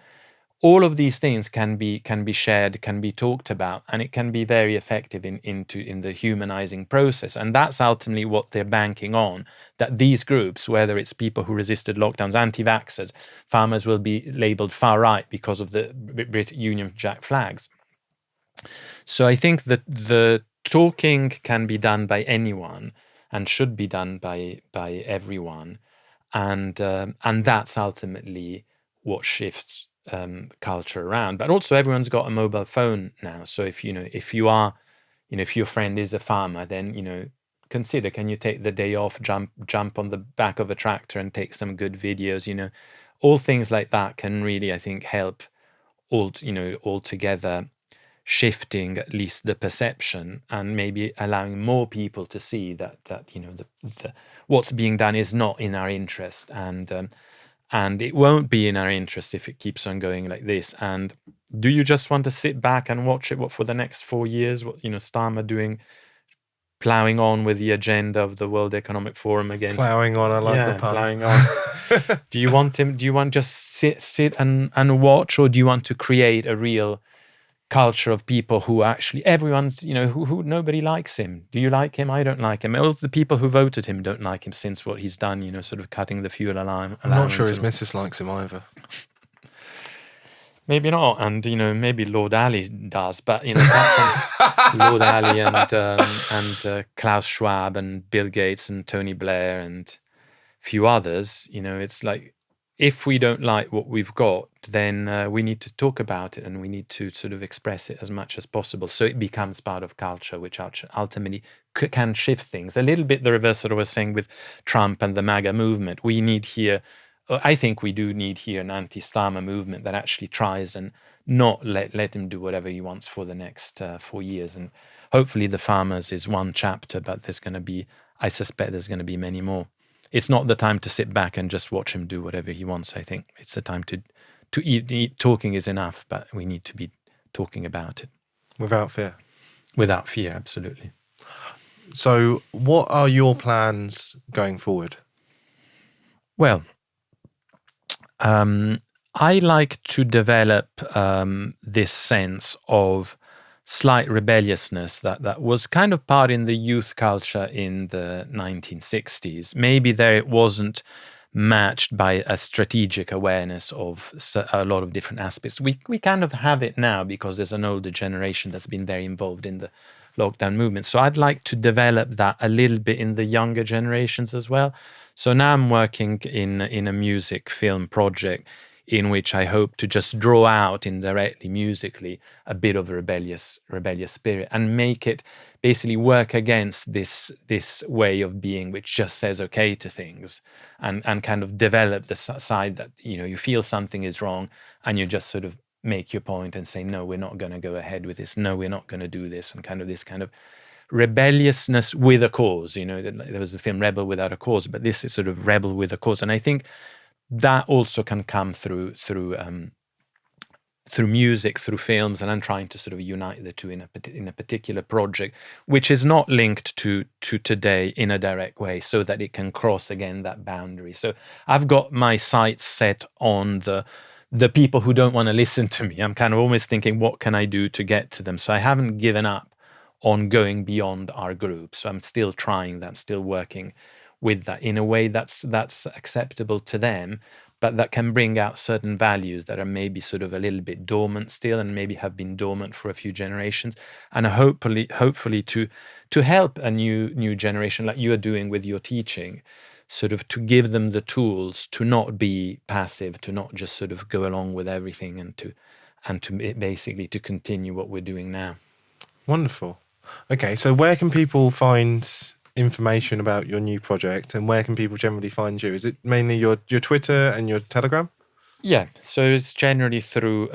all of these things can be shared, can be talked about, and it can be very effective in the humanizing process. And that's ultimately what they're banking on, that these groups, whether it's people who resisted lockdowns, anti-vaxxers, farmers, will be labeled far right because of the Union Jack flags. So I think that the talking can be done by anyone and should be done by everyone, and that's ultimately what shifts culture around. But also, everyone's got a mobile phone now. So if your friend is a farmer, then consider, can you take the day off, jump on the back of a tractor and take some good videos? All things like that can really, I think, help altogether shifting at least the perception, and maybe allowing more people to see that what's being done is not in our interest, and it won't be in our interest if it keeps on going like this. And do you just want to sit back and watch it for the next 4 years? What Starmer doing, ploughing on with the agenda of the World Economic Forum against ploughing on, I like the pun. Ploughing on. Do you want just sit and watch, or do you want to create a real culture of people who actually, everyone's, who nobody likes him? Do you like him? I don't like him. All the people who voted him don't like him since what he's done, sort of cutting the fuel allowance. I'm not sure his missus likes him either. Maybe not, and maybe Lord Ali does, but apart from Lord Ali and Klaus Schwab and Bill Gates and Tony Blair and a few others, it's like, if we don't like what we've got, then we need to talk about it, and we need to sort of express it as much as possible, so it becomes part of culture, which ultimately can shift things. A little bit the reverse of what I was saying with Trump and the MAGA movement. We need here, I think we do need here, an anti-Starmer movement that actually tries and not let him do whatever he wants for the next 4 years. And hopefully the farmers is one chapter, but I suspect there's going to be many more. It's not the time to sit back and just watch him do whatever he wants. I think it's the time to eat. Talking is enough, but we need to be talking about it. Without fear. Without fear, absolutely. So what are your plans going forward? Well, I like to develop this sense of slight rebelliousness that was kind of part in the youth culture in the 1960s. Maybe there it wasn't matched by a strategic awareness of a lot of different aspects. We kind of have it now because there's an older generation that's been very involved in the lockdown movement. So I'd like to develop that a little bit in the younger generations as well. So now I'm working in a music film project in which I hope to just draw out indirectly musically a bit of a rebellious spirit and make it basically work against this way of being which just says okay to things, and kind of develop the side that, you know, you feel something is wrong and you just sort of make your point and say, no, we're not going to go ahead with this, no, we're not going to do this, and kind of this kind of rebelliousness with a cause. You know, there was the film Rebel Without a Cause, but this is sort of rebel with a cause. And I think that also can come through music, through films, and I'm trying to sort of unite the two in a particular project, which is not linked to today in a direct way, so that it can cross again that boundary. So I've got my sights set on the people who don't want to listen to me. I'm kind of always thinking, what can I do to get to them? So I haven't given up on going beyond our group. So I'm still trying that. I'm still working with that in a way that's acceptable to them, but that can bring out certain values that are maybe sort of a little bit dormant still, and maybe have been dormant for a few generations, and hopefully to help a new generation, like you are doing with your teaching, sort of to give them the tools to not be passive, to not just sort of go along with everything, and to basically to continue what we're doing now. Wonderful. Okay, so where can people find information about your new project, and where can people generally find you? Is it mainly your Twitter and your Telegram? Yeah, so it's generally through,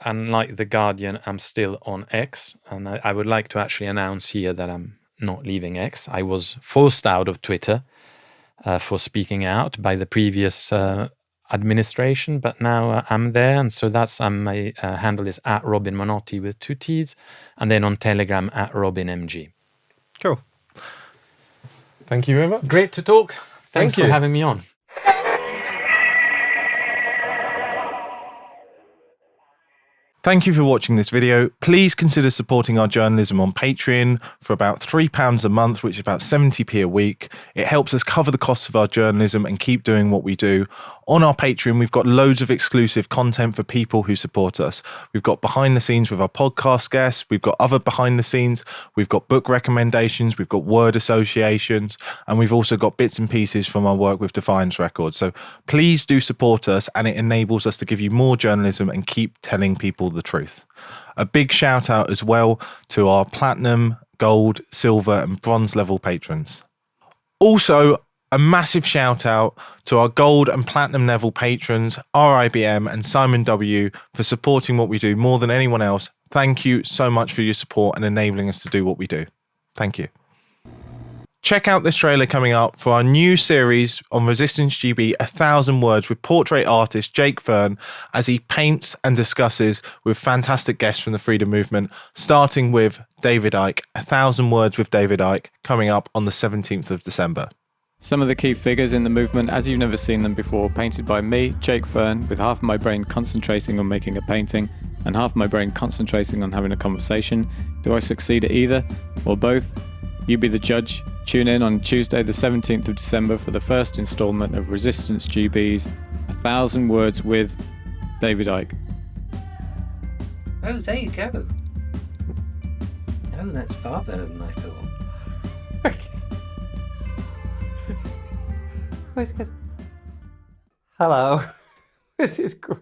unlike The Guardian, I'm still on X, and I would like to actually announce here that I'm not leaving X. I was forced out of Twitter for speaking out by the previous administration, but now I'm there, and so my handle is @Robin Monotti with 2 T's, and then on Telegram @RobinMG. Cool. Thank you very much. Great to talk. Thanks Thank for you. having me on. Thank you for watching this video. Please consider supporting our journalism on Patreon for about £3 a month, which is about 70p a week. It helps us cover the costs of our journalism and keep doing what we do. On our Patreon, we've got loads of exclusive content for people who support us. We've got behind the scenes with our podcast guests. We've got other behind the scenes. We've got book recommendations. We've got word associations. And we've also got bits and pieces from our work with Defiance Records. So please do support us, and it enables us to give you more journalism and keep telling people the truth. A big shout out as well to our platinum, gold, silver and bronze level patrons. Also, a massive shout out to our gold and platinum level patrons, RIBM and Simon W, for supporting what we do more than anyone else. Thank you so much for your support and enabling us to do what we do. Thank you. Check out this trailer coming up for our new series on Resistance GB, 1,000 Words, with portrait artist Jake Fern, as he paints and discusses with fantastic guests from the freedom movement, starting with David Icke. 1,000 Words with David Icke, coming up on the 17th of December. Some of the key figures in the movement as you've never seen them before, painted by me, Jake Fern, with half of my brain concentrating on making a painting and half of my brain concentrating on having a conversation. Do I succeed at either or both? You be the judge. Tune in on Tuesday the 17th of December for the first instalment of Resistance GB's 1,000 Words with David Icke. Oh, there you go. Oh, that's far better than I thought. Hello. This is great.